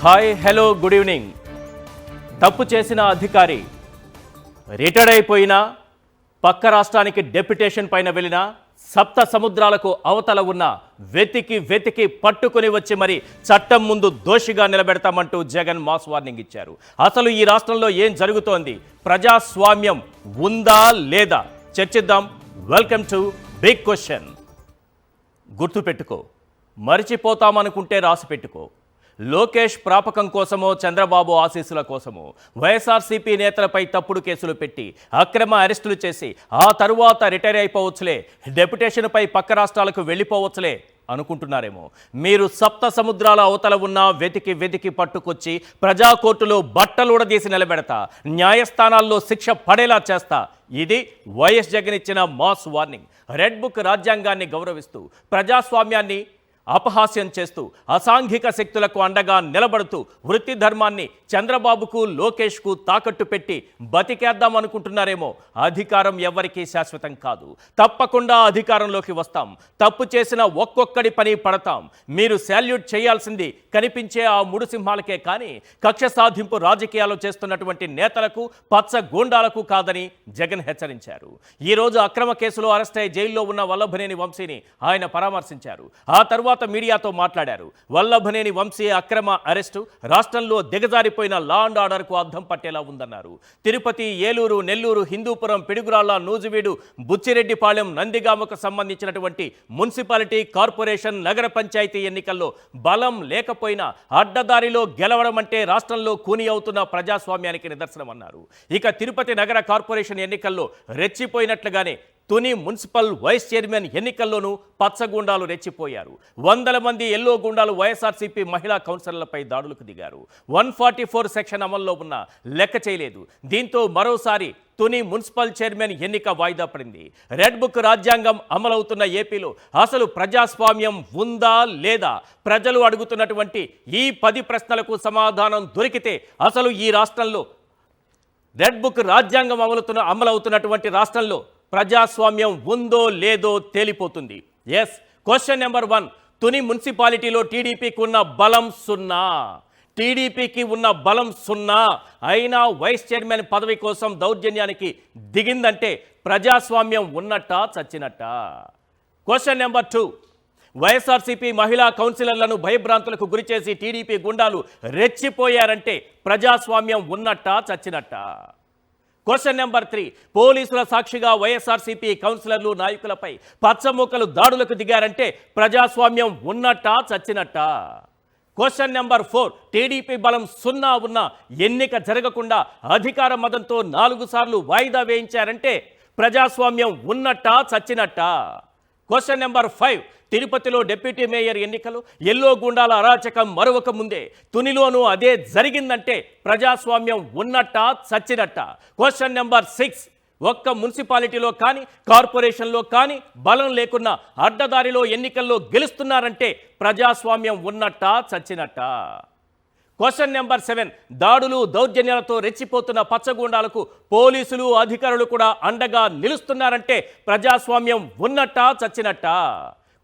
Hi hello good evening. తప్పు చేసిన అధికారి రిటైర్డ్ అయిపోయినా, పక్క రాష్ట్రానికి డెప్యుటేషన్ పైన వెళ్ళినా, సప్త సముద్రాలకు అవతల ఉన్న వెతికి పట్టుకుని వచ్చి మరి చట్టం ముందు దోషిగా నిలబెడతామంటూ జగన్ మాస్ వార్నింగ్ ఇచ్చారు. అసలు ఈ రాష్ట్రంలో ఏం జరుగుతోంది? ప్రజాస్వామ్యం ఉందా లేదా చర్చిద్దాం. Welcome to big question. గుర్తుపెట్టుకో, మరిచిపోతామనుకుంటే రాసి పెట్టుకో. లోకేష్ ప్రాపకం కోసమో, చంద్రబాబు ఆశీస్సుల కోసమో వైఎస్ఆర్సీపీ నేతలపై తప్పుడు కేసులు పెట్టి అక్రమ అరెస్టులు చేసి ఆ తరువాత రిటైర్ అయిపోవచ్చులే, డెప్యుటేషన్పై పక్క రాష్ట్రాలకు వెళ్ళిపోవచ్చులే అనుకుంటున్నారేమో. మీరు సప్త సముద్రాల అవతల ఉన్న వెతికి పట్టుకొచ్చి ప్రజా కోర్టులో బట్టలుడదీసి నిలబెడతా, న్యాయస్థానాల్లో శిక్ష పడేలా చేస్తా. ఇది వైఎస్ జగన్ ఇచ్చిన మాస్ వార్నింగ్. రెడ్ బుక్ రాజ్యాంగాన్ని గౌరవిస్తూ, ప్రజాస్వామ్యాన్ని అపహాస్యం చేస్తూ, అసాంఘిక శక్తులకు అండగా నిలబడుతూ, వృత్తి ధర్మాన్ని చంద్రబాబుకు, లోకేష్కు తాకట్టు పెట్టి బతికేద్దాం అనుకుంటున్నారేమో. అధికారం ఎవరికీ శాశ్వతం కాదు. తప్పకుండా అధికారంలోకి వస్తాం. తప్పు చేసిన ఒక్కొక్కడి పని పడతాం. మీరు శాల్యూట్ చేయాల్సింది కనిపించే ఆ మూడు సింహాలకే కానీ కక్ష సాధింపు రాజకీయాలు చేస్తున్నటువంటి నేతలకు, పచ్చ గూండాలకు కాదని జగన్ హెచ్చరించారు. ఈరోజు అక్రమ కేసులో అరెస్ట్ అయి జైల్లో ఉన్న వల్లభనేని వంశీని ఆయన పరామర్శించారు. ఆ తర్వాత మీడియాతో మాట్లాడారు. వల్లభనేని వంశీ అక్రమ అరెస్టు రాష్ట్రంలో దిగజారిపోయిన లా అండ్ ఆర్డర్కు అద్దం పట్టేలా ఉందన్నారు. తిరుపతి, ఏలూరు, నెల్లూరు, హిందూపురం, పిడుగురాళ్ల, నూజివీడు, బుచ్చిరెడ్డిపాళెం, నందిగామకు సంబంధించినటువంటి మున్సిపాలిటీ, కార్పొరేషన్, నగర పంచాయతీ ఎన్నికల్లో బలం లేకపోయినా అడ్డదారిలో గెలవడం అంటే రాష్ట్రంలో కూని అవుతున్న ప్రజాస్వామ్యానికి నిదర్శనమన్నారు. ఇక తిరుపతి నగర కార్పొరేషన్ ఎన్నికల్లో రెచ్చిపోయినట్లుగానే తుని మున్సిపల్ వైస్ చైర్మన్ ఎన్నికల్లోనూ పచ్చగూండాలు రెచ్చిపోయారు. వందల మంది ఎల్లో గూండాలు వైఎస్ఆర్సీపీ మహిళా కౌన్సిలర్లపై దాడులకు దిగారు. 144 సెక్షన్ అమల్లో ఉన్న లెక్క చేయలేదు. దీంతో మరోసారి తుని మున్సిపల్ చైర్మన్ ఎన్నిక వాయిదా పడింది. రెడ్ బుక్ రాజ్యాంగం అమలవుతున్న ఏపీలో అసలు ప్రజాస్వామ్యం ఉందా లేదా? ప్రజలు అడుగుతున్నటువంటి ఈ 10 ప్రశ్నలకు సమాధానం దొరికితే అసలు ఈ రాష్ట్రంలో రెడ్ బుక్ రాజ్యాంగం అమలవుతున్నటువంటి రాష్ట్రంలో ప్రజాస్వామ్యం ఉందో లేదో తేలిపోతుంది. Yes, question number 1. తుని మున్సిపాలిటీలో టీడీపీకి ఉన్న బలం 0. టీడీపీకి ఉన్న బలం 0 అయినా వైస్ చైర్మన్ పదవి కోసం దౌర్జన్యానికి దిగిందంటే ప్రజాస్వామ్యం ఉన్నట్టా చచ్చినట్టా? Question number 2. వైఎస్ఆర్సీపీ మహిళా కౌన్సిలర్లను భయభ్రాంతులకు గురిచేసి టీడీపీ గుండాలు రెచ్చిపోయారంటే ప్రజాస్వామ్యం ఉన్నట్టా చచ్చినట్టా? Question number 3. పోలీసుల సాక్షిగా వైఎస్ఆర్సీపీ కౌన్సిలర్లు, నాయకులపై పచ్చమూకలు దాడులకు దిగారంటే ప్రజాస్వామ్యం ఉన్నట్టా చచ్చినట్టా? Question number 4. టీడీపీ బలం 0 ఉన్న ఎన్నిక జరగకుండా అధికార మదంతో 4 సార్లు వాయిదా వేయించారంటే ప్రజాస్వామ్యం ఉన్నట్టా చచ్చినట్టా? Question number 5. తిరుపతిలో డిప్యూటీ మేయర్ ఎన్నికలు ఎల్లో గుండాల అరాచకం మరొక ముందే తునిలోనూ అదే జరిగిందంటే ప్రజాస్వామ్యం ఉన్నట్టా చచ్చినట్టా? Question number 6. ఒక్క మున్సిపాలిటీలో కానీ, కార్పొరేషన్లో కానీ బలం లేకున్నా అడ్డదారిలో ఎన్నికల్లో గెలుస్తున్నారంటే ప్రజాస్వామ్యం ఉన్నట్టా చచ్చినట్టా? Question number 7. దాడులు, దౌర్జన్యాలతో రెచ్చిపోతున్న పచ్చగూండాలకు పోలీసులు, అధికారులు కూడా అండగా నిలుస్తున్నారంటే ప్రజాస్వామ్యం ఉన్నట్టా చచ్చినట్టా?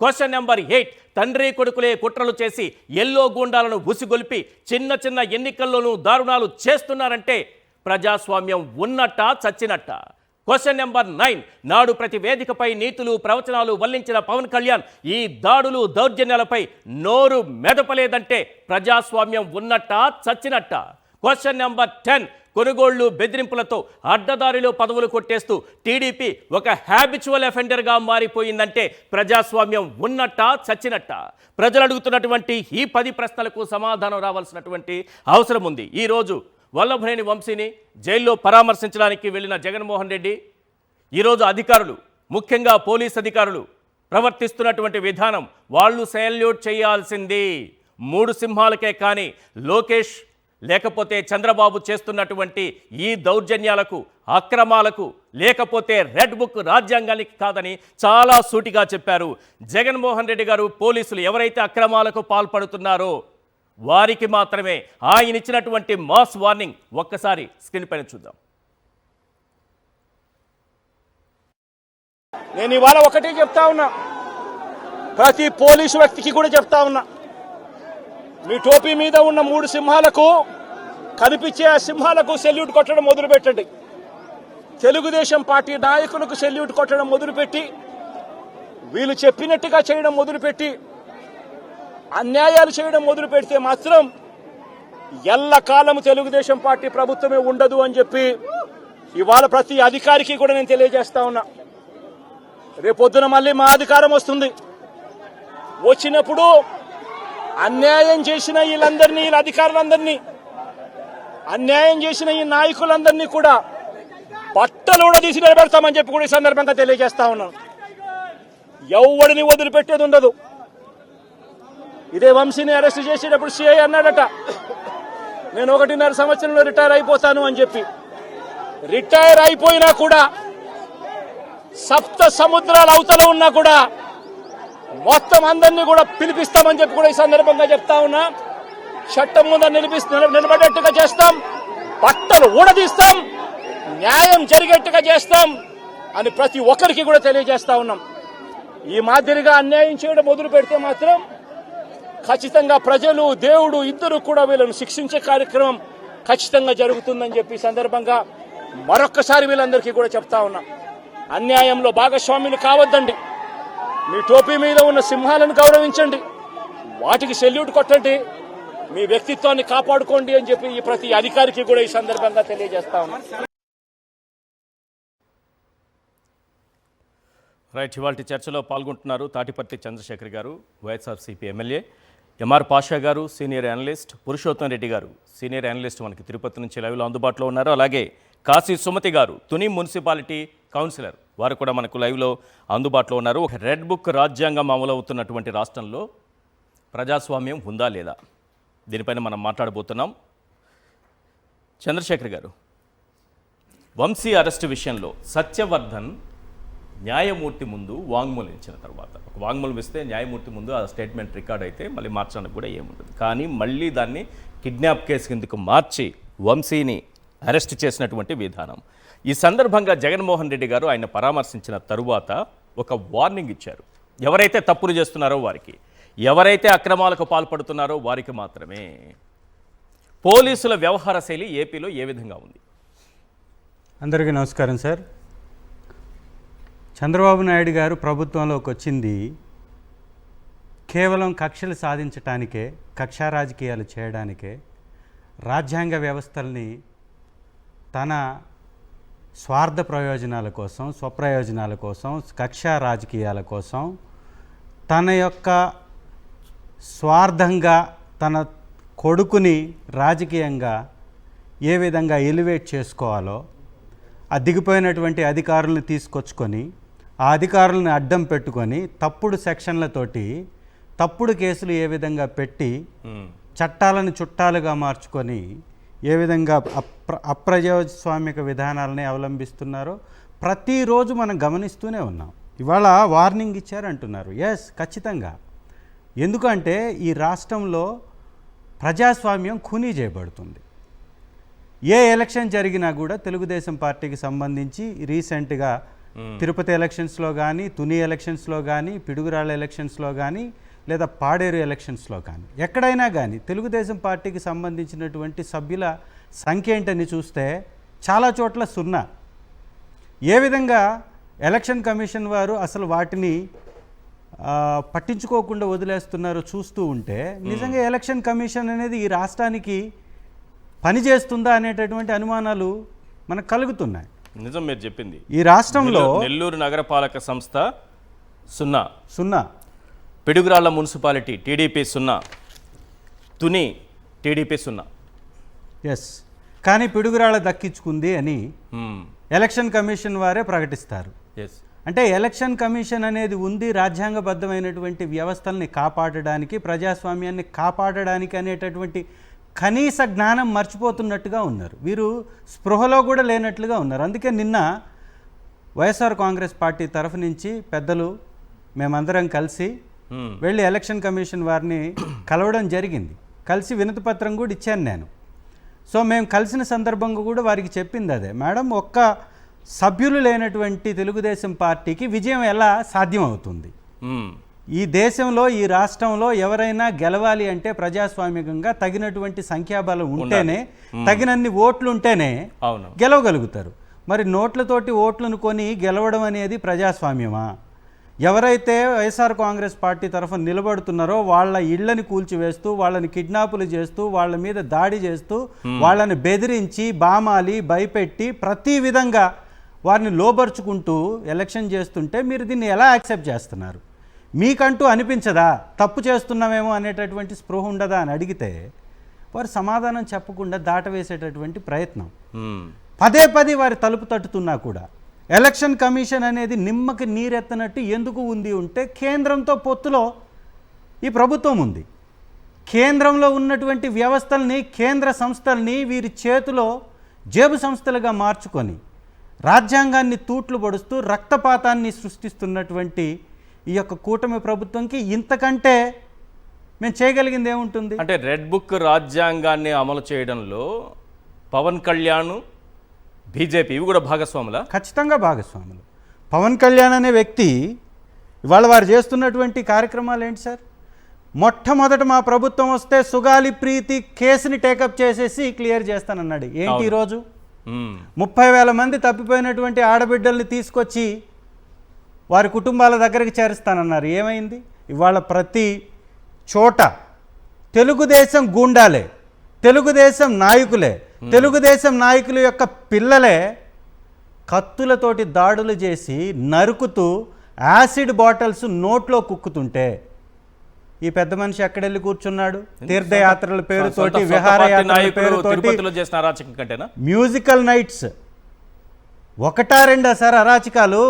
Question number 8. తండ్రి కొడుకులే కుట్రలు చేసి ఎల్లో గూండాలను ఉసిగొల్పి చిన్న ఎన్నికల్లోనూ దారుణాలు చేస్తున్నారంటే ప్రజాస్వామ్యం ఉన్నట్టా చచ్చినట్టా? Question number 9. నాడు ప్రతి వేదికపై నీతులు, ప్రవచనాలు వల్లించిన పవన్ కళ్యాణ్ ఈ దాడులు, దౌర్జన్యాలపై నోరు మెదపలేదంటే ప్రజాస్వామ్యం ఉన్నట్టా చచ్చినట్టా? Question number 10. కొనుగోళ్లు, బెదిరింపులతో అడ్డదారిలో పదవులు కొట్టేస్తూ టీడీపీ ఒక హ్యాబిచువల్ అఫెండర్గా మారిపోయిందంటే ప్రజాస్వామ్యం ఉన్నట్టా చచ్చినట్టా? ప్రజలు అడుగుతున్నటువంటి ఈ 10 ప్రశ్నలకు సమాధానం రావాల్సినటువంటి అవసరం ఉంది. ఈరోజు వల్లభనేని వంశీని జైల్లో పరామర్శించడానికి వెళ్ళిన జగన్మోహన్ రెడ్డి ఈరోజు అధికారులు, ముఖ్యంగా పోలీస్ అధికారులు ప్రవర్తిస్తున్నటువంటి విధానం వాళ్ళు శాల్యూట్ చేయాల్సింది 3 సింహాలకే కానీ లోకేష్ లేకపోతే చంద్రబాబు చేస్తున్నటువంటి ఈ దౌర్జన్యాలకు, అక్రమాలకు, లేకపోతే రెడ్ బుక్ రాజ్యాంగానికి కాదని చాలా సూటిగా చెప్పారు జగన్మోహన్ రెడ్డి గారు. పోలీసులు ఎవరైతే అక్రమాలకు పాల్పడుతున్నారో వారికి మాత్రమే ఆయన ఇచ్చినటువంటి మాస్ వార్నింగ్ ఒక్కసారి స్క్రీన్ పైన చూద్దాం. నేను ఇవాళ ఒకటే చెప్తా ఉన్నా, ప్రతి పోలీసు వ్యక్తికి కూడా చెప్తా ఉన్నా, మీ టోపీ మీద ఉన్న 3 సింహాలకు కనిపించే ఆ సింహాలకు సెల్యూట్ కొట్టడం మొదలుపెట్టండి. తెలుగుదేశం పార్టీ నాయకులకు సెల్యూట్ కొట్టడం మొదలుపెట్టి వీళ్ళు చెప్పినట్టుగా చేయడం మొదలుపెట్టి అన్యాయాలు చేయడం మొదలు పెడితే మాత్రం ఎల్లకాలం తెలుగుదేశం పార్టీ ప్రభుత్వమే ఉండదు అని చెప్పి ఇవాళ ప్రతి అధికారికి కూడా నేను తెలియజేస్తా ఉన్నా. రేపొద్దున మళ్ళీ మా అధికారం వస్తుంది. వచ్చినప్పుడు అన్యాయం చేసిన వీళ్ళందరినీ, వీళ్ళ అధికారులందరినీ, అన్యాయం చేసిన ఈ నాయకులందరినీ కూడా బట్టలు కూడా తీసి నిలబెడతామని చెప్పి కూడా ఈ సందర్భంగా తెలియజేస్తా ఉన్నాను. ఎవడిని వదిలిపెట్టేది ఉండదు. ఇదే వంశీని అరెస్ట్ చేసేటప్పుడు సిఐ అన్నాడట, నేను 1.5 సంవత్సరంలో రిటైర్ అయిపోతాను అని చెప్పి. రిటైర్ అయిపోయినా కూడా సప్త సముద్రాల అవతల ఉన్నా కూడా మొత్తం అందరినీ కూడా పిలిపిస్తామని చెప్పి కూడా ఈ సందర్భంగా చెప్తా ఉన్నా. చట్టం ముందు నిలబడేట్టుగా చేస్తాం, బట్టలు ఊడదీస్తాం, న్యాయం జరిగేట్టుగా చేస్తాం అని ప్రతి ఒక్కరికి కూడా తెలియజేస్తా ఉన్నాం. ఈ మాదిరిగా అన్యాయం చేయడం మొదలు పెడితే మాత్రం ఖచ్చితంగా ప్రజలు, దేవుడు ఇద్దరు కూడా వీళ్ళను శిక్షించే కార్యక్రమం ఖచ్చితంగా జరుగుతుందని చెప్పి సందర్భంగా మరొక్కసారి వీళ్ళందరికీ కూడా చెప్తా ఉన్నాం. అన్యాయంలో భాగస్వాములు కావద్దండి. మీ టోపీ మీద ఉన్న సింహాలను గౌరవించండి, వాటికి సెల్యూట్ కొట్టండి, మీ వ్యక్తిత్వాన్ని కాపాడుకోండి అని చెప్పి ఈ ప్రతి అధికారికి కూడా ఈ సందర్భంగా తెలియజేస్తా ఉన్నాం. రైట్, ఇవాళ చర్చలో పాల్గొంటున్నారు తాటిపర్తి చంద్రశేఖర్ గారు, వైఎస్ఆర్సీపీ ఎమ్మెల్యే, ఎంఆర్ పాషా గారు సీనియర్ అనలిస్ట్, పురుషోత్తం రెడ్డి గారు సీనియర్ అనలిస్ట్ మనకి తిరుపతి నుంచి లైవ్లో అందుబాటులో ఉన్నారు. అలాగే కాశీ సుమతి గారు తుని మున్సిపాలిటీ కౌన్సిలర్, వారు కూడా మనకు లైవ్లో అందుబాటులో ఉన్నారు. ఒక రెడ్ బుక్ రాజ్యాంగం అమలవుతున్నటువంటి రాష్ట్రంలో ప్రజాస్వామ్యం ఉందా లేదా, దీనిపైన మనం మాట్లాడబోతున్నాం. చంద్రశేఖర్ గారు, వంశీ అరెస్టు విషయంలో సత్యవర్ధన్ న్యాయమూర్తి ముందు వాంగ్మూలం ఇచ్చిన తర్వాత, ఒక వాంగ్మూలం ఇస్తే న్యాయమూర్తి ముందు ఆ స్టేట్మెంట్ రికార్డ్ అయితే మళ్ళీ మార్చడానికి కూడా ఏముంటుంది, కానీ మళ్ళీ దాన్ని కిడ్నాప్ కేసు కిందకు మార్చి వంశీని అరెస్ట్ చేసినటువంటి విధానం. ఈ సందర్భంగా జగన్మోహన్ రెడ్డి గారు ఆయన పరామర్శించిన తరువాత ఒక వార్నింగ్ ఇచ్చారు. ఎవరైతే తప్పులు చేస్తున్నారో వారికి, ఎవరైతే అక్రమాలకు పాల్పడుతున్నారో వారికి మాత్రమే. పోలీసుల వ్యవహార శైలి ఏపీలో ఏ విధంగా ఉంది? అందరికీ నమస్కారం సార్. చంద్రబాబు నాయుడు గారు ప్రభుత్వంలోకి వచ్చింది కేవలం కక్షలు సాధించటానికే, కక్షా రాజకీయాలు చేయడానికే, రాజ్యాంగ వ్యవస్థల్ని తన స్వార్థ ప్రయోజనాల కోసం, స్వప్రయోజనాల కోసం, కక్షా రాజకీయాల కోసం, తన యొక్క స్వార్థంగా తన కొడుకుని రాజకీయంగా ఏ విధంగా ఎలివేట్ చేసుకోవాలో ఆ దిగిపోయినటువంటి అధికారులను తీసుకొచ్చుకొని, ఆ అధికారులను అడ్డం పెట్టుకొని తప్పుడు సెక్షన్లతోటి తప్పుడు కేసులు ఏ విధంగా పెట్టి చట్టాలను చుట్టాలుగా మార్చుకొని ఏ విధంగా అప్రజాస్వామిక విధానాలని అవలంబిస్తున్నారో ప్రతిరోజు మనం గమనిస్తూనే ఉన్నాం. ఇవాళ వార్నింగ్ ఇచ్చారంటున్నారు. ఎస్, ఖచ్చితంగా. ఎందుకంటే ఈ రాష్ట్రంలో ప్రజాస్వామ్యం ఖూనీ చేయబడుతుంది. ఏ ఎలక్షన్ జరిగినా కూడా తెలుగుదేశం పార్టీకి సంబంధించి రీసెంట్గా తిరుపతి ఎలక్షన్స్లో కానీ, తుని ఎలక్షన్స్లో కానీ, పిడుగురాళ్ళ ఎలక్షన్స్లో కానీ, లేదా పాడేరు ఎలక్షన్స్లో కానీ, ఎక్కడైనా కానీ తెలుగుదేశం పార్టీకి సంబంధించినటువంటి సభ్యుల సంఖ్య ఏంటని చూస్తే చాలా చోట్ల 0. ఏ విధంగా ఎలక్షన్ కమిషన్ వారు అసలు వాటిని పట్టించుకోకుండా వదిలేస్తున్నారో చూస్తూ ఉంటే నిజంగా ఎలక్షన్ కమిషన్ అనేది ఈ రాష్ట్రానికి పనిచేస్తుందా అనేటటువంటి అనుమానాలు మనకు కలుగుతున్నాయి. నిజం మీరు చెప్పింది. ఈ రాష్ట్రంలో నెల్లూరు నగరపాలక సంస్థ 0, Piduguralla municipality TDP 0, Tuni TDP 0. Yes, కానీ పిడుగురాళ్ళ దక్కించుకుంది అని ఎలక్షన్ కమిషన్ వారే ప్రకటిస్తారు. అంటే ఎలక్షన్ కమిషన్ అనేది ఉంది రాజ్యాంగబద్ధమైనటువంటి వ్యవస్థల్ని కాపాడడానికి, ప్రజాస్వామ్యాన్ని కాపాడడానికి అనేటటువంటి కనీస జ్ఞానం మర్చిపోతున్నట్టుగా ఉన్నారు. వీరు స్పృహలో కూడా లేనట్లుగా ఉన్నారు. అందుకే నిన్న వైఎస్ఆర్ కాంగ్రెస్ పార్టీ తరఫు నుంచి పెద్దలు మేమందరం కలిసి వెళ్ళి ఎలక్షన్ కమిషన్ వారిని కలవడం జరిగింది. కలిసి వినతి పత్రం కూడా ఇచ్చాను నేను. సో మేము కలిసిన సందర్భంగా కూడా వారికి చెప్పింది అదే, మేడం, ఒక్క సభ్యులు లేనటువంటి తెలుగుదేశం పార్టీకి విజయం ఎలా సాధ్యం అవుతుంది? ఈ దేశంలో ఈ రాష్ట్రంలో ఎవరైనా గెలవాలి అంటే ప్రజాస్వామికంగా తగినటువంటి సంఖ్యాబలం ఉంటేనే తగినన్ని ఓట్లు ఉంటేనే అవును గెలవగలుగుతారు. మరి నోట్లతోటి ఓట్లను కొని గెలవడం అనేది ప్రజాస్వామ్యమా? ఎవరైతే వైఎస్ఆర్ కాంగ్రెస్ పార్టీ తరఫున నిలబడుతున్నారో వాళ్ళ ఇళ్లని కూల్చివేస్తూ వాళ్ళని కిడ్నాపులు చేస్తూ వాళ్ళ మీద దాడి చేస్తూ వాళ్ళని బెదిరించి బామాలి భయపెట్టి ప్రతి విధంగా వారిని లోబరుచుకుంటూ ఎలక్షన్ చేస్తుంటే మీరు దీన్ని ఎలా యాక్సెప్ట్ చేస్తున్నారు? మీకంటూ అనిపించదా తప్పు చేస్తున్నామేమో అనేటటువంటి స్పృహ ఉండదా అని అడిగితే వారు సమాధానం చెప్పకుండా దాటవేసేటటువంటి ప్రయత్నం. పదే పదే వారి తలుపు తట్టుతున్నా కూడా ఎలక్షన్ కమిషన్ అనేది నిమ్మకి నీరెత్తనట్టు ఎందుకు ఉంది ఉంటే కేంద్రంతో పొత్తులో ఈ ప్రభుత్వం ఉంది. కేంద్రంలో ఉన్నటువంటి వ్యవస్థల్ని కేంద్ర సంస్థల్ని వీరి చేతిలో జేబు సంస్థలుగా మార్చుకొని రాజ్యాంగాన్ని తూట్లు పొడుస్తూ రక్తపాతాన్ని సృష్టిస్తున్నటువంటి ఈ యొక్క కూటమి ప్రభుత్వంకి ఇంతకంటే మేము చేయగలిగింది ఏముంటుంది? అంటే రెడ్ బుక్ రాజ్యాంగాన్ని అమలు చేయడంలో పవన్ కళ్యాణ్ బీజేపీ ఇవి కూడా భాగస్వాములా? ఖచ్చితంగా భాగస్వాములు. పవన్ కళ్యాణ్ అనే వ్యక్తి ఇవాళ వారు చేస్తున్నటువంటి కార్యక్రమాలు ఏంటి సార్? మొట్టమొదట మా ప్రభుత్వం వస్తే సుగాలి ప్రీతి కేసుని టేకప్ చేసేసి క్లియర్ చేస్తానన్నాడు. ఏంటి ఈరోజు 30,000 మంది తప్పిపోయినటువంటి ఆడబిడ్డల్ని తీసుకొచ్చి వారి కుటుంబాల దగ్గరికి చేరుస్తానన్నారు. ఏమైంది? ఇవాళ ప్రతి చోట తెలుగుదేశం గూండాలే, తెలుగుదేశం నాయకులే, తెలుగుదేశం నాయకుల యొక్క పిల్లలే కత్తులతోటి దాడులు చేసి నరుకుతూ యాసిడ్ బాటిల్స్ నోట్లో కుక్కుతుంటే ఈ పెద్ద మనిషి ఎక్కడెళ్ళి కూర్చున్నాడు? తీర్థయాత్రల పేరుతోటి విహారయాత్రల పేరుతోటి మ్యూజికల్ నైట్స్ ఒకటా రెండా సార్ అరాచకాలు?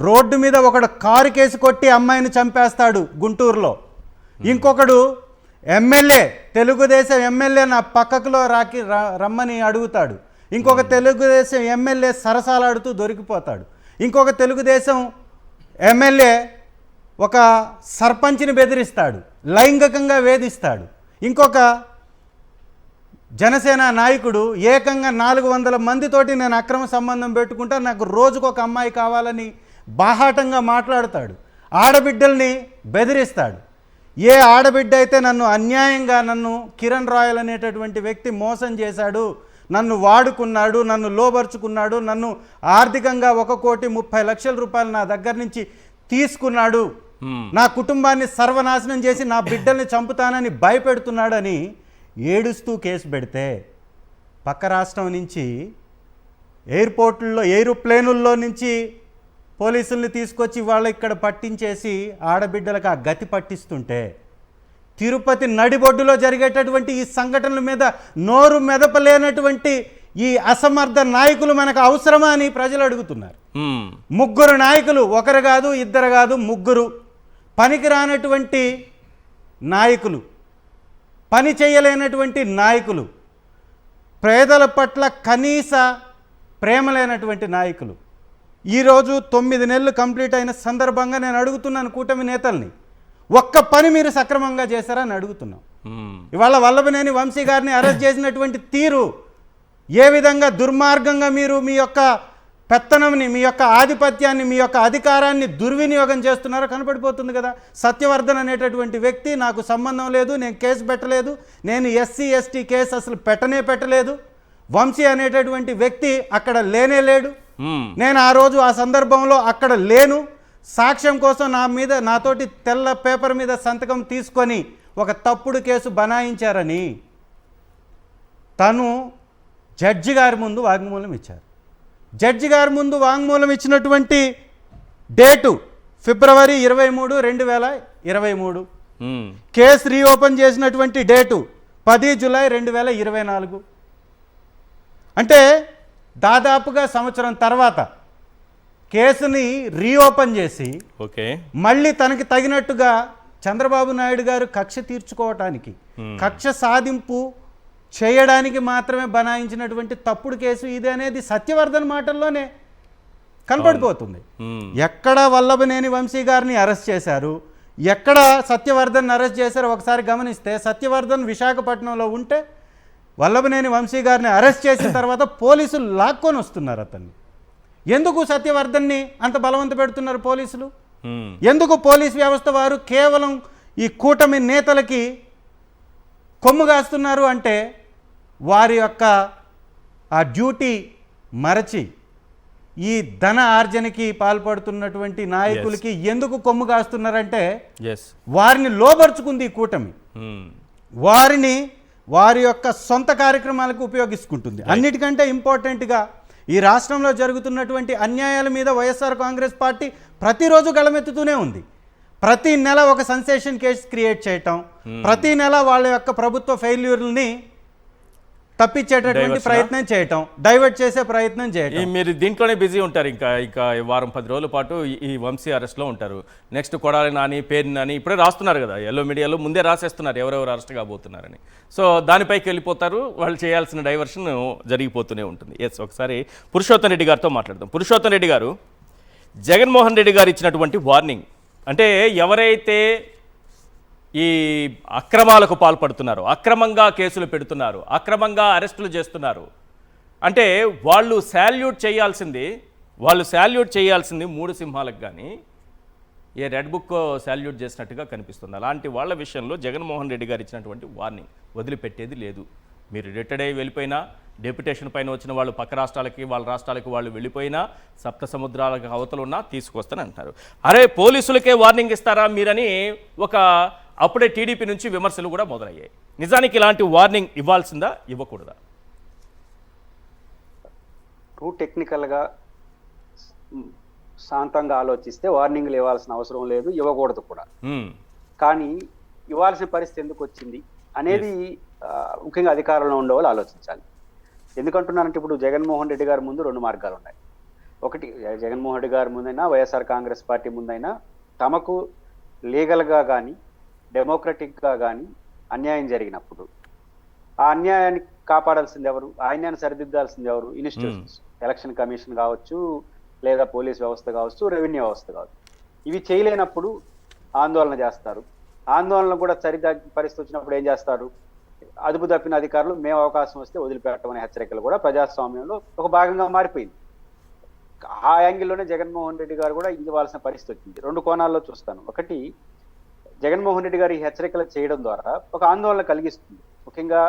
రోడ్డు మీద ఒకడు కారు కేసు కొట్టి అమ్మాయిని చంపేస్తాడు గుంటూరులో. ఇంకొకడు ఎమ్మెల్యే, తెలుగుదేశం ఎమ్మెల్యే నా పక్కకులో రమ్మని అడుగుతాడు. ఇంకొక తెలుగుదేశం ఎమ్మెల్యే సరసాలాడుతూ దొరికిపోతాడు. ఇంకొక తెలుగుదేశం ఎమ్మెల్యే ఒక సర్పంచ్ని బెదిరిస్తాడు, లైంగికంగా వేధిస్తాడు. ఇంకొక జనసేన నాయకుడు ఏకంగా 400 మందితోటి నేను అక్రమ సంబంధం పెట్టుకుంటా, నాకు రోజుకొక అమ్మాయి కావాలని బాహాటంగా మాట్లాడతాడు. ఆడబిడ్డల్ని బెదిరిస్తాడు. ఏ ఆడబిడ్డ అయితే నన్ను అన్యాయంగా నన్ను కిరణ్ రాయల్ అనేటటువంటి వ్యక్తి మోసం చేశాడు, నన్ను వాడుకున్నాడు, నన్ను లోబరుచుకున్నాడు, నన్ను ఆర్థికంగా 1,30,00,000 రూపాయలు నా దగ్గర నుంచి తీసుకున్నాడు, నా కుటుంబాన్ని సర్వనాశనం చేసి నా బిడ్డల్ని చంపుతానని భయపెడుతున్నాడని ఏడుస్తూ కేసు పెడితే పక్క రాష్ట్రం నుంచి ఎయిర్పోర్టుల్లో ఏరోప్లేనుల్లో నుంచి పోలీసుల్ని తీసుకొచ్చి వాళ్ళు ఇక్కడ పట్టించేసి ఆడబిడ్డలకు ఆ గతి పట్టిస్తుంటే తిరుపతి నడిబొడ్డులో జరిగేటటువంటి ఈ సంఘటనల మీద నోరు మెదపలేనటువంటి ఈ అసమర్థ నాయకులు మనకు అవసరమా అని ప్రజలు అడుగుతున్నారు. 3 నాయకులు, ఒకరు కాదు, ఇద్దరు కాదు, 3 పనికిరానటువంటి నాయకులు, పని చేయలేనటువంటి నాయకులు, పేదల పట్ల కనీస ప్రేమ లేనటువంటి నాయకులు. ఈరోజు 9 నెలలు కంప్లీట్ అయిన సందర్భంగా నేను అడుగుతున్నాను కూటమి నేతల్ని, ఒక్క పని మీరు సక్రమంగా చేశారా అని అడుగుతున్నాం. ఇవాళ వల్లభనేని వంశీ గారిని అరెస్ట్ చేసినటువంటి తీరు, ఏ విధంగా దుర్మార్గంగా మీరు మీ యొక్క పెత్తనంని, మీ యొక్క ఆధిపత్యాన్ని, మీ యొక్క అధికారాన్ని దుర్వినియోగం చేస్తున్నారో కనపడిపోతుంది కదా. సత్యవర్ధన్ అనేటటువంటి వ్యక్తి నాకు సంబంధం లేదు, నేను కేసు పెట్టలేదు, నేను ఎస్సీ ఎస్టీ కేసు అసలు పెట్టలేదు, వంశీ అనేటటువంటి వ్యక్తి అక్కడ లేనే లేడు, నేను ఆ రోజు ఆ సందర్భంలో అక్కడ లేను, సాక్ష్యం కోసం నా మీద నాతోటి తెల్ల పేపర్ మీద సంతకం తీసుకొని ఒక తప్పుడు కేసు బనాయించారని తను జడ్జి గారి ముందు వాంగ్మూలం ఇచ్చారు. జడ్జి గారి ముందు వాంగ్మూలం ఇచ్చినటువంటి డేటు ఫిబ్రవరి 23, 2023. కేసు రీఓపెన్ చేసినటువంటి డేటు 10 జూలై 2024. అంటే దాదాపుగా సంవత్సరం తర్వాత కేసుని రీఓపెన్ చేసి మళ్ళీ తనకి తగినట్టుగా చంద్రబాబు నాయుడు గారు కక్ష తీర్చుకోవటానికి, కక్ష సాధింపు చేయడానికి మాత్రమే బనాయించినటువంటి తప్పుడు కేసు ఇది అనేది సత్యవర్ధన్ మాటల్లోనే కనపడిపోతుంది. ఎక్కడ వల్లభనేని వంశీ గారిని అరెస్ట్ చేశారు, ఎక్కడ సత్యవర్ధన్ అరెస్ట్ చేశారో ఒకసారి గమనిస్తే, సత్యవర్ధన్ విశాఖపట్నంలో ఉంటే వల్లభనేని వంశీ గారిని అరెస్ట్ చేసిన తర్వాత పోలీసులు లాక్కొని వస్తున్నారు అతన్ని. ఎందుకు సత్యవర్ధన్ని అంత బలవంత పెడుతున్నారు పోలీసులు? ఎందుకు పోలీస్ వ్యవస్థ వారు కేవలం ఈ కూటమి నేతలకి కొమ్ము కాస్తున్నారు అంటే వారి యొక్క ఆ డ్యూటీ మరచి ఈ ధన ఆర్జనకి పాల్పడుతున్నటువంటి నాయకులకి ఎందుకు కొమ్ము కాస్తున్నారంటే వారిని లోబర్చుకుంది ఈ కూటమి, వారిని వారి యొక్క సొంత కార్యక్రమాలకు ఉపయోగించుకుంటుంది. అన్నిటికంటే ఇంపార్టెంట్గా ఈ రాష్ట్రంలో జరుగుతున్నటువంటి అన్యాయాల మీద వైఎస్ఆర్ కాంగ్రెస్ పార్టీ ప్రతిరోజు గళమెత్తుతూనే ఉంది. ప్రతి నెల ఒక సెన్సేషన్ కేసు క్రియేట్ చేయటం, ప్రతి నెల వాళ్ళ యొక్క ప్రభుత్వ ఫెయిల్యూర్ని తప్పించేటటువంటి ప్రయత్నం చేయటం, డైవర్ట్ చేసే ప్రయత్నం చేయటం. మీరు దీంట్లోనే బిజీ ఉంటారు. ఇంకా వారం 10 రోజుల పాటు ఈ వంశీ అరెస్ట్లో ఉంటారు. నెక్స్ట్ కొడాలి నాని, పేరు నాని ఇప్పుడే రాస్తున్నారు కదా, ఎల్లో మీడియాలో ముందే రాసేస్తున్నారు ఎవరెవరు అరెస్ట్ కాబోతున్నారని. సో దానిపైకి వెళ్ళిపోతారు, వాళ్ళు చేయాల్సిన డైవర్షన్ జరిగిపోతూనే ఉంటుంది. ఎస్, ఒకసారి పురుషోత్తం రెడ్డి గారితో మాట్లాడదాం. పురుషోత్తం రెడ్డి గారు, జగన్మోహన్ రెడ్డి గారు ఇచ్చినటువంటి వార్నింగ్ అంటే ఎవరైతే ఈ అక్రమాలకు పాల్పడుతున్నారు, అక్రమంగా కేసులు పెడుతున్నారు, అక్రమంగా అరెస్టులు చేస్తున్నారు అంటే వాళ్ళు శాల్యూట్ చేయాల్సింది 3 సింహాలకు కానీ ఏ రెడ్ బుక్ శాల్యూట్ చేసినట్టుగా కనిపిస్తుంది. అలాంటి వాళ్ళ విషయంలో జగన్మోహన్ రెడ్డి గారు ఇచ్చినటువంటి వార్నింగ్ వదిలిపెట్టేది లేదు. మీరు రిటైర్డ్ అయ్యి వెళ్ళిపోయినా, డెప్యుటేషన్ పైన వచ్చిన వాళ్ళు పక్క రాష్ట్రాలకి వాళ్ళ రాష్ట్రాలకు వాళ్ళు వెళ్ళిపోయినా, సప్త సముద్రాలకు అవతలు ఉన్నా తీసుకొస్తాను అంటున్నారు. అరే పోలీసులకే వార్నింగ్ ఇస్తారా మీరని అప్పుడే టీడీపీ నుంచి విమర్శలు కూడా మొదలయ్యాయి. నిజానికి ఇలాంటి వార్నింగ్ ఇవ్వాల్సిందా, ఇవ్వకూడదా? టెక్నికల్గా శాంతంగా ఆలోచిస్తే వార్నింగ్లు ఇవ్వాల్సిన అవసరం లేదు, ఇవ్వకూడదు కూడా. కానీ ఇవ్వాల్సిన పరిస్థితి ఎందుకు వచ్చింది అనేది ముఖ్యంగా అధికారంలో ఉండే వాళ్ళు ఆలోచించాలి. ఎందుకంటున్నారంటే ఇప్పుడు జగన్మోహన్ రెడ్డి గారి ముందు 2 మార్గాలు ఉన్నాయి. ఒకటి, జగన్మోహన్ రెడ్డి గారి ముందైనా వైఎస్ఆర్ కాంగ్రెస్ పార్టీ ముందైనా తమకు లీగల్గా కానీ డెమోక్రటిక్గా కానీ అన్యాయం జరిగినప్పుడు ఆ అన్యాయాన్ని కాపాడాల్సింది ఎవరు, ఆ అన్యాయాన్ని సరిదిద్దాల్సింది ఎవరు? ఇన్స్టిట్యూషన్స్, ఎలక్షన్ కమిషన్ కావచ్చు, లేదా పోలీస్ వ్యవస్థ కావచ్చు, రెవెన్యూ వ్యవస్థ కావచ్చు. ఇవి చేయలేనప్పుడు ఆందోళన చేస్తారు. ఆందోళన కూడా సరిదిద్దే పరిస్థితి వచ్చినప్పుడు ఏం చేస్తారు? అదుపు తప్పిన అధికారులు మేము అవకాశం వస్తే వదిలిపెట్టడం అనే హెచ్చరికలు కూడా ప్రజాస్వామ్యంలో ఒక భాగంగా మారిపోయింది. ఆ యాంగిల్లోనే జగన్మోహన్ రెడ్డి గారు కూడా ఇవ్వాల్సిన పరిస్థితి వచ్చింది. 2 కోణాల్లో చూస్తాను. ఒకటి, జగన్మోహన్ రెడ్డి గారు ఈ హెచ్చరికలు చేయడం ద్వారా ఒక ఆందోళన కలిగిస్తుంది. ముఖ్యంగా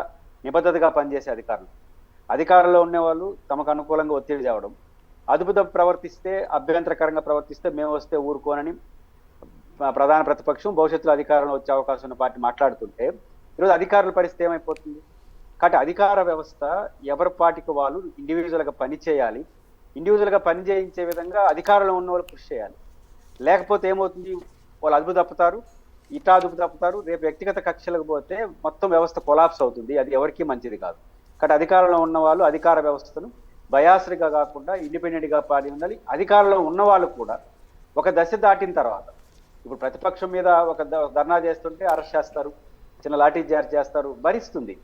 నిబద్ధతగా పనిచేసే అధికారంలో ఉండేవాళ్ళు తమకు అనుకూలంగా ఒత్తిడి తేవడం, అదుపు తప్పు ప్రవర్తిస్తే, అభ్యంతరకరంగా ప్రవర్తిస్తే మేము వస్తే ఊరుకోనని ప్రధాన ప్రతిపక్షం, భవిష్యత్తులో అధికారంలో వచ్చే అవకాశం ఉన్న పార్టీ మాట్లాడుతుంటే ఈరోజు అధికారుల పరిస్థితి ఏమైపోతుంది? కాబట్టి అధికార వ్యవస్థ ఎవరి పార్టీకి వాళ్ళు ఇండివిజువల్గా పని చేయాలి, ఇండివిజువల్గా పని చేయించే విధంగా అధికారంలో ఉన్న వాళ్ళు కృషి చేయాలి. లేకపోతే ఏమవుతుంది? వాళ్ళు అదుపు తప్పుతారు, అదుపు తప్పుతారు, రేపు వ్యక్తిగత కక్షలకు పోతే మొత్తం వ్యవస్థ కొలాప్స్ అవుతుంది. అది ఎవరికీ మంచిది కాదు. కాబట్టి అధికారంలో ఉన్న వాళ్ళు అధికార వ్యవస్థను బయాస్డ్గా కాకుండా ఇండిపెండెంట్గా పాడి ఉండాలి. అధికారంలో ఉన్న వాళ్ళు కూడా ఒక దశ దాటిన తర్వాత, ఇప్పుడు ప్రతిపక్షం మీద ఒక ధర్నా చేస్తుంటే అరెస్ట్ చేస్తారు, చిన్న లాఠీ చార్జ్ చేస్తారు, భరిస్తుంది.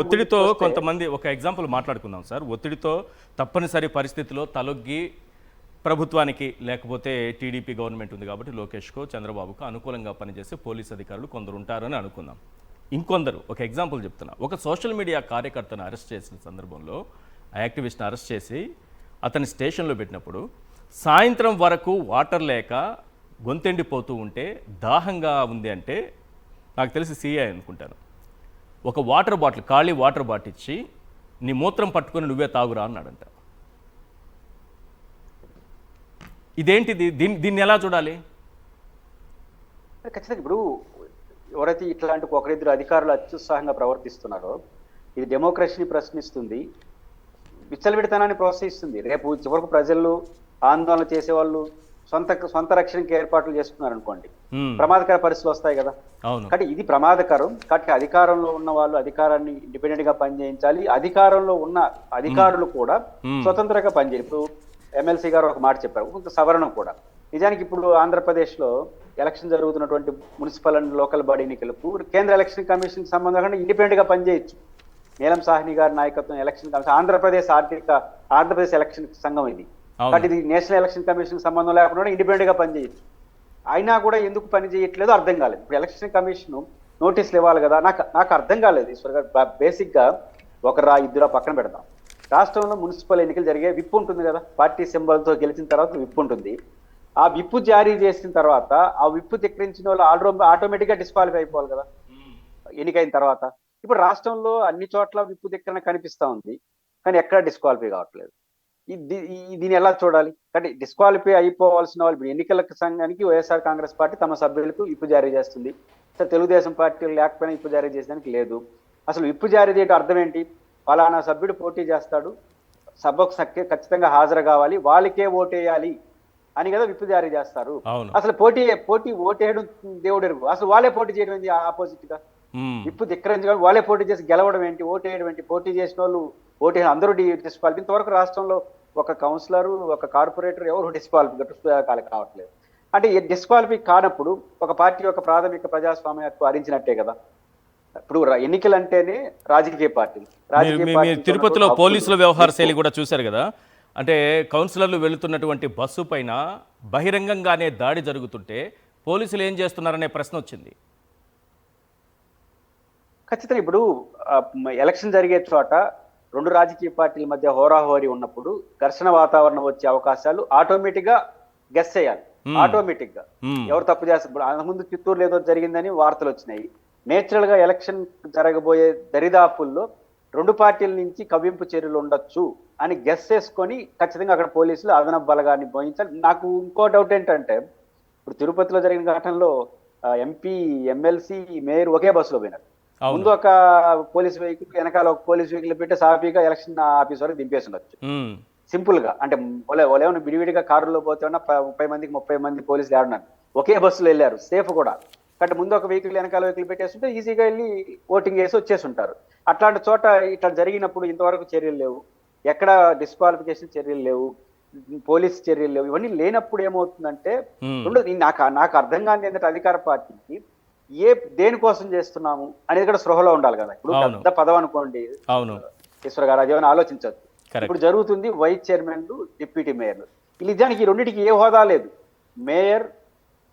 ఒత్తిడితో కొంతమంది, ఒక ఎగ్జాంపుల్ మాట్లాడుకుందాం సార్. ఒత్తిడితో తప్పనిసరి పరిస్థితిలో తలొగ్గి ప్రభుత్వానికి, లేకపోతే టీడీపీ గవర్నమెంట్ ఉంది కాబట్టి లోకేష్కో చంద్రబాబుకు అనుకూలంగా పనిచేసే పోలీస్ అధికారులు కొందరు ఉంటారని అనుకుందాం. ఇంకొందరు, ఒక ఎగ్జాంపుల్ చెప్తున్నా, ఒక సోషల్ మీడియా కార్యకర్తను అరెస్ట్ చేసిన సందర్భంలో ఆ యాక్టివిస్ట్ని అరెస్ట్ చేసి అతని స్టేషన్లో పెట్టినప్పుడు సాయంత్రం వరకు వాటర్ లేక గొంతెండిపోతూ ఉంటే, దాహంగా ఉంది అంటే, నాకు తెలిసి సిఐ అనుకుంటాను, ఒక వాటర్ బాటిల్, ఖాళీ వాటర్ బాటిల్ ఇచ్చి నీ మూత్రం పట్టుకొని నువ్వే తాగురా అన్నాడంట. ఇదేంటిది? దీన్ని ఎలా చూడాలి? ఖచ్చితంగా ఇప్పుడు ఎవరైతే ఇట్లాంటి ఒకరిద్దరు అధికారులు అత్యుత్సాహంగా ప్రవర్తిస్తున్నారో ఇది డెమోక్రసీని ప్రశ్నిస్తుంది, విచ్చలవిడితనాన్ని ప్రోత్సహిస్తుంది. రేపు చివరకు ప్రజలు ఆందోళన చేసేవాళ్ళు సొంత రక్షణకి ఏర్పాట్లు చేసుకున్నారు అనుకోండి, ప్రమాదకర పరిస్థితులు వస్తాయి కదా. కాబట్టి ఇది ప్రమాదకరం. కాబట్టి అధికారంలో ఉన్న వాళ్ళు అధికారాన్ని ఇండిపెండెంట్ గా పనిచేయించాలి. అధికారంలో ఉన్న అధికారులు కూడా స్వతంత్రంగా పనిచేయాలి. ఇప్పుడు ఎమ్మెల్సీ గారు ఒక మాట చెప్పారు, కొంత సవరణ కూడా. నిజానికి ఇప్పుడు ఆంధ్రప్రదేశ్లో ఎలక్షన్ జరుగుతున్నటువంటి మున్సిపల్ అండ్ లోకల్ బాడీ ఎన్నికలకు కేంద్ర ఎలక్షన్ కమిషన్ సంబంధంగా ఇండిపెండెంట్ గా పనిచేయచ్చు. నీలం సాహ్ని గారి నాయకత్వం ఎలక్షన్ కమిషన్, ఆంధ్రప్రదేశ్ ఎలక్షన్ సంఘం ఇది. కాబట్టి ఇది నేషనల్ ఎలక్షన్ కమిషన్ సంబంధం లేకుండా ఇండిపెండెంట్ గా పనిచేయచ్చు. అయినా కూడా ఎందుకు పని చేయట్లేదో అర్థం కాలేదు. ఇప్పుడు ఎలక్షన్ కమిషన్ నోటీసులు ఇవ్వాలి కదా. నాకు అర్థం కాలేదు ఈశ్వర్ గారు. బేసిక్ గా 1 2 పక్కన పెడదాం. రాష్ట్రంలో మున్సిపల్ ఎన్నికలు జరిగే విప్ ఉంటుంది కదా, పార్టీ సింబల్తో గెలిచిన తర్వాత విప్ ఉంటుంది. ఆ విప్పు జారీ చేసిన తర్వాత ఆ విప్పు ధిక్కరించిన వాళ్ళు ఆటోమేటిక్గా డిస్క్వాలిఫై అయిపోవాలి కదా ఎన్నికైన తర్వాత. ఇప్పుడు రాష్ట్రంలో అన్ని చోట్ల విప్పు ధిక్కరణ కనిపిస్తా ఉంది, కానీ ఎక్కడ డిస్క్వాలిఫై కావట్లేదు. దీన్ని ఎలా చూడాలి? అంటే డిస్క్వాలిఫై అయిపోవాల్సిన వాళ్ళు ఇప్పుడు ఎన్నికల సంఘానికి వైఎస్ఆర్ కాంగ్రెస్ పార్టీ తమ సభ్యులకు విప్పు జారీ చేస్తుంది. తెలుగుదేశం పార్టీ లేకపోయినా విప్పు జారీ చేసేదానికి లేదు. అసలు విప్పు జారీ చేయడం అర్థం ఏంటి? ఫలానా సభ్యుడు పోటీ చేస్తాడు, సభకు ఖచ్చితంగా హాజరు కావాలి, వాళ్ళకే ఓటేయాలి అని కదా విప్పు జారీ చేస్తారు. అసలు పోటీ ఓటేయడం దేవుడు ఎరుగు. అసలు వాళ్ళే పోటీ చేయడం ఏంటి ఆపోజిట్ గా? విప్పు ధిక్కరించడం, వాళ్ళే పోటీ చేసి గెలవడం ఏంటి, ఓటేయడం ఏంటి? పోటీ చేసిన వాళ్ళు ఓటే అందరూ డిస్క్వాలిఫై. ఇంతవరకు రాష్ట్రంలో ఒక కౌన్సిలర్, ఒక కార్పొరేటర్ ఎవరు డిస్క్వాలిఫై కావట్లేదు. అంటే డిస్క్వాలిఫై కానప్పుడు ఒక పార్టీ యొక్క ప్రాథమిక ప్రజాస్వామ్య హక్కు హరించినట్టే కదా. ఇప్పుడు ఎన్నికలు అంటేనే రాజకీయ పార్టీలు. తిరుపతిలో పోలీసుల వ్యవహార శైలి కూడా చూశారు కదా. అంటే కౌన్సిలర్లు వెళుతున్నటువంటి బస్సు పైన బహిరంగంగానే దాడి జరుగుతుంటే పోలీసులు ఏం చేస్తున్నారనే ప్రశ్న వచ్చింది. ఖచ్చితంగా ఇప్పుడు ఎలక్షన్ జరిగే చోట రెండు రాజకీయ పార్టీల మధ్య హోరాహోరీ ఉన్నప్పుడు ఘర్షణ వాతావరణం వచ్చే అవకాశాలు ఆటోమేటిక్ గా గెస్ చేయాలి. ఆటోమేటిక్ గా ఎవరు తప్పు చేస్తారు. అంతకుముందు చిత్తూరులో ఏదో జరిగిందని వార్తలు వచ్చినాయి. నేచురల్ గా ఎలక్షన్ జరగబోయే దరిదాపుల్లో రెండు పార్టీల నుంచి కవ్వింపు చర్యలు ఉండొచ్చు అని గెస్ చేసుకొని ఖచ్చితంగా అక్కడ పోలీసులు అదనపు బలగాన్ని పోయించాలి. నాకు ఇంకో డౌట్ ఏంటంటే, ఇప్పుడు తిరుపతిలో జరిగిన ఘటనలో ఎంపీ, ఎమ్మెల్సీ, మేయర్ ఒకే బస్సులో పోయినారు. ముందు ఒక పోలీస్ వెహికల్, వెనకాల ఒక పోలీస్ వెహికల్ పెట్టి సాఫీగా ఎలక్షన్ ఆఫీస్ వరకు దింపేసి ఉండొచ్చు సింపుల్ గా. అంటే వాళ్ళేమన్నా విడివిడిగా కారులో పోతే 30 మందికి 30 మంది పోలీసులు ఆడున్నారు, ఒకే బస్సులో వెళ్ళారు, సేఫ్ కూడా. కాబట్టి ముందు ఒక వెహికల్, వెనకాల వెహికల్ పెట్టేస్తుంటే ఈజీగా వెళ్ళి ఓటింగ్ వేసి వచ్చేసి ఉంటారు. అట్లాంటి చోట ఇట్లా జరిగినప్పుడు ఇంతవరకు చర్యలు లేవు, ఎక్కడ డిస్క్వాలిఫికేషన్ చర్యలు లేవు, పోలీస్ చర్యలు లేవు. ఇవన్నీ లేనప్పుడు ఏమవుతుందంటే, నాకు అర్థం కాని ఏంటంటే అధికార పార్టీకి దేనికోసం చేస్తున్నాము అనేది కూడా స్పృహలో ఉండాలి కదా. ఇప్పుడు పెద్ద పదవి అనుకోండి ఈశ్వర్ గారు, అదేమైనా ఆలోచించవచ్చు. ఇప్పుడు జరుగుతుంది వైస్ చైర్మన్లు, డిప్యూటీ మేయర్లు. నిజానికి ఈ రెండింటికి ఏ హోదా లేదు. మేయర్,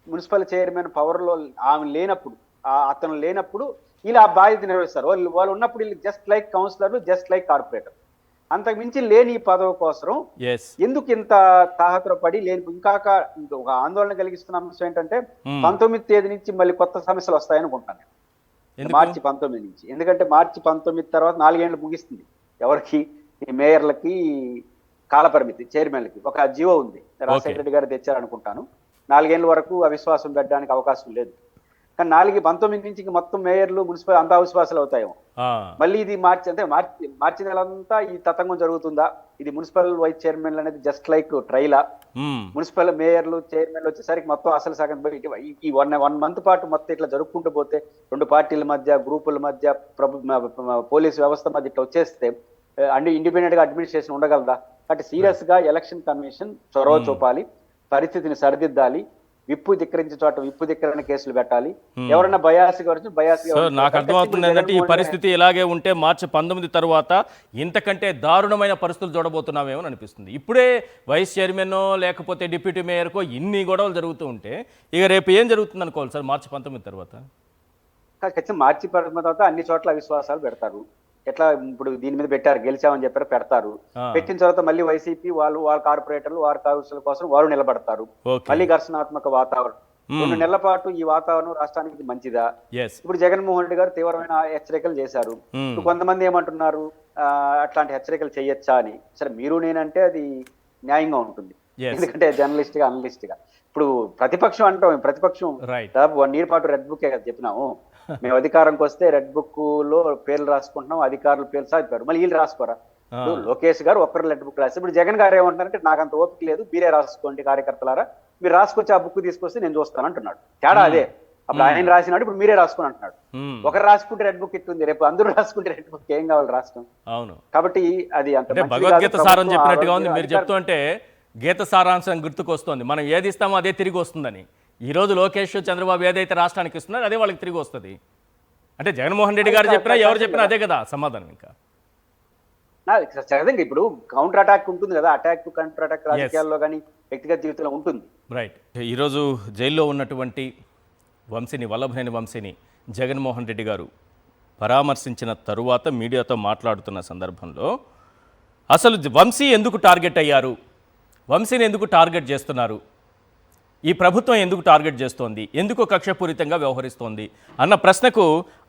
మున్సిపల్ చైర్మన్ పవర్ లో ఆమె లేనప్పుడు, అతను లేనప్పుడు ఇలా బాధ్యత నిర్వహిస్తారు. వాళ్ళు ఉన్నప్పుడు వీళ్ళు జస్ట్ లైక్ కౌన్సిలర్లు, జస్ట్ లైక్ కార్పొరేటర్. అంతకు మించి లేని ఈ పదవి కోసం ఎందుకు ఇంత తాహతురపడి లేని ఇంకా ఒక ఆందోళన కలిగిస్తున్న అంశం ఏంటంటే 19వ తేదీ నుంచి మళ్ళీ కొత్త సమస్యలు వస్తాయనుకుంటాను నేను, మార్చి 19 నుంచి. ఎందుకంటే మార్చి 19 తర్వాత 4 ఏళ్ళు ముగిస్తుంది ఎవరికి, ఈ మేయర్లకి కాలపరిమితి, చైర్మన్లకి ఒక జీవో ఉంది, రాజశేఖర రెడ్డి గారు తెచ్చారనుకుంటాను. 4 ఏళ్ళ వరకు అవిశ్వాసం పెట్టడానికి అవకాశం లేదు. కానీ 19 నుంచి మొత్తం మేయర్లు, మున్సిపల్ అంతా అవిశ్వాసాలు అవుతాయేమో. మళ్ళీ ఇది మార్చి నెలంతా ఈ తతంగం జరుగుతుందా? ఇది మున్సిపల్ వైస్ చైర్మన్లు అనేది జస్ట్ లైక్ ట్రైలా? మున్సిపల్ మేయర్లు, చైర్మన్లు వచ్చేసరికి మొత్తం అసలు సగం ఈ 1 మంత్ పాటు మొత్తం ఇట్లా జరుపుకుంటూ పోతే రెండు పార్టీల మధ్య, గ్రూపుల మధ్య, పోలీసు వ్యవస్థ మధ్య ఇట్లా వచ్చేస్తే అంటే ఇండిపెండెంట్ గా అడ్మినిస్ట్రేషన్ ఉండగలదా? అంటే సీరియస్ గా ఎలక్షన్ కమిషన్ చొరవ చూపాలి, పరిస్థితిని సరిదిద్దాలి, విప్పు ధిక్కరించిన చోట విప్పు ధిక్కరణ కేసులు పెట్టాలి. ఎవరైనా నాకు అర్థమవుతుంది ఏంటంటే ఈ పరిస్థితి ఇలాగే ఉంటే మార్చి 19 తర్వాత ఇంతకంటే దారుణమైన పరిస్థితులు చూడబోతున్నామేమో అనిపిస్తుంది. ఇప్పుడే వైస్ చైర్మన్ లేకపోతే డిప్యూటీ మేయర్కో ఇన్ని గొడవలు జరుగుతూ ఉంటే ఇక రేపు ఏం జరుగుతుంది అనుకోవాలి సార్ మార్చి 19 తర్వాత? ఖచ్చితంగా మార్చి 19 తర్వాత అన్ని చోట్ల అవిశ్వాసాలు పెడతారు. ఎట్లా ఇప్పుడు దీని మీద పెట్టారు, గెలిచామని చెప్పారు, పెడతారు. పెట్టిన తర్వాత మళ్ళీ వైసీపీ వాళ్ళ కార్పొరేటర్లు, వారి కౌన్సిల్ కోసం వారు నిలబడతారు. మళ్ళీ ఘర్షణాత్మక వాతావరణం. 2 నెలల పాటు ఈ వాతావరణం రాష్ట్రానికి మంచిదా? ఇప్పుడు జగన్మోహన్ రెడ్డి గారు తీవ్రమైన హెచ్చరికలు చేశారు. కొంతమంది ఏమంటున్నారు, అట్లాంటి హెచ్చరికలు చేయొచ్చా అని. సరే, మీరు నేనంటే అది న్యాయంగా ఉంటుంది, ఎందుకంటే జర్నలిస్ట్ గా, అనలిస్ట్ గా. ఇప్పుడు ప్రతిపక్షం అంటాం, ప్రతిపక్షం 1 ఇయర్ పాటు రెడ్ బుక్ కదా చెప్పినాము. మేము అధికారంకి వస్తే రెడ్ బుక్ లో పేర్లు రాసుకుంటున్నాం, అధికారులు పేర్లు సాధిపారు, మళ్ళీ వీళ్ళు రాసుకోరా? లోకేష్ గారు ఒక్కరు రెడ్ బుక్ రాసి, ఇప్పుడు జగన్ గారు ఏమంటారంటే నాకు అంత ఓపిక లేదు, మీరే రాసుకోండి కార్యకర్తలారా, మీరు రాసుకొచ్చి ఆ బుక్ తీసుకొస్తే నేను చూస్తాను అంటున్నాడు. తేడా అదే. అప్పుడు ఆయన రాసినాడు, ఇప్పుడు మీరే రాసుకుని అంటున్నాడు. ఒకరు రాసుకుంటే రెడ్ బుక్ ఇట్టుంది, రేపు అందరూ రాసుకుంటే రెడ్ బుక్ ఏం కావాలి రాష్ట్రం? అవును. కాబట్టి అది అంత భగవద్గీత సారం చెప్పినట్టుగా ఉంది. మీరు చెప్తుంటే గీత సారాంశం గుర్తుకొస్తుంది. మనం ఏది ఇస్తామో అదే తిరిగి వస్తుందని. ఈరోజు లోకేష్, చంద్రబాబు ఏదైతే రాష్ట్రానికి ఇస్తున్నారో అదే వాళ్ళకి తిరిగి వస్తుంది. అంటే జగన్మోహన్ రెడ్డి గారు చెప్పినా ఎవరు చెప్పినా అదే కదా సమాధానం. ఇంకా సహజంగా ఇప్పుడు కౌంటర్ అటాక్ ఉంటుంది కదా, అటాక్ కౌంటర్ అటాక్ రాజకీయాల్లో కానీ వ్యక్తిగత జీవితంలో ఉంటుంది. రైట్. ఈరోజు జైల్లో ఉన్నటువంటి వల్లభనేని వంశీని జగన్మోహన్ రెడ్డి గారు పరామర్శించిన తరువాత మీడియాతో మాట్లాడుతున్న సందర్భంలో అసలు వంశీ ఎందుకు టార్గెట్ అయ్యారు? వంశీని ఎందుకు టార్గెట్ చేస్తున్నారు? ఈ ప్రభుత్వం ఎందుకు టార్గెట్ చేస్తోంది? ఎందుకు కక్షపూరితంగా వ్యవహరిస్తోంది అన్న ప్రశ్నకు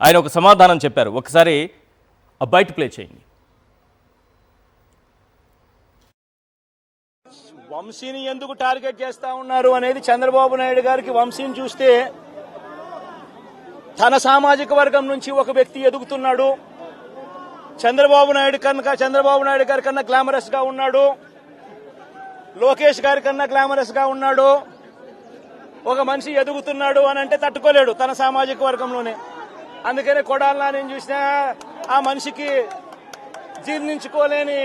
ఆయన ఒక సమాధానం చెప్పారు. ఒకసారి ఆ బయట ప్లే చేయండి. వంశీని ఎందుకు టార్గెట్ చేస్తా ఉన్నారు అనేది చంద్రబాబు నాయుడు గారికి వంశీని చూస్తే తన సామాజిక వర్గం నుంచి ఒక వ్యక్తి ఎదుగుతున్నాడు. చంద్రబాబు నాయుడు గారి కన్నా గ్లామరస్ గా ఉన్నాడు. లోకేష్ గారి కన్నా గ్లామరస్ గా ఉన్నాడు. ఒక మనిషి ఎదుగుతున్నాడు అని అంటే తట్టుకోలేడు తన సామాజిక వర్గంలోనే. అందుకనే కొడాలని నేను చూసినా ఆ మనిషికి జీర్ణించుకోలేని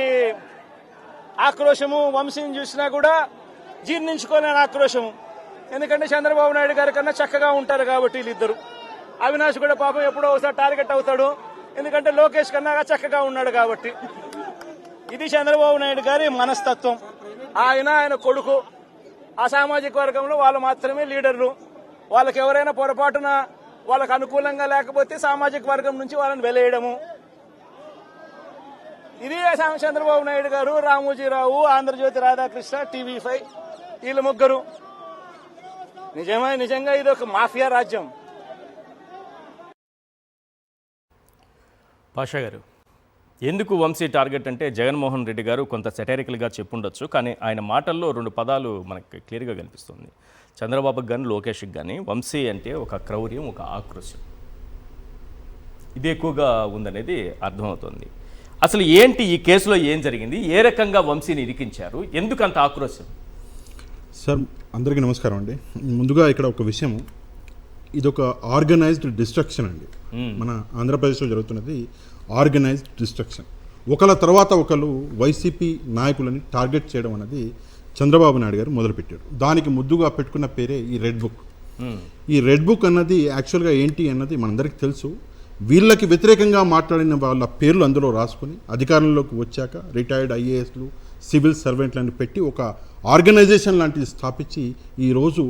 ఆక్రోశము, వంశీని చూసినా కూడా జీర్ణించుకోలేని ఆక్రోశము. ఎందుకంటే చంద్రబాబు నాయుడు గారి కన్నా చక్కగా ఉంటారు కాబట్టి వీళ్ళిద్దరు. అవినాష్ కూడా పాపం ఎప్పుడో ఒకసారి టార్గెట్ అవుతాడు, ఎందుకంటే లోకేష్ కన్నా చక్కగా ఉన్నాడు కాబట్టి. ఇది చంద్రబాబు నాయుడు గారి మనస్తత్వం. ఆయన కొడుకు ఆ సామాజిక వర్గంలో వాళ్ళు మాత్రమే లీడర్లు. వాళ్ళకి ఎవరైనా పొరపాటున వాళ్ళకు అనుకూలంగా లేకపోతే సామాజిక వర్గం నుంచి వాళ్ళని వెలేయడము. ఇది చంద్రబాబు నాయుడు గారు, రామోజీరావు, ఆంధ్రజ్యోతి రాధాకృష్ణ, TV5 వీళ్ళు ముగ్గురు. నిజంగా ఇది ఒక మాఫియా రాజ్యం. పాషా గారు, ఎందుకు వంశీ టార్గెట్ అంటే జగన్మోహన్ రెడ్డి గారు కొంత సెటరికల్గా చెప్పుండొచ్చు, కానీ ఆయన మాటల్లో 2 పదాలు మనకి క్లియర్గా కనిపిస్తుంది. చంద్రబాబుకి కానీ లోకేష్కి కానీ వంశీ అంటే ఒక క్రౌర్యం, ఒక ఆక్రోశం, ఇది ఎక్కువగా ఉందనేది అర్థమవుతుంది. అసలు ఏంటి ఈ కేసులో ఏం జరిగింది? ఏ రకంగా వంశీని ఇరికించారు? ఎందుకు అంత ఆక్రోశం? సార్, అందరికీ నమస్కారం అండి. ముందుగా ఇక్కడ ఒక విషయం, ఇదొక ఆర్గనైజ్డ్ డిస్ట్రక్షన్ అండి. మన ఆంధ్రప్రదేశ్లో జరుగుతున్నది ఆర్గనైజ్డ్ డిస్ట్రక్షన్. ఒకళ్ళ తర్వాత ఒకళ్ళు వైసీపీ నాయకులని టార్గెట్ చేయడం అనేది చంద్రబాబు నాయుడు గారు మొదలుపెట్టారు. దానికి ముద్దుగా పెట్టుకున్న పేరే ఈ రెడ్ బుక్. ఈ రెడ్ బుక్ అన్నది యాక్చువల్గా ఏంటి అన్నది మనందరికీ తెలుసు. వీళ్ళకి వ్యతిరేకంగా మాట్లాడిన వాళ్ళ పేర్లు అందులో రాసుకొని అధికారంలోకి వచ్చాక రిటైర్డ్ IASలు, సివిల్ సర్వెంట్లను పెట్టి ఒక ఆర్గనైజేషన్ లాంటిది స్థాపించి ఈరోజు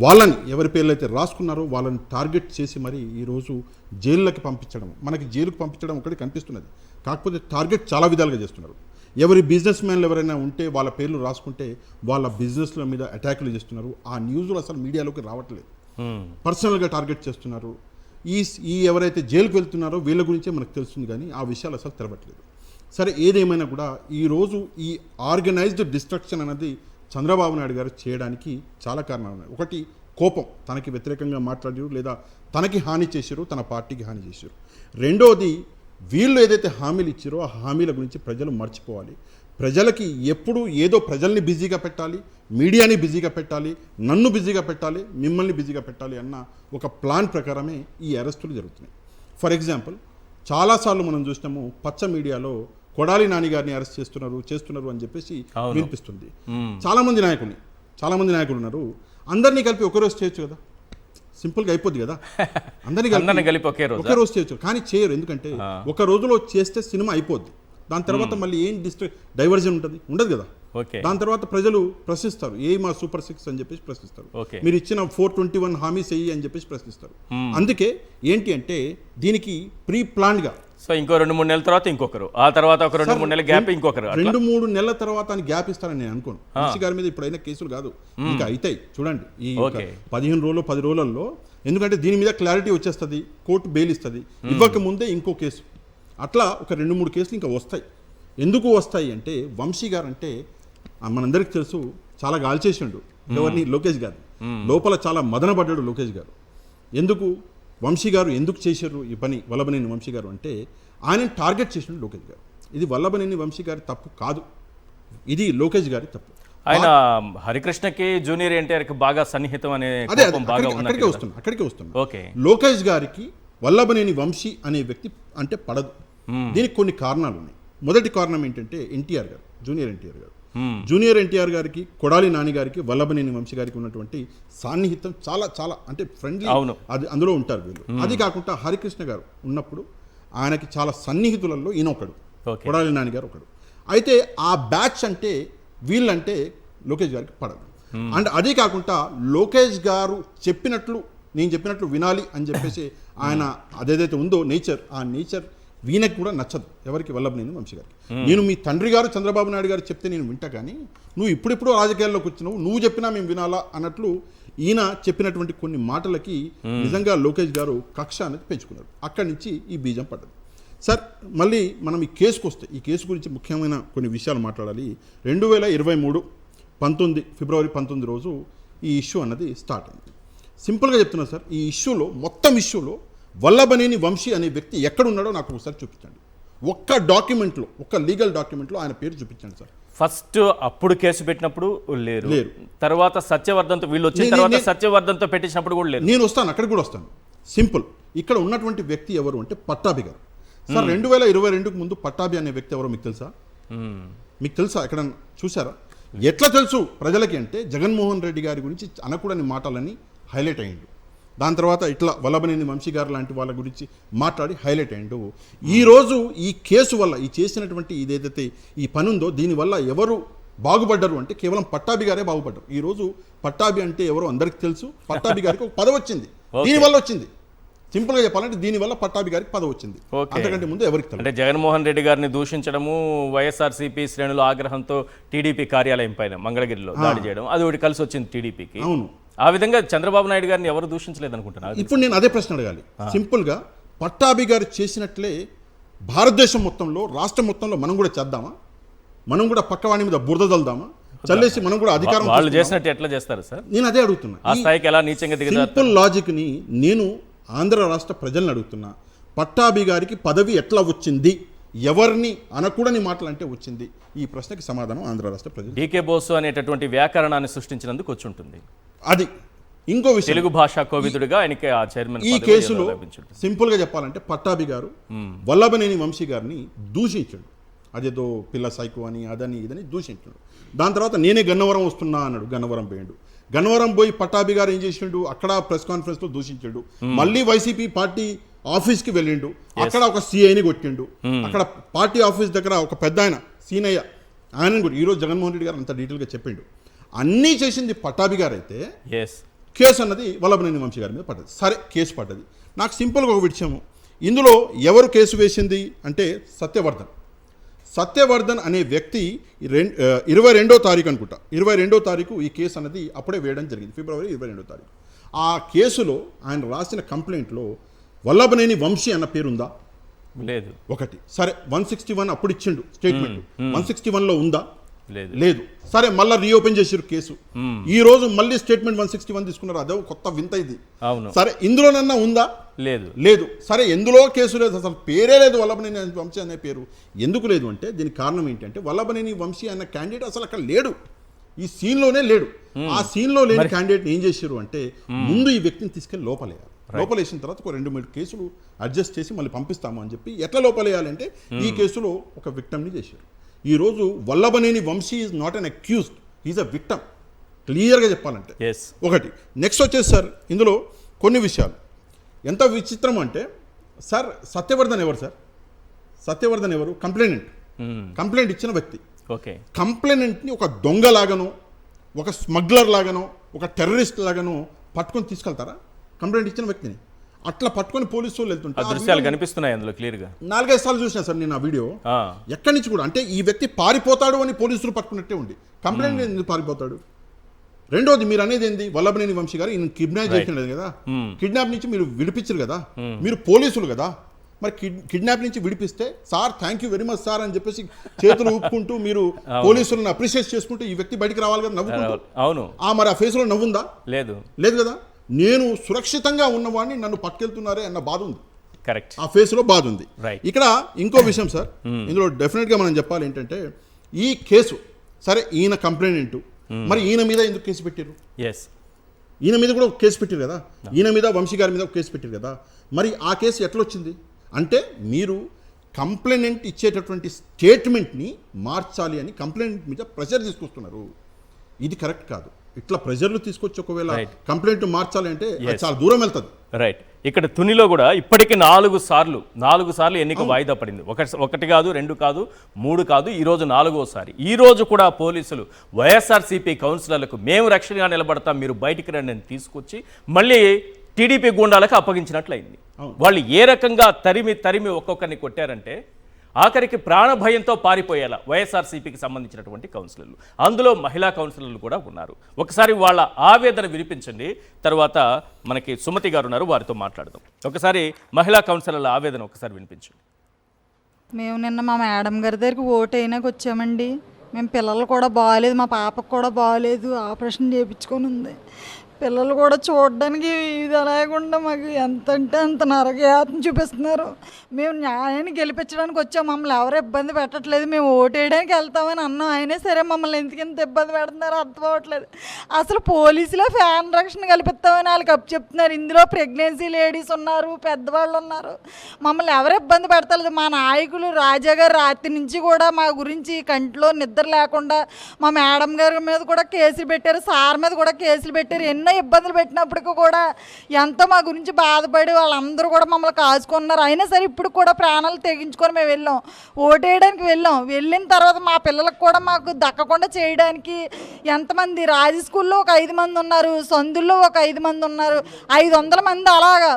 వాళ్ళని ఎవరి పేర్లు అయితే రాసుకున్నారో వాళ్ళని టార్గెట్ చేసి మరి ఈరోజు జైళ్ళకి పంపించడం, మనకి జైలుకు పంపించడం ఒకటి కనిపిస్తున్నది. కాకపోతే టార్గెట్ చాలా విధాలుగా చేస్తున్నారు. ఎవరి బిజినెస్ మ్యాన్లు ఎవరైనా ఉంటే వాళ్ళ పేర్లు రాసుకుంటే వాళ్ళ బిజినెస్ల మీద అటాకులు చేస్తున్నారు. ఆ న్యూస్లు అసలు మీడియాలోకి రావట్లేదు. పర్సనల్గా టార్గెట్ చేస్తున్నారు. ఈ ఎవరైతే జైలుకు వెళ్తున్నారో వీళ్ళ గురించే మనకు తెలుస్తుంది, కానీ ఆ విషయాలు అసలు తెరవట్లేదు. సరే, ఏదేమైనా కూడా ఈరోజు ఈ ఆర్గనైజ్డ్ డిస్ట్రక్షన్ అనేది చంద్రబాబు నాయుడు గారు చేయడానికి చాలా కారణాలు ఉన్నాయి. ఒకటి, కోపం, తనకి వ్యతిరేకంగా మాట్లాడారు లేదా తనకి హాని చేశారు, తన పార్టీకి హాని చేశారు. రెండోది, వీళ్ళు ఏదైతే హామీలు ఇచ్చారో ఆ హామీల గురించి ప్రజలు మర్చిపోవాలి. ప్రజలకి ఎప్పుడు ఏదో ప్రజల్ని బిజీగా పెట్టాలి, మీడియాని బిజీగా పెట్టాలి, నన్ను బిజీగా పెట్టాలి, మిమ్మల్ని బిజీగా పెట్టాలి అన్న ఒక ప్లాన్ ప్రకారమే ఈ అరెస్టులు జరుగుతున్నాయి. ఫర్ ఎగ్జాంపుల్, చాలాసార్లు మనం చూసినాము పచ్చ మీడియాలో కొడాలి నాని గారిని అరెస్ట్ చేస్తున్నారు అని చెప్పేసి వినిపిస్తుంది. చాలా మంది నాయకులు ఉన్నారు. అందరినీ కలిపి ఒక రోజు చేయొచ్చు కదా, సింపుల్గా అయిపోద్ది కదా. అందరినీ కలిపి ఒకే రోజు చేయొచ్చు, కానీ చేయరు. ఎందుకంటే ఒక రోజులో చేస్తే సినిమా అయిపోద్ది. దాని తర్వాత మళ్ళీ ఏం డైవర్జన్ ఉండదు కదా. దాని తర్వాత ప్రజలు ప్రశ్నిస్తారు, మా సూపర్ 6 అని చెప్పేసి ప్రశ్నిస్తారు, మీరు ఇచ్చిన 421 హామీస్ అయ్యి అని చెప్పేసి ప్రశ్నిస్తారు. అందుకే ఏంటి అంటే దీనికి ప్రీ ప్లాన్డ్ గా ఇంకో 2-3 నెలల తర్వాత ఇంకొకరు, ఆ తర్వాత ఒక 2-3 నెలల గ్యాప్ ఇంకొకరు, 2-3 నెలల తర్వాత అని గ్యాప్ ఇస్తారని నేను అనుకోను. వంశీ గారి మీద ఇప్పుడైనా కేసులు కాదు, ఇంకా అవుతాయి చూడండి ఈ 15 రోజులు 10 రోజులలో. ఎందుకంటే దీని మీద క్లారిటీ వచ్చేస్తుంది, కోర్టు బెయిల్ ఇస్తుంది. ఇవ్వక ముందే ఇంకో కేసు, అట్లా ఒక 2-3 కేసులు ఇంకా వస్తాయి. ఎందుకు వస్తాయి అంటే వంశీ గారు అంటే మనందరికీ తెలుసు, చాలా గాల్చేసిండు ఎవరిని, లోకేష్ గారు. లోపల చాలా మదనపడ్డాడు లోకేష్ గారు. ఎందుకు వంశీ గారు ఎందుకు చేశారు ఈ పని వల్లభనేని వంశీ గారు అంటే ఆయన టార్గెట్ చేసిండు లోకేష్ గారు. ఇది వల్లభనేని వంశీ గారి తప్పు కాదు, ఇది లోకేష్ గారి తప్పు. ఆయన హరికృష్ణకి జూనియర్ ఎన్టీఆర్కి బాగా సన్నిహితం అనే అక్కడికే వస్తున్నా. లోకేష్ గారికి వల్లభనేని వంశీ అనే వ్యక్తి అంటే పడదు. దీనికి కొన్ని కారణాలు ఉన్నాయి. మొదటి కారణం ఏంటంటే జూనియర్ ఎన్టీఆర్ గారికి, కొడాలి నాని గారికి, వల్లభనేని వంశీ గారికి ఉన్నటువంటి సాన్నిహిత్యం చాలా చాలా అంటే ఫ్రెండ్లీ, అది అందులో ఉంటారు వీళ్ళు. అది కాకుండా హరికృష్ణ గారు ఉన్నప్పుడు ఆయనకి చాలా సన్నిహితులలో ఈయన ఒకడు, కొడాలి నాని గారు ఒకడు. అయితే ఆ బ్యాచ్ అంటే వీళ్ళంటే లోకేష్ గారికి పడదు. అండ్ అది కాకుండా లోకేష్ గారు నేను చెప్పినట్లు వినాలి అని చెప్పేసి ఆయన అదేదైతే ఉందో నేచర్, ఆ నేచర్ వీళ్ళకి కూడా నచ్చదు. ఎవరికి? వల్లభనేని వంశీ గారికి. నేను మీ తండ్రి గారు చంద్రబాబు నాయుడు గారు చెప్తే నేను వింటా, కానీ నువ్వు ఇప్పుడిప్పుడు రాజకీయాల్లోకి వచ్చినావు, నువ్వు చెప్పినా మేము వినాలా అన్నట్లు ఈయన చెప్పినటువంటి కొన్ని మాటలకి నిజంగా లోకేష్ గారు కక్ష అనేది పెంచుకున్నారు. అక్కడి నుంచి ఈ బీజం పడ్డది. సార్ మళ్ళీ మనం ఈ కేసుకు వస్తే, ఈ కేసు గురించి ముఖ్యమైన కొన్ని విషయాలు మాట్లాడాలి. 2023 ఫిబ్రవరి 19 రోజు ఈ ఇష్యూ అన్నది స్టార్ట్ అయింది. సింపుల్గా చెప్తున్నా సార్, ఈ ఇష్యూలో మొత్తం ఇష్యూలో వల్లభనేని వంశీ అనే వ్యక్తి ఎక్కడున్నాడో నాకు ఒకసారి చూపించండి. ఒక్క డాక్యుమెంట్లో, ఒక్క లీగల్ డాక్యుమెంట్లో ఆయన పేరు చూపించండి సార్. ఫస్ట్ అప్పుడు కేసు పెట్టినప్పుడు లేరు, తర్వాత సత్యవర్ధన్తో వీళ్ళు వచ్చిన తర్వాత సత్యవర్ధన్తో పెట్టించినప్పుడు కూడా లేరు. నేను వస్తాను, అక్కడికి కూడా వస్తాను. సింపుల్, ఇక్కడ ఉన్నటువంటి వ్యక్తి ఎవరు అంటే పట్టాభి గారు. సార్ 2022కు ముందు పట్టాభి అనే వ్యక్తి ఎవరో మీకు తెలుసా? మీకు తెలుసా? ఎక్కడ చూసారా? ఎట్లా తెలుసు ప్రజలకి అంటే జగన్మోహన్ రెడ్డి గారి గురించి అనకూడని మాటలని హైలైట్ అయ్యిండు. దాని తర్వాత ఇట్లా వల్లభనేని వంశీ గారు లాంటి వాళ్ళ గురించి మాట్లాడి హైలైట్ అయ్యిండు. ఈరోజు ఈ కేసు వల్ల, ఈ చేసినటువంటి ఇదేదైతే ఈ పని ఉందో దీనివల్ల ఎవరు బాగుపడ్డారు అంటే కేవలం పట్టాభి గారే బాగుపడ్డారు. ఈరోజు పట్టాభి అంటే ఎవరో అందరికీ తెలుసు. పట్టాభి గారికి ఒక పదవి వచ్చింది, దీనివల్ల వచ్చింది. సింపుల్గా చెప్పాలంటే దీనివల్ల పట్టాభి గారికి పదవి వచ్చింది, అంతకంటే ముందు ఎవరికి తెలియదు. అంటే జగన్మోహన్ రెడ్డి గారిని దూషించడము, వైఎస్ఆర్సీపీ శ్రేణుల ఆగ్రహంతో టీడీపీ కార్యాలయం పైన మంగళగిరిలో దాడి చేయడం, అది ఒకటి కలిసి వచ్చింది టీడీపీకి. అవును, ఆ విధంగా చంద్రబాబు నాయుడు గారిని ఎవరు దూషించలేదు అనుకుంటున్నారు. ఇప్పుడు నేను అదే ప్రశ్న అడగాలి. సింపుల్గా పట్టాభి గారు చేసినట్లే భారతదేశం మొత్తంలో, రాష్ట్రం మొత్తంలో మనం కూడా చేద్దామా? మనం కూడా పక్కవాడి మీద బురద చల్దామా? చల్లేసి మనం కూడా అధికారం వాళ్ళు చేసినట్టు ఎట్లా చేస్తారు సార్? నేను అదే అడుగుతున్నా. ఆ స్థాయికి ఎలా నీచంగా దిగజారు? సింపుల్ లాజిక్ని నేను ఆంధ్ర రాష్ట్ర ప్రజలను అడుగుతున్నా. పట్టాభి గారికి పదవి ఎట్లా వచ్చింది? ఎవరిని అనకూడని మాటలు అంటే వచ్చింది? ఈ ప్రశ్నకి సమాధానం ఆంధ్ర రాష్ట్ర ప్రజలు. డీకే బోసు అనేటటువంటి వ్యాకరణాన్ని సృష్టించినందుకు వచ్చి ఉంటుంది. అది ఇంకో విషయం. తెలుగు భాషా కోవిదుడిగా ఆయనకి ఆ చైర్మన్ ఈ కేసులో సింపుల్గా చెప్పాలంటే పట్టాభి గారు వల్లభనేని వంశీ గారిని దూషించాడు. అదేదో పిల్ల సైకో అని, అదని ఇదని దూషించాడు. దాని తర్వాత నేనే గన్నవరం వస్తున్నా అన్నాడు. గన్నవరం పోయాడు. గన్నవరం పోయి పట్టాభి గారు ఏం చేసిండు? అక్కడ ప్రెస్ కాన్ఫరెన్స్ లో దూషించాడు. మళ్ళీ వైసీపీ పార్టీ ఆఫీస్కి వెళ్ళిండు. అక్కడ ఒక సిఐని కొట్టిండు. అక్కడ పార్టీ ఆఫీస్ దగ్గర ఒక పెద్ద ఆయన సీనయ్య, ఆయనని కూడా ఈరోజు జగన్మోహన్ రెడ్డి గారు అంత డీటెయిల్గా చెప్పిండు. అన్నీ చేసింది పట్టాభి గారు అయితే కేసు అన్నది వల్లభనేని వంశీ గారి మీద పడ్డది. సరే, కేసు పడ్డది. నాకు సింపుల్గా ఒక విషయము, ఇందులో ఎవరు కేసు వేసింది అంటే సత్యవర్ధన్ అనే వ్యక్తి 22వ తారీఖు అనుకుంటా, 22వ తారీఖు ఈ కేసు అనేది అప్పుడే వేయడం జరిగింది, ఫిబ్రవరి 22వ తారీఖు. ఆ కేసులో ఆయన రాసిన కంప్లైంట్లో వల్లభనేని వంశీ అన్న పేరుందా? లేదు. ఒకటి. సరే, 161 అప్పుడు ఇచ్చిండు స్టేట్మెంట్, 161లో ఉందా? లేదు. సరే, మళ్ళీ రీఓపెన్ చేసారు కేసు. ఈ రోజు మళ్ళీ స్టేట్మెంట్ 161 తీసుకున్నారు. అదే కొత్త వింత ఇది. సరే, ఇందులోనన్నా ఉందా? లేదు. సరే, ఎందులో కేసు లేదు, అసలు పేరే లేదు వల్లభనేని వంశీ అనే పేరు. ఎందుకు లేదు అంటే దీనికి కారణం ఏంటంటే వల్లభనేని వంశీ అన్న క్యాండిడేట్ అసలు అక్కడ లేడు, ఈ సీన్లోనే లేడు. ఆ సీన్లో లేని క్యాండిడేట్ ఏం చేశారు అంటే ముందు ఈ వ్యక్తిని తీసుకెళ్లి లోపలేయాలి. లోపలేసిన తర్వాత ఒక 2-3 కేసులు అడ్జస్ట్ చేసి మళ్ళీ పంపిస్తాము అని చెప్పి ఎట్లా లోపలేయాలంటే ఈ కేసులో ఒక విక్టమ్ని చేశారు. ఈరోజు Vallabhaneni Vamsi is not an accused, is a victim, క్లియర్గా చెప్పాలంటే. ఒకటి. నెక్స్ట్ వచ్చేసి సార్, ఇందులో కొన్ని విషయాలు ఎంత విచిత్రం అంటే, సార్ సత్యవర్ధన్ ఎవరు? సార్ సత్యవర్ధన్ ఎవరు? కంప్లైంట్ ఇచ్చిన వ్యక్తి. కంప్లైంట్ని ఒక దొంగలాగానో, ఒక స్మగ్లర్ లాగానో, ఒక టెర్రరిస్ట్ లాగానో పట్టుకొని తీసుకెళ్తారా? కంప్లైంట్ ఇచ్చిన వ్యక్తిని అట్లా పట్టుకొని పోలీసు వాళ్ళు వెళ్తుంటే దృశ్యాలు కనిపిస్తున్నాయి అందులో క్లియర్గా. 4-5 సార్లు చూసినా సార్ నేను ఆ వీడియో. ఎక్కడి నుంచి కూడా అంటే ఈ వ్యక్తి పారిపోతాడు అని పోలీసులు పట్టుకున్నట్టే ఉంది. కంప్లైంట్ ఎందుకు పారిపోతాడు? రెండోది, మీరు అనేది ఏంది? వల్లభనేని వంశీ గారు ఈయన కిడ్నాప్ చేసినది కదా, కిడ్నాప్ నుంచి మీరు విడిపించరు కదా, మీరు పోలీసులు కదా, మరి కిడ్నాప్ నుంచి విడిపిస్తే sir thank you very much sir అని చెప్పేసి చేతులు ఊపుకుంటూ మీరు పోలీసులను అప్రిషియేట్ చేసుకుంటూ ఈ వ్యక్తి బయటికి రావాలి కదా, నవ్వుకుంటూ. అవును. మరి ఆ ఫేస్లో నవ్వుందా? లేదు కదా. నేను సురక్షితంగా ఉన్నవాడిని నన్ను పట్టుకెళ్తున్నారే అన్న బాధ ఉంది. కరెక్ట్. ఆ ఫేస్లో బాధ ఉంది. ఇక్కడ ఇంకో విషయం సార్, ఇందులో డెఫినెట్గా మనం చెప్పాలి ఏంటంటే ఈ కేసు, సరే ఈయన కంప్లైంట్, మరి ఈయన మీద ఎందుకు కేసు పెట్టారు? ఈయన మీద కూడా ఒక కేసు పెట్టారు కదా, ఈయన మీద వంశీ గారి మీద ఒక కేసు పెట్టారు కదా. మరి ఆ కేసు ఎట్లా వచ్చింది అంటే మీరు కంప్లైంట్ ఇచ్చేటటువంటి స్టేట్మెంట్ని మార్చాలి అని కంప్లైంట్ మీద ప్రెషర్ తీసుకొస్తున్నారు. ఇది కరెక్ట్ కాదు. ఇట్లా ప్రెషర్లు తీసుకొచ్చి ఒకవేళ కంప్లైంట్ మార్చాలి అంటే చాలా దూరం వెళ్తుంది. రైట్. ఇక్కడ తునిలో కూడా ఇప్పటికీ 4 సార్లు ఎన్నిక వాయిదా పడింది. ఒకటి కాదు, 2 కాదు, 3 కాదు, ఈరోజు 4వసారి. ఈ రోజు కూడా పోలీసులు వైఎస్ఆర్సీపీ కౌన్సిలర్లకు మేము రక్షణగా నిలబడతాం, మీరు బయటికి రండి అని తీసుకొచ్చి మళ్ళీ టీడీపీ గూండాలకు అప్పగించినట్లయింది. వాళ్ళు ఏ రకంగా తరిమి ఒక్కొక్కరిని కొట్టారంటే ఆఖరికి ప్రాణభయంతో పారిపోయేలా వైఎస్ఆర్సీపీకి సంబంధించినటువంటి కౌన్సిలర్లు, అందులో మహిళా కౌన్సిలర్లు కూడా ఉన్నారు. ఒకసారి వాళ్ళ ఆవేదన వినిపించండి, తర్వాత మనకి సుమతి గారు ఉన్నారు, వారితో మాట్లాడదాం. ఒకసారి మహిళా కౌన్సిలర్ల ఆవేదన ఒకసారి వినిపించండి. మేము నిన్న మా మేడం గారి దగ్గరికి ఓటు అయినాక వచ్చామండి. మేము పిల్లలు కూడా బాగాలేదు, మా పాపకు కూడా బాగాలేదు, ఆపరేషన్ చేయించుకొని ఉంది. పిల్లలు కూడా చూడడానికి ఇది లేకుండా మాకు ఎంత అంటే అంత నరకయాతన చూపిస్తున్నారు. మేము న్యాయాన్ని గెలిపించడానికి వచ్చాం, మమ్మల్ని ఎవరు ఇబ్బంది పెట్టట్లేదు. మేము ఓటేయడానికి వెళ్తామని అన్నాం, అయినా సరే మమ్మల్ని ఎందుకు ఇంత ఇబ్బంది పెడుతున్నారో అర్థం అవ్వట్లేదు. అసలు పోలీసులో ఫ్యాన్ రక్షణ కల్పిస్తామని వాళ్ళకి అప్పు చెప్తున్నారు. ఇందులో ప్రెగ్నెన్సీ లేడీస్ ఉన్నారు, పెద్దవాళ్ళు ఉన్నారు. మమ్మల్ని ఎవరు ఇబ్బంది పెడతలేదు. మా నాయకులు రాజా గారు రాత్రి నుంచి కూడా మా గురించి కంట్లో నిద్ర లేకుండా మా మేడం గారి మీద కూడా కేసులు పెట్టారు, సార్ మీద కూడా కేసులు పెట్టారు. ఎన్నో ఇబ్బందులు పెట్టినప్పటికీ కూడా ఎంతో మా గురించి బాధపడి వాళ్ళందరూ కూడా మమ్మల్ని కాచుకున్నారు. అయినా సరే ఇప్పుడు కూడా ప్రాణాలు తెగించుకొని మేము వెళ్ళాం, ఓటేయడానికి వెళ్ళిన తర్వాత మా పిల్లలకు కూడా మాకు దక్కకుండా చేయడానికి ఎంతమంది రాజీ స్కూల్లో ఒక 5 మంది ఉన్నారు, సందుల్లో ఒక 5 మంది ఉన్నారు, 500 మంది అలాగా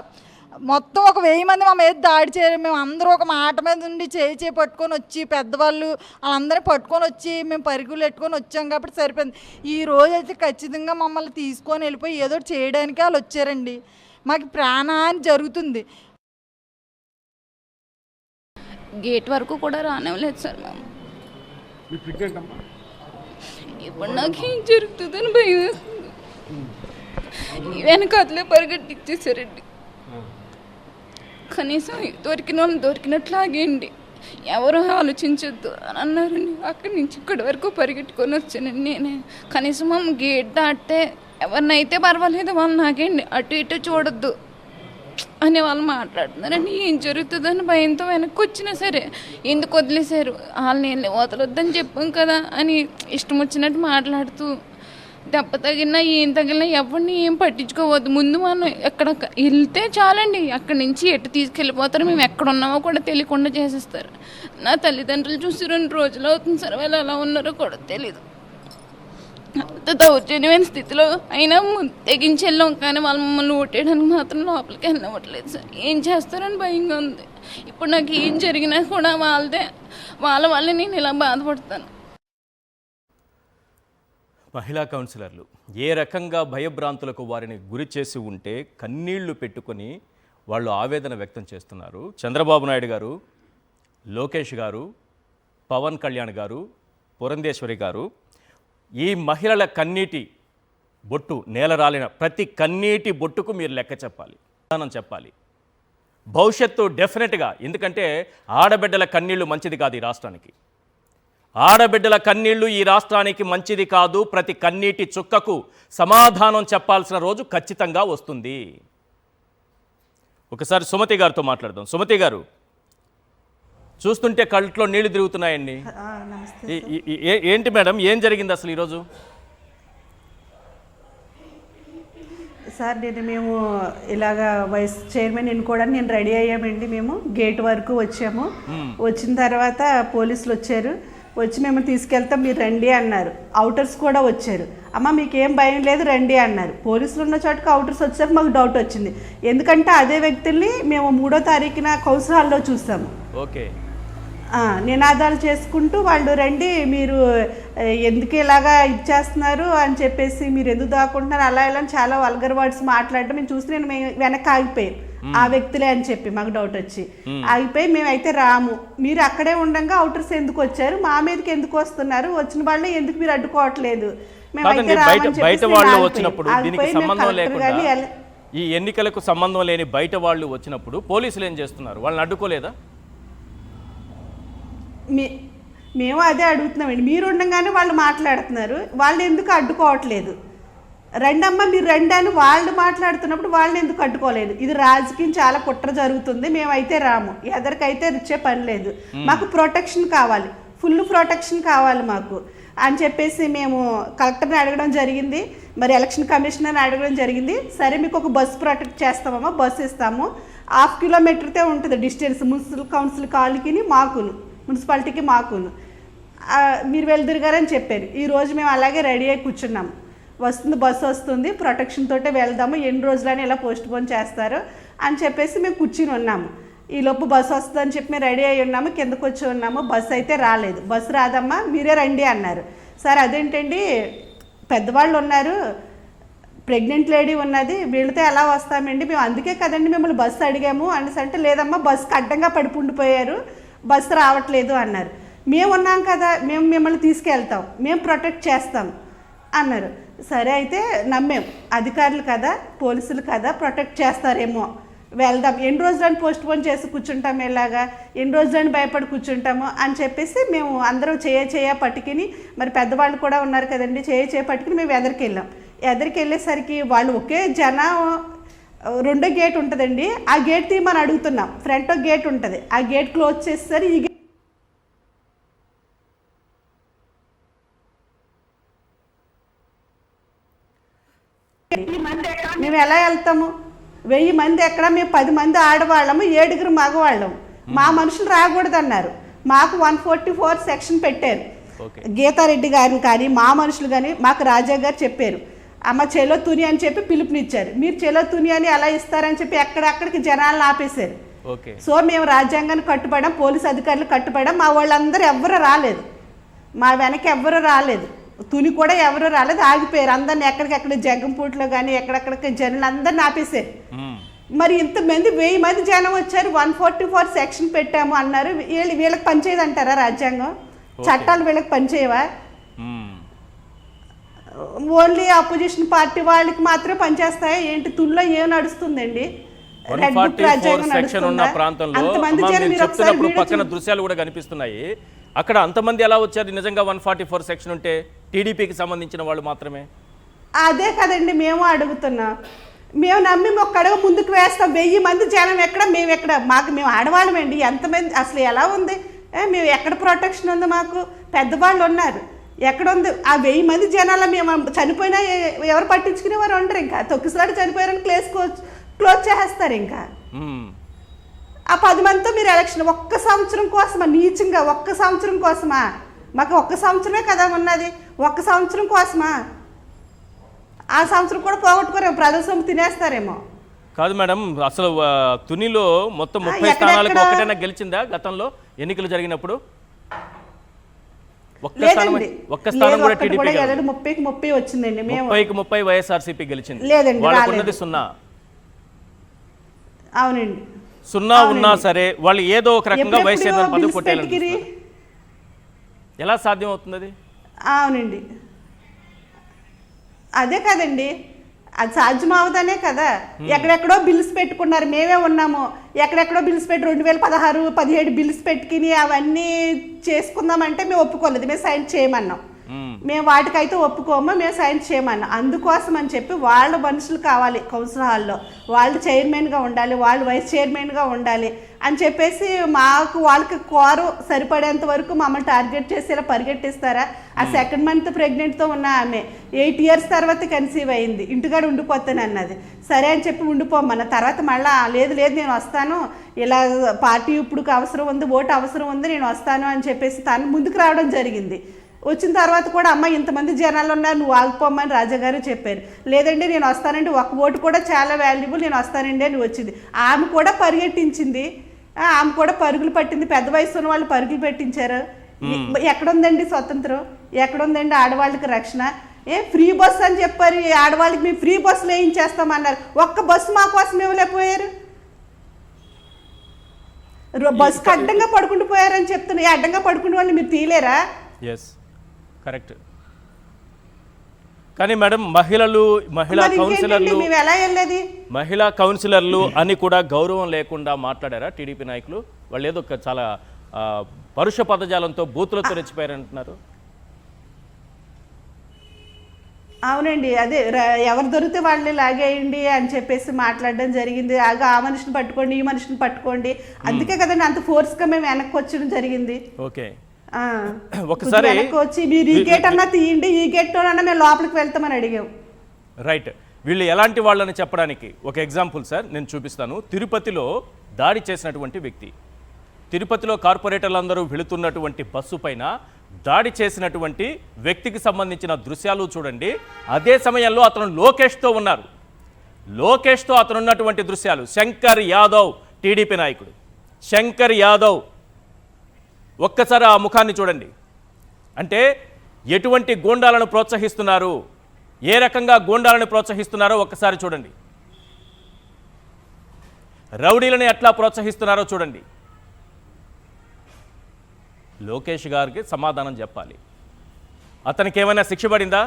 మొత్తం ఒక 1000 మంది మా మీద దాడి చేయరు. మేము అందరూ ఒక మాట మీద ఉండి చేయి పట్టుకొని వచ్చి పెద్దవాళ్ళు వాళ్ళందరినీ పట్టుకొని వచ్చి మేము పరుగులు పెట్టుకొని వచ్చాం కాబట్టి సరిపోయింది. ఈ రోజు అయితే ఖచ్చితంగా మమ్మల్ని తీసుకొని వెళ్ళిపోయి ఏదో చేయడానికి వాళ్ళు వచ్చారండి. మాకు ప్రాణహాని జరుగుతుంది. గేట్ వరకు కూడా రానివ్వలేదు సార్ మేము. ఇప్పుడు నాకు ఏం జరుగుతుందని భయం వేస్తుంది. వెనకాతలే పరిగెట్టిచ్చేసారండి. కనీసం దొరికిన వాళ్ళని దొరికినట్లు ఆగేయండి, ఎవరు ఆలోచించొద్దు అని అన్నారండి. అక్కడి నుంచి ఇక్కడి వరకు పరిగెట్టుకొని వచ్చానండి నేనే. కనీసం మనం గేట్ దాటితే ఎవరినైతే పర్వాలేదు వాళ్ళని ఆగేయండి, అటు ఇటు చూడొద్దు అని వాళ్ళు మాట్లాడుతున్నారండి. ఏం జరుగుతుందని భయంతో వెనక్కి వచ్చినా సరే ఎందుకు వదిలేశారు, వాళ్ళని వదలొద్దని చెప్పాం కదా అని ఇష్టం వచ్చినట్టు మాట్లాడుతూ దెబ్బ తగిలినా ఏం తగిలినా ఎవరిని ఏం పట్టించుకోవద్దు. ముందు మనం ఎక్కడ వెళ్తే చాలండి, అక్కడి నుంచి ఎటు తీసుకెళ్ళిపోతారు, మేము ఎక్కడ ఉన్నామో కూడా తెలియకుండా చేసేస్తారు. నా తల్లిదండ్రులు చూసి 2 రోజులు అవుతుంది సార్, వాళ్ళు ఎలా ఉన్నారో కూడా తెలీదు. అంత దౌర్జన్యమైన స్థితిలో అయినా తెగించి వెళ్ళాం, కానీ వాళ్ళు మమ్మల్ని ఓటేయడానికి మాత్రం లోపలికి వెళ్ళవట్లేదు సార్. ఏం చేస్తారని భయంగా ఉంది. ఇప్పుడు నాకు ఏం జరిగినా కూడా వాళ్ళ వల్ల నేను ఇలా బాధపడతాను. మహిళా కౌన్సిలర్లు ఏ రకంగా భయభ్రాంతులకు వారిని గురి చేసి ఉంటే కన్నీళ్లు పెట్టుకొని వాళ్ళు ఆవేదన వ్యక్తం చేస్తున్నారు. చంద్రబాబు నాయుడు గారు, లోకేష్ గారు, పవన్ కళ్యాణ్ గారు, పురంధేశ్వరి గారు ఈ మహిళల కన్నీటి బొట్టు నేలరాలిన ప్రతి కన్నీటి బొట్టుకు మీరు లెక్క చెప్పాలి, చెప్పాలి. భవిష్యత్తు డెఫినెట్గా, ఎందుకంటే ఆడబిడ్డల కన్నీళ్లు మంచిది కాదు ఈ రాష్ట్రానికి. ఆడబిడ్డల కన్నీళ్లు ఈ రాష్ట్రానికి మంచిది కాదు. ప్రతి కన్నీటి చుక్కకు సమాధానం చెప్పాల్సిన రోజు ఖచ్చితంగా వస్తుంది. ఒకసారి సుమతి గారితో మాట్లాడదాం. సుమతి గారు, చూస్తుంటే కళ్ళలో నీళ్లు తిరుగుతున్నాయండి. ఏంటి మేడం, ఏం జరిగింది అసలు ఈరోజు? సార్ మేము ఇలాగా వైస్ చైర్మన్ ఎన్నుకోవడానికి నేను రెడీ అయ్యామండి. మేము గేట్ వరకు వచ్చాము. వచ్చిన తర్వాత పోలీసులు వచ్చారు, వచ్చి మేము తీసుకెళ్తాం మీరు రండి అన్నారు. అవుటర్స్ కూడా వచ్చారు. అమ్మ మీకేం భయం లేదు రండి అన్నారు. పోలీసులు ఉన్న చోటుకు అవుటర్స్ వచ్చాక మాకు డౌట్ వచ్చింది. ఎందుకంటే అదే వ్యక్తుల్ని మేము 3వ తారీఖున కౌన్సిల్ హాల్లో చూసాము. ఓకే, నినాదాలు చేసుకుంటూ వాళ్ళు రండి, మీరు ఎందుకు ఇలాగా ఇచ్చేస్తున్నారు అని చెప్పేసి, మీరు ఎందుకు దాక్కుంటున్నారు అలా ఇలా చాలా వల్గర్ వర్డ్స్ మాట్లాడటం మేము చూసి నేను వెనక్కి ఆగిపోయాను. ఆ వ్యక్తులే అని చెప్పి మాకు డౌట్ వచ్చి ఆగిపోయి మేమైతే రాము, మీరు అక్కడే ఉండగా అవుటర్స్ ఎందుకు వచ్చారు, మా మీదకి ఎందుకు వస్తున్నారు, వచ్చిన వాళ్ళే ఎందుకు మీరు అడ్డుకోవట్లేదు, మేమైతే బయట వాళ్ళు వచ్చినప్పుడు దీనికి సంబంధం లేకుండా, ఈ ఎన్నికలకు సంబంధం లేని బయట వాళ్ళు వచ్చినప్పుడు పోలీసులు ఏం చేస్తున్నారు, వాళ్ళని అడ్డుకోలేదా? మేము అదే అడుగుతున్నామండి. మీరు ఉండగానే వాళ్ళు మాట్లాడుతున్నారు, వాళ్ళు ఎందుకు అడ్డుకోవట్లేదు, రెండమ్మ మీరు రండి అని వాళ్ళు మాట్లాడుతున్నప్పుడు వాళ్ళని ఎందుకు అడ్డుకోలేదు? ఇది రాజకీయం చాలా కుట్ర జరుగుతుంది, మేమైతే రాము, ఎదరికైతే ఇచ్చే పని లేదు, మాకు ప్రొటెక్షన్ కావాలి, ఫుల్ ప్రొటెక్షన్ కావాలి మాకు అని చెప్పేసి మేము కలెక్టర్ని అడగడం జరిగింది, మరి ఎలక్షన్ కమిషనర్ని అడగడం జరిగింది. సరే మీకు ఒక బస్సు ప్రొటెక్ట్ చేస్తామమ్మా, బస్సు ఇస్తాము, 1/2 కిలోమీటర్తే ఉంటుంది డిస్టెన్స్ మున్సిపల్ కౌన్సిల్ కాలనీకి మాకును, మున్సిపాలిటీకి మాకును, మీరు వెళ్తురుగారని చెప్పారు. ఈరోజు మేము అలాగే రెడీ అయి కూర్చున్నాము. వస్తుంది, బస్సు వస్తుంది, ప్రొటెక్షన్ తోటే వెళ్దాము, ఎన్ని రోజులని ఇలా పోస్ట్ పోన్ చేస్తారు అని చెప్పేసి మేము కూర్చుని ఉన్నాము. ఈ లోపు బస్సు వస్తుందని చెప్పి మేము రెడీ అయి ఉన్నాము, కిందకు వచ్చి ఉన్నాము. బస్సు అయితే రాలేదు. బస్సు రాదమ్మా, మీరే రండి అన్నారు. సార్ అదేంటండి, పెద్దవాళ్ళు ఉన్నారు, ప్రెగ్నెంట్ లేడీ ఉన్నది, వీళ్ళతో ఎలా వస్తామండి, మేము అందుకే కదండి మిమ్మల్ని బస్సు అడిగాము అనేసి అంటే, లేదమ్మా బస్సుకి అడ్డంగా పడిపుండిపోయారు, బస్సు రావట్లేదు అన్నారు. మేము ఉన్నాం కదా, మేము మిమ్మల్ని తీసుకెళ్తాం, మేము ప్రొటెక్ట్ చేస్తాం అన్నారు. సరే అయితే నమ్మేం, అధికారులు కదా, పోలీసులు కదా, ప్రొటెక్ట్ చేస్తారేమో, వెళ్దాం, ఎన్ని రోజులని పోస్ట్ పోన్ చేసి కూర్చుంటాము, ఇలాగా ఎన్ని రోజులని భయపడి కూర్చుంటాము అని చెప్పేసి మేము అందరం చేయ పట్టుకుని, మరి పెద్దవాళ్ళు కూడా ఉన్నారు కదండి, చేయ పట్టుకుని మేము ఎదరికి వెళ్ళేసరికి వాళ్ళు ఒకే జనం, రెండో గేట్ ఉంటుందండి, ఆ గేట్ తీయమని అడుగుతున్నాం. ఫ్రంట్ ఒక గేట్ ఉంటుంది, ఆ గేట్ క్లోజ్ చేస్తారు. ఈ మేము ఎలా వెళ్తాము? 1000 మంది ఎక్కడ, మేము 10 మంది ఆడవాళ్ళము, 7 మగవాళ్ళము. మా మనుషులు రాకూడదు అన్నారు. మాకు 144 సెక్షన్ పెట్టారు. గీతారెడ్డి గారిని కానీ మా మనుషులు కానీ మాకు రాజా గారు చెప్పారు, అమ్మ చెలో తుని అని చెప్పి పిలుపునిచ్చారు. మీరు చెలో తుని అని అలా ఇస్తారని చెప్పి ఎక్కడెక్కడికి జనాలను ఆపేశారు. సో మేము రాజ్యాంగాన్ని కట్టుబడాం, పోలీసు అధికారులు కట్టుబడాం. మా వాళ్ళందరూ ఎవ్వరూ రాలేదు, మా వెనక ఎవ్వరూ రాలేదు, తుని కూడా ఎవరు రాలేదు, ఆగిపోయారు. అందరిని ఎక్కడికెక్కడ జగ్గంపూట్లో కానీ ఎక్కడెక్కడికి జనాలు అందరిని ఆపేశారు. మరి ఇంతమంది 1000 మంది జనం వచ్చారు, 144 సెక్షన్ పెట్టాము అన్నారు. వీళ్ళకి పనిచేయదు అంటారా రాజ్యాంగం? చట్టాలు వీళ్ళకి పనిచేయవా? ఓన్లీ అపోజిషన్ పార్టీ వాళ్ళకి మాత్రమే పనిచేస్తాయా ఏంటి? తుల్లో ఏం నడుస్తుందండి? రెడ్ బుక్ రాజ్యాంగం నడుస్తుందా? అంతమంది జనం మీరు ఒకసారి పక్కన దృశ్యాలు కూడా కనిపిస్తున్నాయి. అక్కడ అంతమంది ఎలా వచ్చారు? నిజంగా 144 సెక్షన్ ఉంటే టీడీపీకి సంబంధించిన వాళ్ళు మాత్రమే. అదే కదండి మేము అడుగుతున్నాం. మేము నమ్మి ఒక అడుగు ముందుకు వేస్తాం. 1000 మంది జనం ఎక్కడ, మేము ఎక్కడ? మేము ఆడవాళ్ళమండి. ఎంతమంది అసలు ఎలా ఉంది? మేము ఎక్కడ ప్రొటెక్షన్ ఉంది? మాకు పెద్దవాళ్ళు ఉన్నారు, ఎక్కడ ఉంది? ఆ 1000 మంది జనాల మేము చనిపోయినా ఎవరు పట్టించుకునేవారు ఉండరు. ఇంకా తొక్కిసలాడు చనిపోయారని క్లోజ్ చేసేస్తారు. ఇంకా ఆ 10 మందితో మీరు ఎలక్షన్ ఒక్క సంవత్సరం కోసమా? నీచంగా ఒక్క సంవత్సరం కోసమా? మాకు ఒక్క సంవత్సరమే కదా ఉన్నది, ఒక్క సంవత్సరం కోసమా? ఆ సంవత్సరం కూడా పోగొట్టుకోరేమో, ప్రజాస్వామ్యం తినేస్తారేమో. కాదు మేడం, అసలు తునిలో మొత్తం 30 స్థానాలకు ఒకటైనా గెలిచిందా గతంలో ఎన్నికలు జరిగినప్పుడు? ఒక్క స్థానం కూడా టీడీపీ 30కి 30 వచ్చిందండి. మేము 30కి 30 వైఎస్ఆర్సీపీ గెలిచింది. లేదండి, వాళ్ళకున్నది 0. అవునండి, 0 ఉన్నా సరే వాళ్ళు ఏదో ఒక రకంగా వైస్ చైర్మన్ పదవి కొట్టేయాలని ఎలా సాధ్యం అవుతుంది అది? అవునండి, అదే కదండి, అది సాధ్యం అవుదనే కదా. ఎక్కడెక్కడో బిల్స్ పెట్టుకున్నారు, మేమే ఉన్నాము. ఎక్కడెక్కడో బిల్స్ పెట్టి 2016, 17 బిల్స్ పెట్టుకుని అవన్నీ చేసుకుందామంటే మేము ఒప్పుకోలేదు. మేము సైన్ చేయమన్నాం. మేము వాటికైతే ఒప్పుకోము, మేము సైన్ చేయమన్నాం. అందుకోసం అని చెప్పి వాళ్ళ మనుషులు కావాలి కౌన్సిల్ హాల్లో, వాళ్ళు చైర్మన్గా ఉండాలి, వాళ్ళు వైస్ చైర్మన్గా ఉండాలి అని చెప్పేసి మాకు వాళ్ళకి కోరు సరిపడేంత వరకు మమ్మల్ని టార్గెట్ చేసి ఇలా పరిగెట్టిస్తారా? ఆ 2nd మంత్ ప్రెగ్నెంట్తో ఉన్న ఆమె 8 years తర్వాత కన్సీవ్ అయింది, ఇంటికాడ ఉండిపోతాను అన్నది. సరే అని చెప్పి ఉండిపోమన్న తర్వాత మళ్ళీ లేదు నేను వస్తాను, ఇలా పార్టీ ఇప్పుడు అవసరం ఉంది, ఓటు అవసరం ఉంది, నేను వస్తాను అని చెప్పేసి తను ముందుకు రావడం జరిగింది. వచ్చిన తర్వాత కూడా అమ్మ ఇంతమంది జనాలు ఉన్నారు, నువ్వు ఆగిపోమని రాజాగారు చెప్పారు. లేదండి నేను వస్తానండి, ఒక ఓటు కూడా చాలా వాల్యుబుల్, నేను వస్తానండి అని వచ్చింది. ఆమె కూడా పరిగెట్టించింది, ఆమె కూడా పరుగులు పట్టింది. పెద్ద వయసు ఉన్న వాళ్ళు పరుగులు పెట్టించారు. ఎక్కడుందండి స్వతంత్రం? ఎక్కడుందండి ఆడవాళ్ళకి రక్షణ? ఫ్రీ బస్సు అని చెప్పారు, ఆడవాళ్ళకి మేము ఫ్రీ బస్సులు వేయించేస్తామన్నారు. ఒక్క బస్సు మా కోసం ఇవ్వలేకపోయారు. బస్సుకి అడ్డంగా పడుకుంటూ పోయారని చెప్తున్నా. అడ్డంగా పడుకునే వాళ్ళు మీరు తీయలేరా? Yes, correct. కానీ మేడం, మహిళా కౌన్సిలర్లు అని కూడా గౌరవం లేకుండా మాట్లాడారా టీడీపీ నాయకులు? వాళ్ళు ఏదో చాలా పరుష పదజాలంతో బూతులతో రెచ్చిపోయారంటున్నారు. అవునండి, అదే ఎవరు దొరికితే వాళ్ళని లాగేయండి అని చెప్పేసి మాట్లాడడం జరిగింది. ఆ మనిషిని పట్టుకోండి, ఈ మనిషిని పట్టుకోండి, అందుకే కదండి అంత ఫోర్స్గా మేము వెనక్కి వచ్చడం జరిగింది. ఓకే, ఒకసారి వచ్చి మీరు ఈ గేట్ అన్నా తీయండి, ఈ గేట్ అన్నా మేము లోపలికి వెళ్తామని అడిగాం. రైట్. వీళ్ళు ఎలాంటి వాళ్ళని చెప్పడానికి ఒక ఎగ్జాంపుల్ సార్ నేను చూపిస్తాను. తిరుపతిలో దాడి చేసినటువంటి వ్యక్తి, తిరుపతిలో కార్పొరేటర్లందరూ వెళుతున్నటువంటి బస్సు పైన దాడి చేసినటువంటి వ్యక్తికి సంబంధించిన దృశ్యాలు చూడండి. అదే సమయంలో అతను లోకేష్తో ఉన్నారు. లోకేష్తో అతను ఉన్నటువంటి దృశ్యాలు. శంకర్ యాదవ్ టీడీపీ నాయకుడు శంకర్ యాదవ్, ఒక్కసారి ఆ ముఖాన్ని చూడండి. అంటే ఎటువంటి గూండాలను ప్రోత్సహిస్తున్నారు, ఏ రకంగా గూండాలను ప్రోత్సహిస్తున్నారో ఒక్కసారి చూడండి. రౌడీలను ఎట్లా ప్రోత్సహిస్తున్నారో చూడండి. లోకేష్ గారికి సమాధానం చెప్పాలి. అతనికి ఏమైనా శిక్ష పడిందా?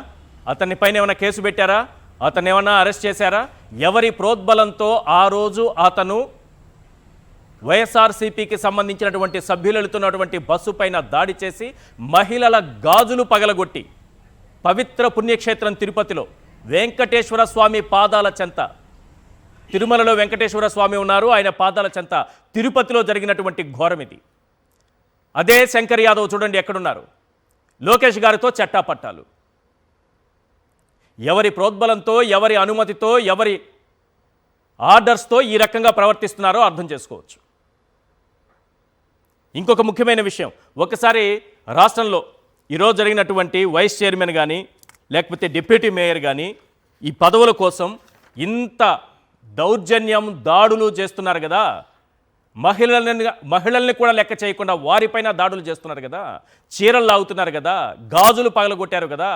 అతని పైన ఏమైనా కేసు పెట్టారా? అతన్ని ఏమైనా అరెస్ట్ చేశారా? ఎవరి ప్రోద్బలంతో ఆ రోజు అతను వైఎస్ఆర్సీపీకి సంబంధించినటువంటి సభ్యులు వెళుతున్నటువంటి బస్సు పైన దాడి చేసి మహిళల గాజులు పగలగొట్టి పవిత్ర పుణ్యక్షేత్రం తిరుపతిలో వెంకటేశ్వర స్వామి పాదాల చెంత, తిరుమలలో వెంకటేశ్వర స్వామి ఉన్నారు, ఆయన పాదాల చెంత తిరుపతిలో జరిగినటువంటి ఘోరం ఇది. అదే శంకర్ యాదవ్ చూడండి ఎక్కడున్నారు. లోకేష్ గారితో చట్టాపట్టాలు. ఎవరి ప్రోద్బలంతో, ఎవరి అనుమతితో, ఎవరి ఆర్డర్స్తో ఈ రకంగా ప్రవర్తిస్తున్నారో అర్థం చేసుకోవచ్చు. ఇంకొక ముఖ్యమైన విషయం, ఒకసారి రాష్ట్రంలో ఈరోజు జరిగినటువంటి వైస్ చైర్మన్ కానీ లేకపోతే డిప్యూటీ మేయర్ కానీ ఈ పదవుల కోసం ఇంత దౌర్జన్యం దాడులు చేస్తున్నారు కదా, మహిళల్ని కూడా లెక్క చేయకుండా వారిపైన దాడులు చేస్తున్నారు కదా, చీరలు లాగుతున్నారు కదా, గాజులు పగలగొట్టారు కదా,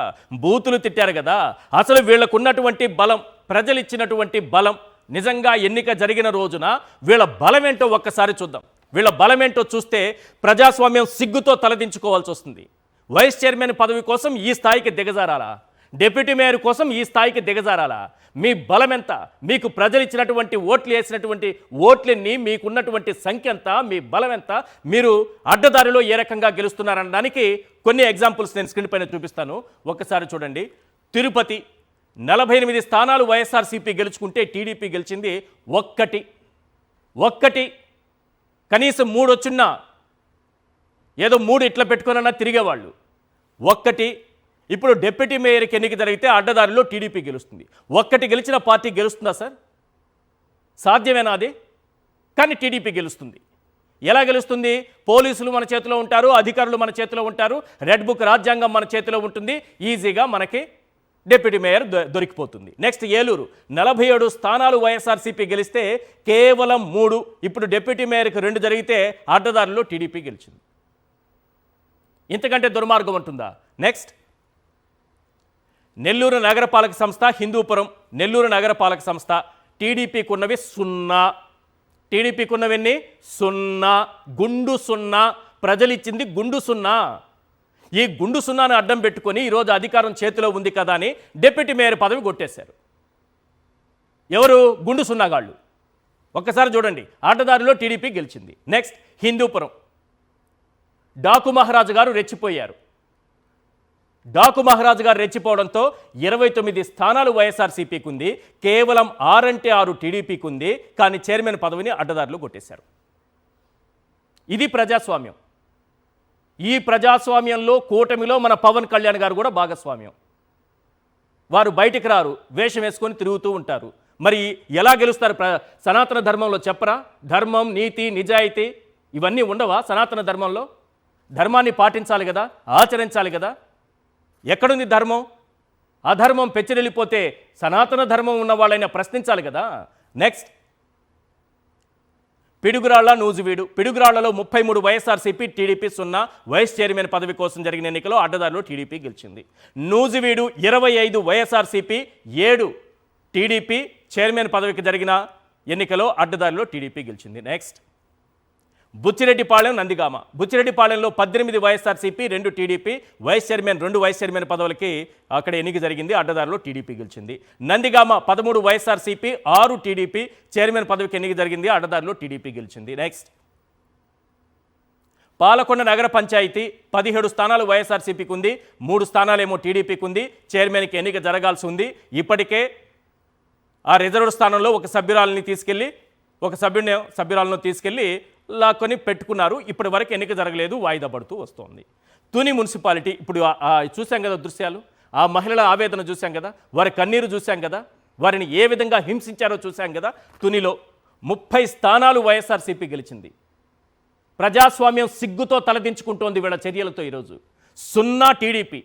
బూతులు తిట్టారు కదా. అసలు వీళ్ళకు ఉన్నటువంటి బలం, ప్రజలు ఇచ్చినటువంటి బలం, నిజంగా ఎన్నిక జరిగిన రోజున వీళ్ళ బలం ఏంటో ఒక్కసారి చూద్దాం. వీళ్ళ బలం ఏంటో చూస్తే ప్రజాస్వామ్యం సిగ్గుతో తలదించుకోవాల్సి వస్తుంది. వైస్ చైర్మన్ పదవి కోసం ఈ స్థాయికి దిగజారాలా? డిప్యూటీ మేయర్ కోసం ఈ స్థాయికి దిగజారాలా? మీ బలం ఎంత? మీకు ప్రజలు ఇచ్చినటువంటి ఓట్లు వేసినటువంటి ఓట్లన్నీ, మీకున్నటువంటి సంఖ్య ఎంత, మీ బలం ఎంత, మీరు అడ్డదారిలో ఏ రకంగా గెలుస్తున్నారనడానికి కొన్ని ఎగ్జాంపుల్స్ నేను స్క్రీన్ పైన చూపిస్తాను. ఒక్కసారి చూడండి. తిరుపతి 48 స్థానాలు వైఎస్ఆర్సీపీ గెలుచుకుంటే టీడీపీ గెలిచింది ఒక్కటి. కనీసం 3 వచ్చినా ఏదో 3 ఇట్లా పెట్టుకున్నా తిరిగేవాళ్ళు. ఒక్కటి. ఇప్పుడు డిప్యూటీ మేయర్కి ఎన్నిక జరిగితే అడ్డదారిలో టీడీపీ గెలుస్తుంది. ఒక్కటి గెలిచిన పార్టీ గెలుస్తుందా సార్? సాధ్యమేనా అది? కానీ టీడీపీ గెలుస్తుంది. ఎలా గెలుస్తుంది? పోలీసులు మన చేతిలో ఉంటారు, అధికారులు మన చేతిలో ఉంటారు, రెడ్ బుక్ రాజ్యాంగం మన చేతిలో ఉంటుంది. ఈజీగా మనకి డిప్యూటీ మేయర్ దొరికిపోతుంది. నెక్స్ట్ ఏలూరు 47 స్థానాలు వైఎస్ఆర్సీపీ గెలిస్తే కేవలం 3. ఇప్పుడు డిప్యూటీ మేయర్కి 2 జరిగితే అడ్డదారిలో టీడీపీ గెలిచింది. ఇంతకంటే దుర్మార్గం ఉంటుందా? నెక్స్ట్ నెల్లూరు నగరపాలక సంస్థ, హిందూపురం నెల్లూరు నగరపాలక సంస్థ టీడీపీకి ఉన్నవి 0. టీడీపీకి ఉన్నవన్నీ 0. గుండు 0. ప్రజలు ఇచ్చింది గుండు 0. ఈ గుండు 0ను అడ్డం పెట్టుకొని ఈరోజు అధికారం చేతిలో ఉంది కదా అని డిప్యూటీ మేయర్ పదవి కొట్టేశారు. ఎవరు? గుండు 0 గాళ్ళు. ఒక్కసారి చూడండి, ఆటదారిలో టీడీపీ గెలిచింది. నెక్స్ట్ హిందూపురం డాకు మహారాజు గారు రెచ్చిపోయారు. డాకు మహారాజు గారు రెచ్చిపోవడంతో 29 స్థానాలు వైఎస్ఆర్సీపీకి ఉంది, కేవలం 6 అంటే 6 టీడీపీకి ఉంది. కానీ చైర్మన్ పదవిని అడ్డదారిలో కొట్టేశారు. ఇది ప్రజాస్వామ్యం. ఈ ప్రజాస్వామ్యంలో కూటమిలో మన పవన్ కళ్యాణ్ గారు కూడా భాగస్వామ్యం. వారు బయటికి రారు, వేషం వేసుకొని తిరుగుతూ ఉంటారు. మరి ఎలా గెలుస్తారు? సనాతన ధర్మంలో చెప్పరా? ధర్మం, నీతి, నిజాయితీ ఇవన్నీ ఉండవా సనాతన ధర్మంలో? ధర్మాన్ని పాటించాలి కదా, ఆచరించాలి కదా. ఎక్కడుంది ధర్మం? అధర్మం పెచ్చిరెళ్ళిపోతే సనాతన ధర్మం ఉన్న వాళ్ళైనా ప్రశ్నించాలి కదా. నెక్స్ట్ పిడుగురాళ్ల నూజివీడు. పిడుగురాళ్లలో 33 వైఎస్ఆర్సీపీ, టీడీపీ 0. వైస్ చైర్మన్ పదవి కోసం జరిగిన ఎన్నికలో అడ్డదారిలో టీడీపీ గెలిచింది. నూజివీడు 25 వైఎస్ఆర్సీపీ, 7 టీడీపీ. చైర్మన్ పదవికి జరిగిన ఎన్నికలో అడ్డదారిలో టీడీపీ గెలిచింది. నెక్స్ట్ బుచ్చిరెడ్డిపాళెం నందిగామ. బుచ్చిరెడ్డిపాళెంలో 18 YSRCP, 2 TDP. Vice chairman 2 vice chairman పదవులకి అక్కడ ఎన్నిక జరిగింది, అడ్డదారిలో టీడీపీ గెలిచింది. నందిగామ 13 వైఎస్ఆర్సీపీ, 6 టీడీపీ. చైర్మన్ పదవికి ఎన్నిక జరిగింది, అడ్డదారిలో టీడీపీ గెలిచింది. నెక్స్ట్ పాలకొండ నగర పంచాయతీ 17 స్థానాలు వైఎస్ఆర్సీపీకి ఉంది, 3 స్థానాలేమో టీడీపీకి ఉంది. చైర్మన్కి ఎన్నిక జరగాల్సి ఉంది. ఇప్పటికే ఆ రిజర్వ్డ్ స్థానంలో ఒక సభ్యురాలను తీసుకెళ్ళి లాక్కొని పెట్టుకున్నారు. ఇప్పటి వరకు ఎన్నిక జరగలేదు, వాయిదా పడుతూ వస్తోంది. తుని మున్సిపాలిటీ ఇప్పుడు చూసాం కదా దృశ్యాలు, ఆ మహిళల ఆవేదన చూసాం కదా, వారి కన్నీరు చూసాం కదా, వారిని ఏ విధంగా హింసించారో చూసాం కదా. తునిలో 30 స్థానాలు వైఎస్ఆర్సీపీ గెలిచింది. ప్రజాస్వామ్యం సిగ్గుతో తలదించుకుంటోంది వీళ్ళ చర్యలతో. ఈరోజు 0 టీడీపీ.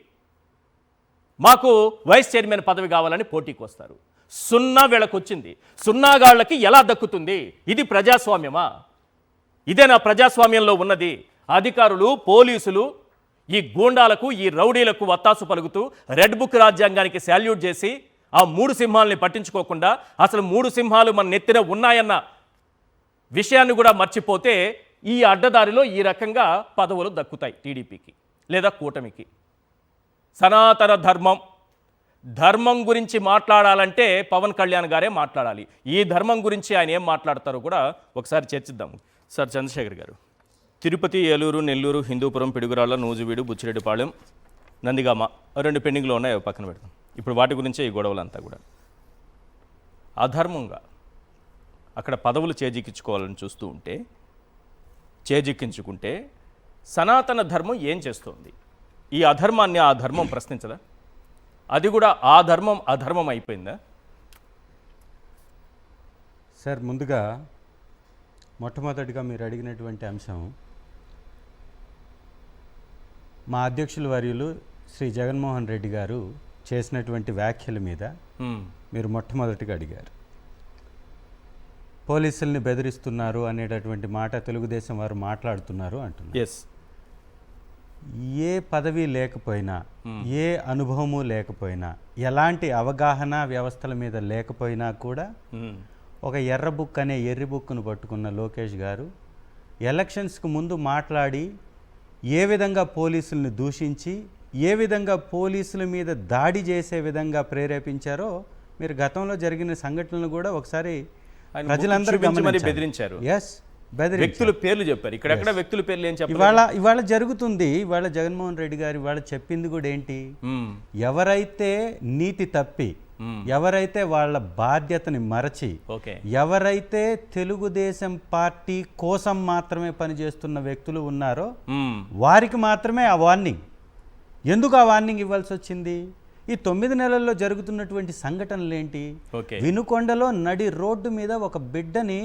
మాకు వైస్ చైర్మన్ పదవి కావాలని పోటీకి వస్తారు. 0 వీళ్ళకు వచ్చింది. 0 గాళ్ళకి ఎలా దక్కుతుంది? ఇది ప్రజాస్వామ్యమా? ఇదేనా ప్రజాస్వామ్యంలో ఉన్నది? అధికారులు, పోలీసులు ఈ గూండాలకు, ఈ రౌడీలకు వత్తాసు పలుకుతూ రెడ్ బుక్ రాజ్యాంగానికి శాల్యూట్ చేసి ఆ 3 సింహాలని పట్టించుకోకుండా అసలు 3 సింహాలు మన నెత్తిన ఉన్నాయన్న విషయాన్ని కూడా మర్చిపోతే ఈ అడ్డదారిలో ఈ రకంగా పదవులు దక్కుతాయి టీడీపీకి లేదా కూటమికి. సనాతన ధర్మం గురించి మాట్లాడాలంటే పవన్ కళ్యాణ్ గారే మాట్లాడాలి. ఈ ధర్మం గురించి ఆయన ఏం మాట్లాడతారో కూడా ఒకసారి చర్చిద్దాం. సార్ చంద్రశేఖర్ గారు, తిరుపతి, ఏలూరు, నెల్లూరు, హిందూపురం, పిడుగురాళ్ళ, నూజివీడు, బుచ్చిరెడ్డిపాళెం, నందిగామ 2 పెండింగ్లో ఉన్నాయి, అవి పక్కన పెడతాం. ఇప్పుడు వాటి గురించే ఈ గొడవలంతా కూడా. అధర్మంగా అక్కడ పదవులు చేజిక్కించుకోవాలని చూస్తూ ఉంటే, చేజిక్కించుకుంటే సనాతన ధర్మం ఏం చేస్తోంది? ఈ అధర్మాన్ని ఆ ధర్మం ప్రశ్నించదా? అది కూడా ఆ ధర్మం అధర్మం అయిపోయిందా? సార్, ముందుగా మొట్టమొదటిగా మీరు అడిగినటువంటి అంశం, మా అధ్యక్షుల వర్యులు శ్రీ జగన్మోహన్ రెడ్డి గారు చేసినటువంటి వ్యాఖ్యల మీద మీరు మొట్టమొదటిగా అడిగారు. పోలీసుల్ని బెదిరిస్తున్నారు అనేటటువంటి మాట తెలుగుదేశం వారు మాట్లాడుతున్నారు అంటున్నారు. ఎస్. ఏ పదవి లేకపోయినా, ఏ అనుభవము లేకపోయినా, ఎలాంటి అవగాహన వ్యవస్థల మీద లేకపోయినా కూడా ఒక ఎర్ర బుక్ అనే ఎర్రి బుక్ను పట్టుకున్న లోకేష్ గారు ఎలక్షన్స్కు ముందు మాట్లాడి ఏ విధంగా పోలీసుల్ని దూషించి, ఏ విధంగా పోలీసుల మీద దాడి చేసే విధంగా ప్రేరేపించారో మీరు గతంలో జరిగిన సంఘటనలు కూడా ఒకసారి ప్రజలందరూ బెదిరించారు. ఎస్, వ్యక్తుల పేర్లు చెప్పారు. ఇక్కడెక్కడ వ్యక్తుల పేర్లు ఏం చెప్పారు? ఇవాళ జరుగుతుంది. ఇవాళ జగన్మోహన్ రెడ్డి గారు ఇవాళ చెప్పింది కూడా ఏంటి? ఎవరైతే నీతి తప్పి, ఎవరైతే వాళ్ళ బాధ్యతని మరచి, ఎవరైతే తెలుగుదేశం పార్టీ కోసం మాత్రమే పనిచేస్తున్న వ్యక్తులు ఉన్నారో వారికి మాత్రమే ఆ వార్నింగ్. ఎందుకు ఆ వార్నింగ్ ఇవ్వాల్సి వచ్చింది? ఈ 9 నెలల్లో జరుగుతున్నటువంటి సంఘటనలు ఏంటి? వినుకొండలో నడి రోడ్డు మీద ఒక బిడ్డని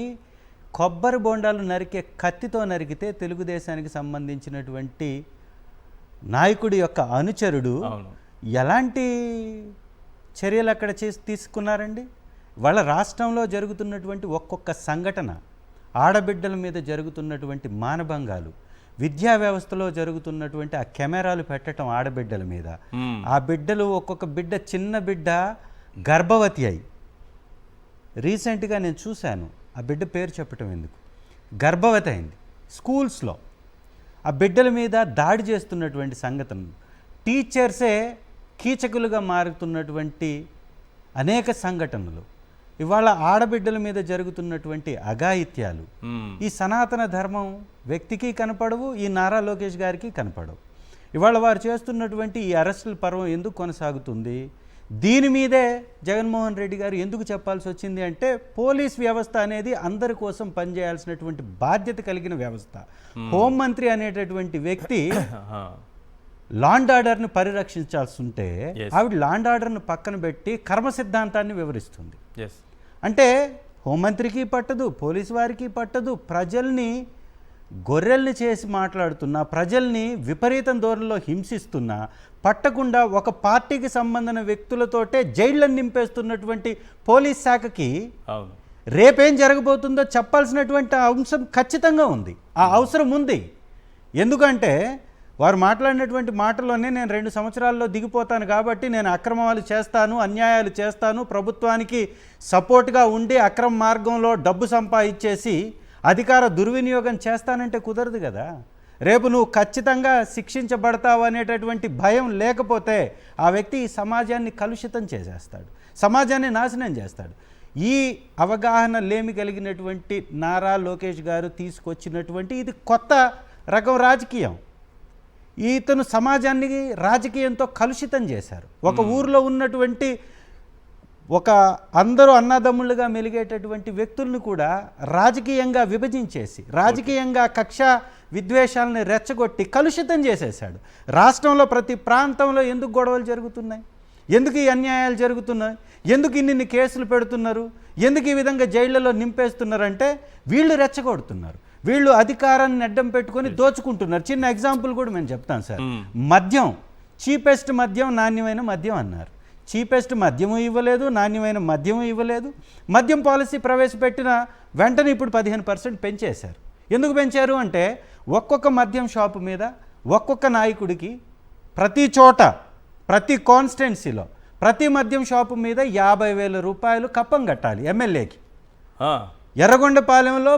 కొబ్బరి బొండాలు నరికే కత్తితో నరికితే తెలుగుదేశానికి సంబంధించినటువంటి నాయకుడి యొక్క అనుచరుడు ఎలాంటి చర్యలు అక్కడ తీసుకున్నారండి? వాళ్ళ రాష్ట్రంలో జరుగుతున్నటువంటి ఒక్కొక్క సంఘటన, ఆడబిడ్డల మీద జరుగుతున్నటువంటి మానభంగాలు, విద్యా వ్యవస్థలో జరుగుతున్నటువంటి ఆ కెమెరాలు పెట్టడం ఆడబిడ్డల మీద, ఆ బిడ్డలు ఒక్కొక్క బిడ్డ, చిన్న బిడ్డ గర్భవతి అయి, రీసెంట్గా నేను చూశాను, ఆ బిడ్డ పేరు చెప్పటం ఎందుకు, గర్భవతి అయింది స్కూల్స్లో, ఆ బిడ్డల మీద దాడి చేస్తున్నటువంటి సంఘటనలు, టీచర్సే కీచకులుగా మారుతున్నటువంటి అనేక సంఘటనలు, ఇవాళ ఆడబిడ్డల మీద జరుగుతున్నటువంటి అఘాయిత్యాలు, ఈ సనాతన ధర్మం వ్యక్తికి కనపడవు, ఈ నారా లోకేష్ గారికి కనపడవు. ఇవాళ వారు చేస్తున్నటువంటి ఈ అరెస్టుల పర్వం ఎందుకు కొనసాగుతుంది? దీని మీదే జగన్మోహన్ రెడ్డి గారు ఎందుకు చెప్పాల్సి వచ్చింది అంటే, పోలీస్ వ్యవస్థ అనేది అందరి కోసం పనిచేయాల్సినటువంటి బాధ్యత కలిగిన వ్యవస్థ. హోంమంత్రి అనేటటువంటి వ్యక్తి లాండ్ ఆర్డర్ని పరిరక్షించాల్సి ఉంటే ఆవిడ లాండ్ ఆర్డర్ను పక్కన పెట్టి కర్మ సిద్ధాంతాన్ని వివరిస్తుంది. అంటే హోంమంత్రికి పట్టదు, పోలీసు వారికి పట్టదు, ప్రజల్ని గొర్రెల్ని చేసి మాట్లాడుతున్నా, ప్రజల్ని విపరీతం ధోరణిలో హింసిస్తున్నా పట్టకుండా ఒక పార్టీకి సంబంధించిన వ్యక్తులతోటే జైళ్ళని నింపేస్తున్నటువంటి పోలీస్ శాఖకి రేపేం జరగబోతుందో చెప్పాల్సినటువంటి అంశం ఖచ్చితంగా ఉంది. ఆ అవసరం ఉంది. ఎందుకంటే వారు మాట్లాడినటువంటి మాటల్లోనే నేను 2 సంవత్సరాల్లో దిగిపోతాను కాబట్టి నేను అక్రమాలు చేస్తాను, అన్యాయాలు చేస్తాను, ప్రభుత్వానికి సపోర్ట్గా ఉండి అక్రమ మార్గంలో డబ్బు సంపాదించేసి అధికార దుర్వినియోగం చేస్తానంటే కుదరదు కదా. రేపు నువ్వు ఖచ్చితంగా శిక్షించబడతావు అనేటటువంటి భయం లేకపోతే ఆ వ్యక్తి ఈ సమాజాన్ని కలుషితం చేసేస్తాడు, సమాజాన్ని నాశనం చేస్తాడు. ఈ అవగాహన లేమి కలిగినటువంటి నారా లోకేష్ గారు తీసుకొచ్చినటువంటి ఇది కొత్త రకం రాజకీయం. ఇతను సమాజాన్ని రాజకీయంతో కలుషితం చేశారు. ఒక ఊరిలో ఉన్నటువంటి ఒక అందరూ అన్నదమ్ముళ్ళుగా మెలిగేటటువంటి వ్యక్తులను కూడా రాజకీయంగా విభజించేసి, రాజకీయంగా కక్ష విద్వేషాలని రెచ్చగొట్టి కలుషితం చేసేశాడు. రాష్ట్రంలో ప్రతి ప్రాంతంలో ఎందుకు గొడవలు జరుగుతున్నాయి, ఎందుకు ఈ అన్యాయాలు జరుగుతున్నాయి, ఎందుకు ఇన్ని కేసులు పెడుతున్నారు, ఎందుకు ఈ విధంగా జైళ్లలో నింపేస్తున్నారంటే వీళ్ళు రెచ్చగొడుతున్నారు. వీళ్ళు అధికారాన్ని అడ్డం పెట్టుకొని దోచుకుంటున్నారు. చిన్న ఎగ్జాంపుల్ కూడా మేము చెప్తాను సార్. మద్యం, చీపెస్ట్ మద్యం, నాణ్యమైన మద్యం అన్నారు. చీపెస్ట్ మద్యము ఇవ్వలేదు, నాణ్యమైన మద్యము ఇవ్వలేదు. మద్యం పాలసీ ప్రవేశపెట్టిన వెంటనే ఇప్పుడు 15% పెంచేశారు. ఎందుకు పెంచారు అంటే ఒక్కొక్క మద్యం షాపు మీద ఒక్కొక్క నాయకుడికి ప్రతి చోట ప్రతి కాన్స్టిట్యున్సీలో ప్రతి మద్యం షాపు మీద 50,000 రూపాయలు కప్పం కట్టాలి ఎమ్మెల్యేకి. ఎర్రగొండపాలెంలో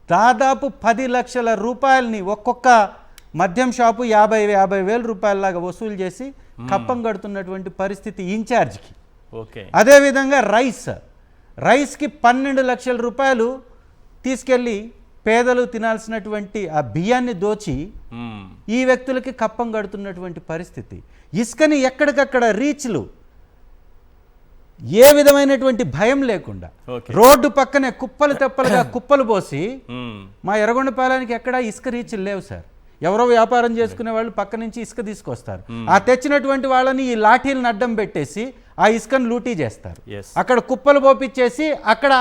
దాదాపు 10 లక్షల రూపాయలని ఒక్కొక్క మద్యం షాపు 50,000 రూపాయలలాగా వసూలు చేసి కప్పం కడుతున్నటువంటి పరిస్థితి ఇన్ఛార్జ్కి. అదేవిధంగా రైస్కి 12 లక్షల రూపాయలు తీసుకెళ్ళి పేదలు తినాల్సినటువంటి ఆ బియ్యాన్ని దోచి ఈ వ్యక్తులకి కప్పం కడుతున్నటువంటి పరిస్థితి. ఇసుకని ఎక్కడికక్కడ రీచ్లు ఏ విధమైనటువంటి భయం లేకుండా రోడ్డు పక్కనే కుప్పలు తెప్పలుగా కుప్పలు పోసి, మా ఎర్రగొండపాలెంకి ఎక్కడా ఇసుక రీచ్లు లేవు సార్. ఎవరో వ్యాపారం చేసుకునే వాళ్ళు పక్క నుంచి ఇసుక తీసుకొస్తారు. ఆ తెచ్చినటువంటి వాళ్ళని ఈ లాఠీలను అడ్డం పెట్టేసి ఆ ఇసుకను లూటీ చేస్తారు. అక్కడ కుప్పలు పోపిచ్చేసి అక్కడ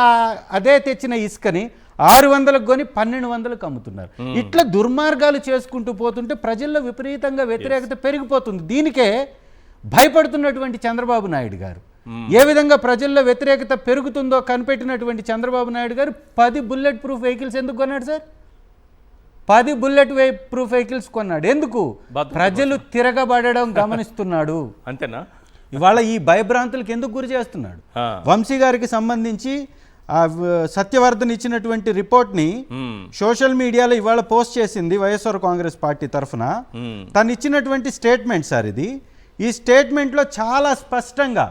అదే తెచ్చిన ఇసుకని 600కు కొని 1200కు అమ్ముతున్నారు. ఇట్లా దుర్మార్గాలు చేసుకుంటూ పోతుంటే ప్రజల్లో విపరీతంగా వ్యతిరేకత పెరిగిపోతుంది. దీనికే భయపడుతున్నటువంటి చంద్రబాబు నాయుడు గారు, ఏ విధంగా ప్రజల్లో వ్యతిరేకత పెరుగుతుందో కనిపెట్టినటువంటి చంద్రబాబు నాయుడు గారు 10 బుల్లెట్ ప్రూఫ్ వెహికల్స్ ఎందుకు కొన్నాడు సార్? 10 బుల్లెట్ ప్రూఫ్ వెహికల్స్ కొన్నాడు. ఎందుకు? ప్రజలు తిరగబడడం గమనిస్తున్నాడు. అంతేనా? ఇవాళ ఈ భయభ్రాంతులకు ఎందుకు గురి చేస్తున్నాడు? వంశీ గారికి సంబంధించి సత్యవర్ధన్ ఇచ్చినటువంటి రిపోర్ట్ని సోషల్ మీడియాలో ఇవాళ పోస్ట్ చేసింది వైఎస్ఆర్ కాంగ్రెస్ పార్టీ తరఫున. తను ఇచ్చినటువంటి స్టేట్మెంట్ సార్ ఇది. ఈ స్టేట్మెంట్లో చాలా స్పష్టంగా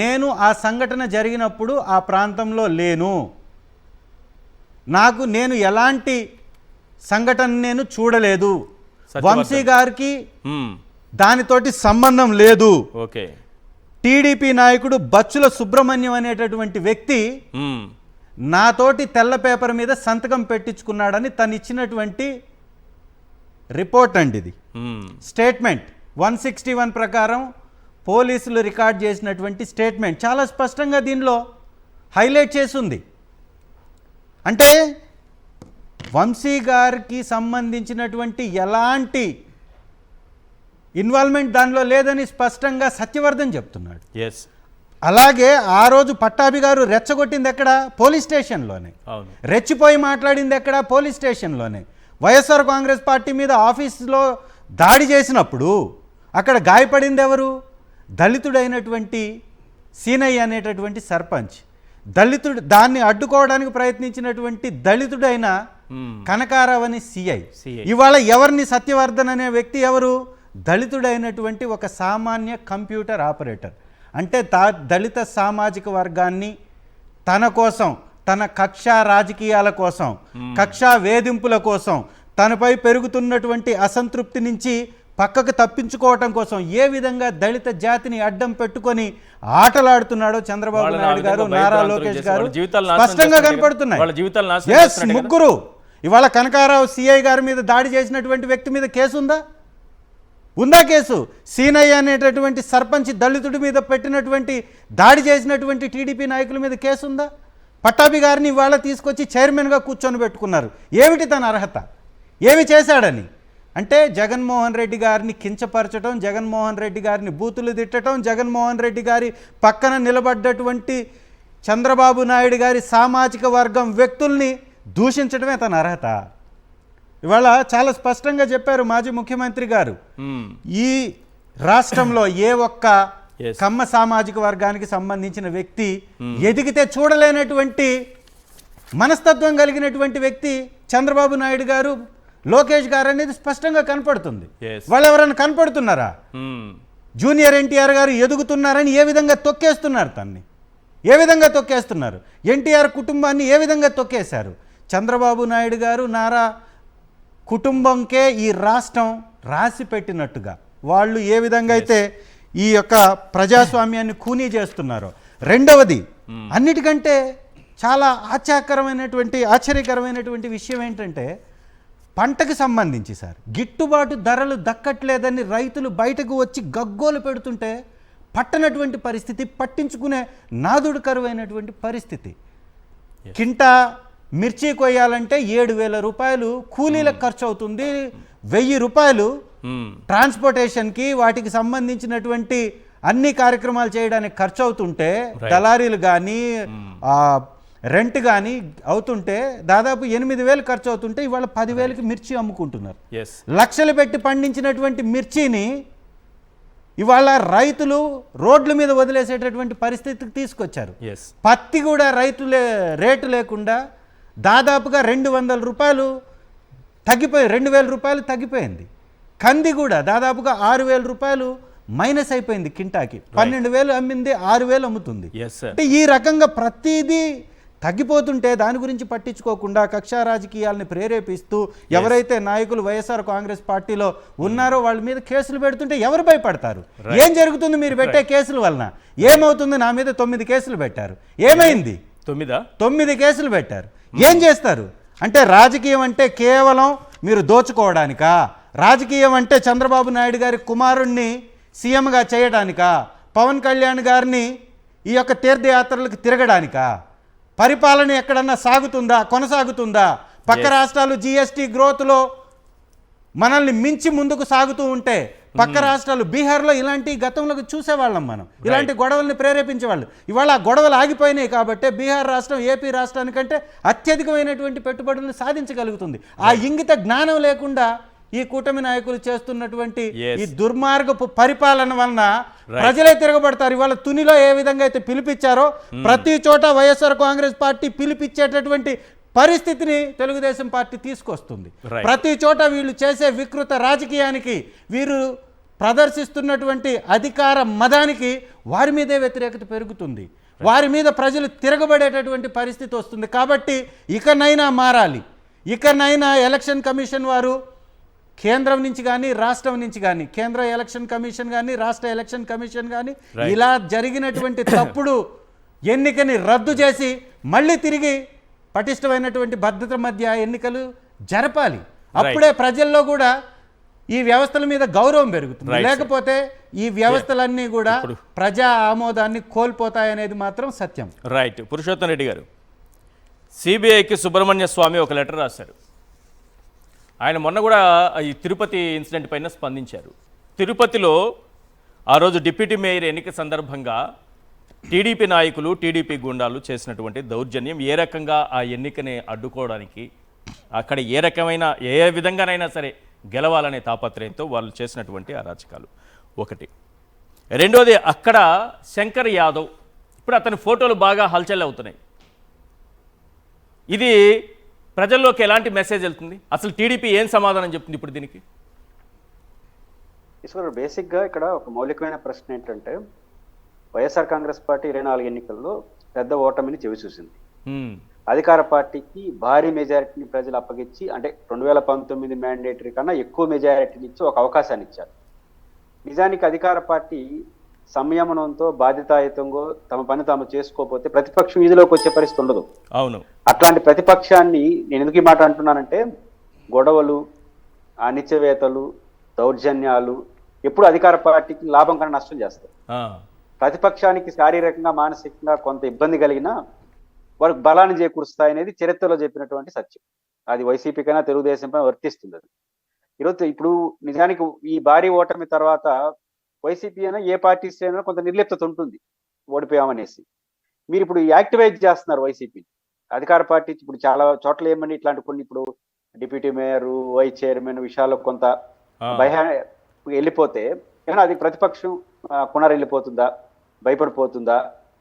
నేను ఆ సంఘటన జరిగినప్పుడు ఆ ప్రాంతంలో లేను, నేను ఎలాంటి సంఘటన నేను చూడలేదు, వంశీ గారికి దానితోటి సంబంధం లేదు. టీడీపీ నాయకుడు బచ్చుల సుబ్రహ్మణ్యం అనేటటువంటి వ్యక్తి నాతోటి తెల్ల పేపర్ మీద సంతకం పెట్టించుకున్నాడని తను ఇచ్చినటువంటి రిపోర్ట్ అండి ఇది. స్టేట్మెంట్ 161 ప్రకారం పోలీసులు రికార్డ్ చేసినటువంటి స్టేట్మెంట్ చాలా స్పష్టంగా దీనిలో హైలైట్ చేసింది. అంటే వంశీ గారికి సంబంధించినటువంటి ఎలాంటి ఇన్వాల్వ్మెంట్ దానిలో లేదని స్పష్టంగా సత్యవర్ధన్ చెప్తున్నాడు. అలాగే ఆ రోజు పట్టాభి గారు రెచ్చగొట్టింది ఎక్కడ? పోలీస్ స్టేషన్లోనే. రెచ్చిపోయి మాట్లాడింది ఎక్కడ? పోలీస్ స్టేషన్లోనే. వైఎస్ఆర్ కాంగ్రెస్ పార్టీ మీద ఆఫీసులో దాడి చేసినప్పుడు అక్కడ గాయపడింది ఎవరు? దళితుడైనటువంటి సీనయ్య అనేటటువంటి సర్పంచ్. దళితుడు, దాన్ని అడ్డుకోవడానికి ప్రయత్నించినటువంటి దళితుడైన కనకారావని సిఐ. ఇవాళ ఎవరిని? సత్యవర్ధన్ అనే వ్యక్తి ఎవరు? దళితుడైనటువంటి ఒక సామాన్య కంప్యూటర్ ఆపరేటర్. అంటే దళిత సామాజిక వర్గాన్ని తన కోసం, తన కక్షా రాజకీయాల కోసం, కక్షా వేధింపుల కోసం, తనపై పెరుగుతున్నటువంటి అసంతృప్తి నుంచి పక్కకు తప్పించుకోవటం కోసం ఏ విధంగా దళిత జాతిని అడ్డం పెట్టుకొని ఆటలాడుతున్నాడో చంద్రబాబు నాయుడు గారు, నారా లోకేష్ గారు స్పష్టంగా కనపడుతున్నాయి. ముగ్గురు ఇవాళ కనకారావు సిఐ గారి మీద దాడి చేసినటువంటి వ్యక్తి మీద కేసు ఉందా? కేసు. సీనయ్య అనేటటువంటి సర్పంచ్ దళితుడి మీద పెట్టినటువంటి దాడి చేసినటువంటి టీడీపీ నాయకుల మీద కేసు ఉందా? పట్టాభి గారిని ఇవాళ తీసుకొచ్చి చైర్మన్గా కూర్చొని పెట్టుకున్నారు. ఏమిటి తన అర్హత? ఏమి చేశాడని? అంటే జగన్మోహన్ రెడ్డి గారిని కించపరచడం, జగన్మోహన్ రెడ్డి గారిని బూతులు తిట్టడం, జగన్మోహన్ రెడ్డి గారి పక్కన నిలబడ్డటువంటి చంద్రబాబు నాయుడు గారి సామాజిక వర్గం వ్యక్తుల్ని దూషించడమే తన అర్హత. ఇవాళ చాలా స్పష్టంగా చెప్పారు మాజీ ముఖ్యమంత్రి గారు, ఈ రాష్ట్రంలో ఏ ఒక్క కమ్మ సామాజిక వర్గానికి సంబంధించిన వ్యక్తి ఎదిగితే చూడలేనటువంటి మనస్తత్వం కలిగినటువంటి వ్యక్తి చంద్రబాబు నాయుడు గారు, లోకేష్ గారు అనేది స్పష్టంగా కనపడుతుంది. వాళ్ళు ఎవరైనా కనపడుతున్నారా? జూనియర్ ఎన్టీఆర్ గారు ఎదుగుతున్నారని ఏ విధంగా తొక్కేస్తున్నారు, తన్ని ఏ విధంగా తొక్కేస్తున్నారు, ఎన్టీఆర్ కుటుంబాన్ని ఏ విధంగా తొక్కేశారు. చంద్రబాబు నాయుడు గారు, నారా కుటుంబంకే ఈ రాష్ట్రం రాసి పెట్టినట్టుగా వాళ్ళు ఏ విధంగా అయితే ఈ యొక్క ప్రజాస్వామ్యాన్ని ఖూనీ చేస్తున్నారో. రెండవది, అన్నిటికంటే చాలా ఆశ్చర్యకరమైనటువంటి విషయం ఏంటంటే పంటకు సంబంధించి సార్ గిట్టుబాటు ధరలు దక్కట్లేదని రైతులు బయటకు వచ్చి గగ్గోలు పెడుతుంటే పట్టనటువంటి పరిస్థితి, పట్టించుకునే నాదుడు కరువైనటువంటి పరిస్థితి. కింటా మిర్చి కొయ్యాలంటే 7,000 రూపాయలు కూలీలకు ఖర్చు అవుతుంది, 1,000 రూపాయలు ట్రాన్స్పోర్టేషన్కి వాటికి సంబంధించినటువంటి అన్ని కార్యక్రమాలు చేయడానికి ఖర్చు అవుతుంటే, దళారీలు కానీ రెంట్ కానీ అవుతుంటే దాదాపు 8,000 ఖర్చు అవుతుంటే ఇవాళ 10,000కి మిర్చి అమ్ముకుంటున్నారు. లక్షలు పెట్టి పండించినటువంటి మిర్చిని ఇవాళ రైతులు రోడ్ల మీద వదిలేసేటటువంటి పరిస్థితికి తీసుకొచ్చారు. పత్తి కూడా రేటు లేకుండా దాదాపుగా 200 రూపాయలు తగ్గిపోయి 2,000 రూపాయలు తగ్గిపోయింది. కంది కూడా దాదాపుగా 6,000 రూపాయలు మైనస్ అయిపోయింది. కింటాకి 12,000 అమ్మింది 6,000 అమ్ముతుంది. అంటే ఈ రకంగా ప్రతిదీ తగ్గిపోతుంటే దాని గురించి పట్టించుకోకుండా కక్షా రాజకీయాలని ప్రేరేపిస్తూ ఎవరైతే నాయకులు వైఎస్ఆర్ కాంగ్రెస్ పార్టీలో ఉన్నారో వాళ్ళ మీద కేసులు పెడుతుంటే ఎవరు భయపడతారు? ఏం జరుగుతుంది మీరు పెట్టే కేసుల వలన? ఏమవుతుంది? నా మీద 9 కేసులు పెట్టారు. ఏమైంది? 9 కేసులు పెట్టారు. ఏం చేస్తారు? అంటే రాజకీయం అంటే కేవలం మీరు దోచుకోవడానికా? రాజకీయం అంటే చంద్రబాబు నాయుడు గారి కుమారుణ్ణి సీఎంగా చేయడానికా? పవన్ కళ్యాణ్ గారిని ఈ యొక్క తీర్థయాత్రలకు తిరగడానికా? పరిపాలన ఎక్కడన్నా సాగుతుందా, కొనసాగుతుందా? పక్క రాష్ట్రాలు జీఎస్టీ గ్రోత్లో మనల్ని మించి ముందుకు సాగుతూ ఉంటే పక్క రాష్ట్రాలు బీహార్లో ఇలాంటి గతంలో చూసేవాళ్ళం మనం, ఇలాంటి గొడవల్ని ప్రేరేపించేవాళ్ళు. ఇవాళ ఆ గొడవలు ఆగిపోయినాయి కాబట్టి బీహార్ రాష్ట్రం ఏపీ రాష్ట్రానికంటే అత్యధికమైనటువంటి పెట్టుబడులను సాధించగలుగుతుంది. ఆ ఇంగిత జ్ఞానం లేకుండా ఈ కూటమి నాయకులు చేస్తున్నటువంటి ఈ దుర్మార్గపు పరిపాలన వలన ప్రజలే తిరగబడతారు. ఇవాళ తునిలో ఏ విధంగా అయితే పిలిపించారో ప్రతి చోట వైఎస్ఆర్ కాంగ్రెస్ పార్టీ పిలిపించేటటువంటి పరిస్థితిని తెలుగుదేశం పార్టీ తీసుకొస్తుంది. ప్రతి చోట వీళ్ళు చేసే వికృత రాజకీయానికి, వీరు ప్రదర్శిస్తున్నటువంటి అధికార మదానికి వారి మీదే వ్యతిరేకత పెరుగుతుంది. వారి మీద ప్రజలు తిరగబడేటటువంటి పరిస్థితి వస్తుంది. కాబట్టి ఇకనైనా మారాలి. ఇకనైనా ఎలక్షన్ కమిషన్ వారు కేంద్రం నుంచి కానీ రాష్ట్రం నుంచి కానీ, కేంద్ర ఎలక్షన్ కమిషన్ కానీ రాష్ట్ర ఎలక్షన్ కమిషన్ కానీ ఇలా జరిగినటువంటి తప్పుడు ఎన్నికని రద్దు చేసి మళ్ళీ తిరిగి పటిష్టమైనటువంటి భద్రత మధ్య ఎన్నికలు జరపాలి. అప్పుడే ప్రజల్లో కూడా ఈ వ్యవస్థల మీద గౌరవం పెరుగుతుంది. లేకపోతే ఈ వ్యవస్థలన్నీ కూడా ప్రజా ఆమోదాన్ని కోల్పోతాయనేది మాత్రం సత్యం. రైట్. పురుషోత్తం రెడ్డి గారు, సిబిఐకి సుబ్రహ్మణ్య స్వామి ఒక లెటర్ రాశారు. ఆయన మొన్న కూడా ఈ తిరుపతి ఇన్సిడెంట్ పైన స్పందించారు. తిరుపతిలో ఆ రోజు డిప్యూటీ మేయర్ ఎన్నిక సందర్భంగా టీడీపీ నాయకులు, టీడీపీ గుండాలు చేసినటువంటి దౌర్జన్యం, ఏ రకంగా ఆ ఎన్నికని అడ్డుకోవడానికి, అక్కడ ఏ విధంగానైనా సరే గెలవాలనే తాపత్రయంతో వాళ్ళు చేసినటువంటి అరాచకాలు ఒకటి. రెండోది, అక్కడ శంకర్ యాదవ్, ఇప్పుడు అతని ఫోటోలు బాగా హల్చల్ అవుతున్నాయి. ఇది ప్రజల్లోకి ఎలాంటి మెసేజ్ వెళ్తుంది? అసలు టీడీపీ ఏం సమాధానం చెప్తుంది ఇప్పుడు దీనికి? ఈశ్వర్, బేసిక్గా ఇక్కడ ఒక మౌలికమైన ప్రశ్న ఏంటంటే, వైఎస్ఆర్ కాంగ్రెస్ పార్టీ 24 ఎన్నికల్లో పెద్ద ఓటమిని చవిచూసింది. అధికార పార్టీకి భారీ మెజారిటీని ప్రజలు అప్పగించి, అంటే 2019 మ్యాండేటరీ కన్నా ఎక్కువ మెజారిటీని ఇచ్చి ఒక అవకాశాన్ని ఇచ్చారు. నిజానికి అధికార పార్టీ సంయమనంతో బాధ్యతాయుతంగా తమ పని తాము చేసుకోకపోతే ప్రతిపక్షం వీధిలోకి వచ్చే పరిస్థితి ఉండదు. అవును. అట్లాంటి ప్రతిపక్షాన్ని నేను ఎందుకు ఈ మాట అంటున్నానంటే, గొడవలు, అణిచివేతలు, దౌర్జన్యాలు ఎప్పుడు అధికార పార్టీకి లాభం కన్నా నష్టం చేస్తాయి. ప్రతిపక్షానికి శారీరకంగా, మానసికంగా కొంత ఇబ్బంది కలిగినా వారికి బలాన్ని చేకూరుస్తాయనేది చరిత్రలో చెప్పినటువంటి సత్యం. అది వైసీపీ కన్నా తెలుగుదేశం పైన వర్తిస్తుంది. అది ఈరోజు ఇప్పుడు నిజానికి ఈ భారీ ఓటమి తర్వాత వైసీపీ అయినా ఏ పార్టీ అయినా కొంత నిర్లిప్తత ఉంటుంది, ఓడిపోయామనేసి. మీరు ఇప్పుడు యాక్టివైజ్ చేస్తున్నారు వైసీపీ. అధికార పార్టీ ఇప్పుడు చాలా చోట్ల ఏమని ఇట్లాంటి కొన్ని ఇప్పుడు డిప్యూటీ మేయర్, వైస్ చైర్మన్ విషయాల్లో కొంత వెళ్ళిపోతే ఏమైనా అది ప్రతిపక్షం పునర్ వెళ్ళిపోతుందా, భయపడిపోతుందా,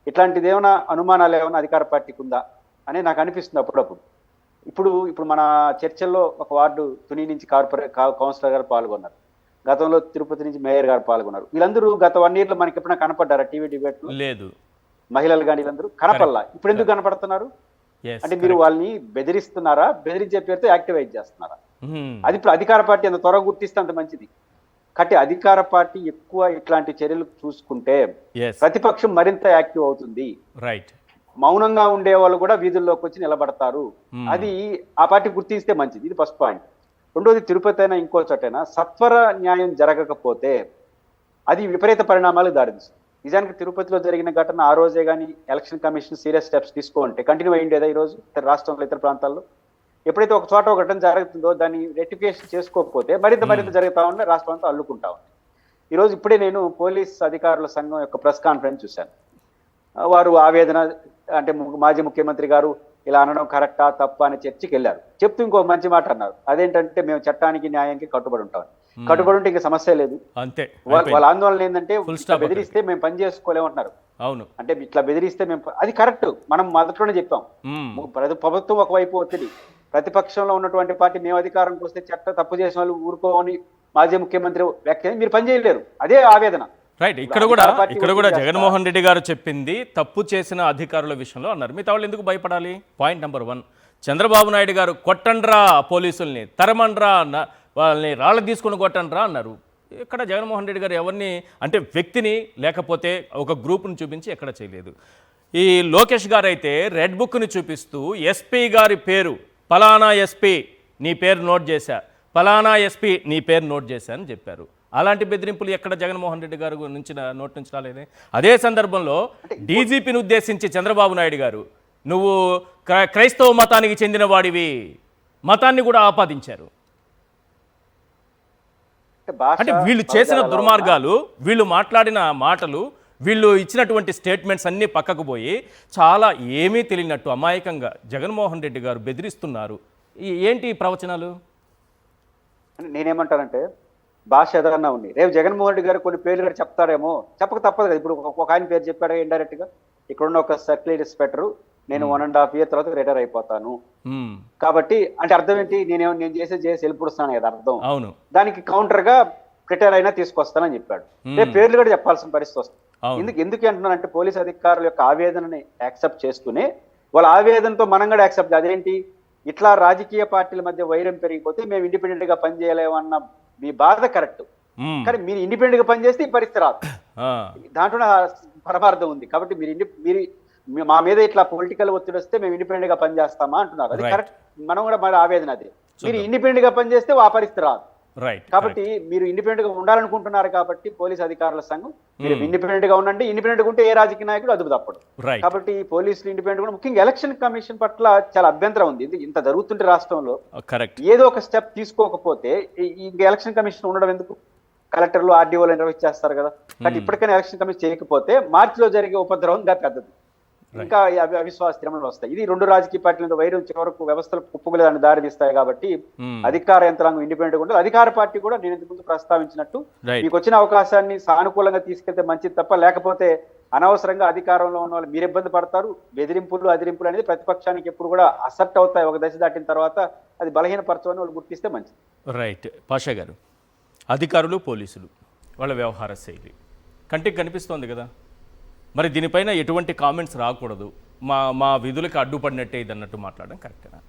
ఇట్లాంటిది ఏమైనా అనుమానాలు ఏమైనా అధికార పార్టీకి ఉందా అని నాకు అనిపిస్తుంది అప్పుడప్పుడు. ఇప్పుడు మన చర్చల్లో ఒక వార్డు తుని నుంచి కౌన్సిలర్ గారు పాల్గొన్నారు, గతంలో తిరుపతి నుంచి మేయర్ గారు పాల్గొన్నారు. వీళ్ళందరూ గత 1 year లో మనకి ఎప్పుడైనా కనపడ్డారా టీవీ డిబేట్ లో? లేదు. మహిళలు కానీ వీళ్ళందరూ కనపడలా. ఇప్పుడు ఎందుకు కనపడుతున్నారు అంటే మీరు వాళ్ళని బెదిరిస్తున్నారా, బెదిరించే పేరుతో యాక్టివైజ్ చేస్తున్నారా? అది ఇప్పుడు అధికార పార్టీ అంత త్వరగా గుర్తిస్తే అంత మంచిది. కాబట్టి అధికార పార్టీ ఎక్కువ ఇట్లాంటి చర్యలు చూసుకుంటే ప్రతిపక్షం మరింత యాక్టివ్ అవుతుంది. రైట్. మౌనంగా ఉండే వాళ్ళు కూడా వీధుల్లోకి వచ్చి నిలబడతారు. అది ఆ పార్టీ గుర్తిస్తే మంచిది. ఇది ఫస్ట్ పాయింట్. రెండోది, తిరుపతి అయినా ఇంకో చోటైనా సత్వర న్యాయం జరగకపోతే అది విపరీత పరిణామాలకు దారితీస్తుంది. నిజానికి తిరుపతిలో జరిగిన ఘటన ఆ రోజే కానీ ఎలక్షన్ కమిషన్ సీరియస్ స్టెప్స్ తీసుకుంటే కంటిన్యూ అయ్యిండేదా ఈ రోజు ఇతర రాష్ట్రంలో ఇతర ప్రాంతాల్లో? ఎప్పుడైతే ఒక చోట ఒక ఘటన జరుగుతుందో దాన్ని రెక్టిఫికేషన్ చేసుకోకపోతే మరింత జరుగుతా ఉంటే రాష్ట్రం అంతా అల్లుకుంటా ఉంది. ఈరోజు ఇప్పుడే నేను పోలీస్ అధికారుల సంఘం యొక్క ప్రెస్ కాన్ఫరెన్స్ చూశాను. వారు ఆవేదన అంటే మాజీ ముఖ్యమంత్రి గారు ఇలా అనడం కరెక్టా తప్పా అనే చర్చకి వెళ్ళారు. చెప్తూ ఇంకో మంచి మాట అన్నారు, అదేంటంటే మేము చట్టానికి న్యాయానికి కట్టుబడి ఉంటాం. కట్టుబడి ఉంటే ఇంకా సమస్య లేదు. అంతే. వాళ్ళ ఆందోళన ఏంటంటే బెదిరిస్తే మేము పని చేసుకోలేమంటున్నారు. అవును, అంటే ఇట్లా బెదిరిస్తే మేము అది కరెక్ట్. మనం మొదట్లోనే చెప్పాం, ప్రభుత్వం ఒకవైపు ఒత్తిడి, ప్రతిపక్షంలో ఉన్నటువంటి పార్టీ మేము అధికారంకి వస్తే తప్పు చేసిన వాళ్ళు ఊరుకోని మాజీ ముఖ్యమంత్రి వ్యాఖ్య మీరు పని చేయలేరు. అదే ఆవేదన. రైట్. ఇక్కడ కూడా జగన్మోహన్ రెడ్డి గారు చెప్పింది తప్పు చేసిన అధికారుల విషయంలో అన్నారు. మిగతా వాళ్ళు ఎందుకు భయపడాలి? పాయింట్ నెంబర్ 1, చంద్రబాబు నాయుడు గారు కొట్టండ్రా పోలీసుల్ని, తరమండ్రా, వాళ్ళని రాళ్ళ తీసుకుని కొట్టండ్రా అన్నారు. ఇక్కడ జగన్మోహన్ రెడ్డి గారు ఎవరిని అంటే వ్యక్తిని లేకపోతే ఒక గ్రూప్ని చూపించి ఎక్కడ చేయలేదు. ఈ లోకేష్ గారు అయితే రెడ్ బుక్ని చూపిస్తూ ఎస్పీ గారి పేరు, పలానా ఎస్పీ నీ పేరు నోట్ చేశా, పలానా ఎస్పీ నీ పేరు నోట్ చేశా అని చెప్పారు. అలాంటి బెదిరింపులు ఎక్కడ జగన్మోహన్ రెడ్డి గారు నోటి నుంచి రాలేదే. అదే సందర్భంలో డీజీపీని ఉద్దేశించి చంద్రబాబు నాయుడు గారు నువ్వు క్రైస్తవ మతానికి చెందిన వాడివి, మతాన్ని కూడా ఆపాదించారు. అంటే వీళ్ళు చేసిన దుర్మార్గాలు, వీళ్ళు మాట్లాడిన మాటలు, వీళ్ళు ఇచ్చినటువంటి స్టేట్మెంట్స్ అన్నీ పక్కకు పోయి చాలా ఏమీ తెలియనట్టు అమాయకంగా జగన్మోహన్ రెడ్డి గారు బెదిరిస్తున్నారు. ఏంటి ప్రవచనాలు? నేనేమంటానంటే భాష ఏదన్నా ఉంది. రేపు జగన్మోహన్ రెడ్డి గారు కొన్ని పేర్లు కూడా చెప్తారేమో, చెప్పక తప్పదు కదా. ఇప్పుడు ఒక ఆయన పేరు చెప్పాడు ఇండైరెక్ట్ గా, ఇక్కడున్న ఒక సర్కిల్ ఇన్స్పెక్టర్ నేను 1.5 year తర్వాత రిటైర్ అయిపోతాను కాబట్టి అంటే అర్థం ఏంటి? నేను చేసి వెళ్ళిపోతున్నాను కదా అర్థం. అవును. దానికి కౌంటర్ గా రిటైర్ అయినా తీసుకొస్తానని చెప్పాడు. రేపు పేర్లు కూడా చెప్పాల్సిన పరిస్థితి వస్తుంది. ఎందుకు అంటున్నానంటే పోలీస్ అధికారుల యొక్క ఆవేదనని యాక్సెప్ట్ చేస్తూనే వాళ్ళ ఆవేదనతో మనం కూడా యాక్సెప్ట్, అదేంటి ఇట్లా రాజకీయ పార్టీల మధ్య వైరం పెరిగిపోతే మేము ఇండిపెండెంట్ గా పనిచేయలేమన్న మీ బాధ కరెక్ట్. కానీ మీరు ఇండిపెండెంట్ గా పనిచేస్తే ఈ పరిస్థితి రాదు. దాంట్లో పరమార్థం ఉంది. కాబట్టి మీరు మా మీద ఇట్లా పొలిటికల్ ఒత్తిడి వస్తే మేము ఇండిపెండెంట్ గా పనిచేస్తామా అంటున్నారు. అది కరెక్ట్. మనం కూడా మన ఆవేదన అది. మీరు ఇండిపెండెంట్ గా పనిచేస్తే ఆ పరిస్థితి రాదు. కాబట్టి మీరు ఇండిపెండెంట్ గా ఉండాలనుకుంటున్నారు కాబట్టి పోలీస్ అధికారుల సంఘం మీరు ఇండిపెండెంట్ గా ఉండండి. ఇండిపెండెంట్ గా ఉంటే ఏ రాజకీయ నాయకుడు అదుపు తప్పడు. కాబట్టి పోలీసులు ఇండిపెండెంట్ గా, ముఖ్యంగా ఎలక్షన్ కమిషన్ పట్ల చాలా అభ్యంతరం ఉంది. ఇంత జరుగుతుంటే రాష్ట్రంలో ఏదో ఒక స్టెప్ తీసుకోకపోతే ఇంకా ఎలక్షన్ కమిషన్ ఉండడం ఎందుకు? కలెక్టర్లు ఆర్డీఓలు నిర్వహించేస్తారు కదా. కాబట్టి ఇప్పటికైనా ఎలక్షన్ కమిషన్ చేయకపోతే మార్చిలో జరిగే ఉపద్రవం ఇంకా పెద్దది, ఇంకా అవిశ్వాస తీర్మానాలు వస్తాయి. ఇది రెండు రాజకీయ పార్టీల వైరం చివరకు వ్యవస్థలు కుప్పగలేదాన్ని దారితీస్తాయి. కాబట్టి అధికార యంత్రాంగం ఇండిపెండెంట్ గా ఉండాలి. అధికార పార్టీ కూడా నేను ఇంతకు ముందు ప్రస్తావించినట్టు మీకు వచ్చిన అవకాశాన్ని సానుకూలంగా తీసుకెళ్తే మంచిది తప్ప, లేకపోతే అనవసరంగా అధికారంలో ఉన్న వాళ్ళు మీరు ఇబ్బంది పడతారు. బెదిరింపులు అదిరింపులు అనేది ప్రతిపక్షానికి ఎప్పుడు కూడా అసెప్ట్ అవుతాయి. ఒక దశ దాటిన తర్వాత అది బలహీనపరచమని వాళ్ళు గుర్తిస్తే మంచిది. రైట్. పాషా గారు, అధికారులు పోలీసులు వాళ్ళ వ్యవహార శైలి కంటికి కనిపిస్తోంది కదా, మరి దీనిపైన ఎటువంటి కామెంట్స్ రాకూడదు, మా విధులకు అడ్డుపడినట్టే ఇది అన్నట్టు మాట్లాడడం కరెక్టేనా?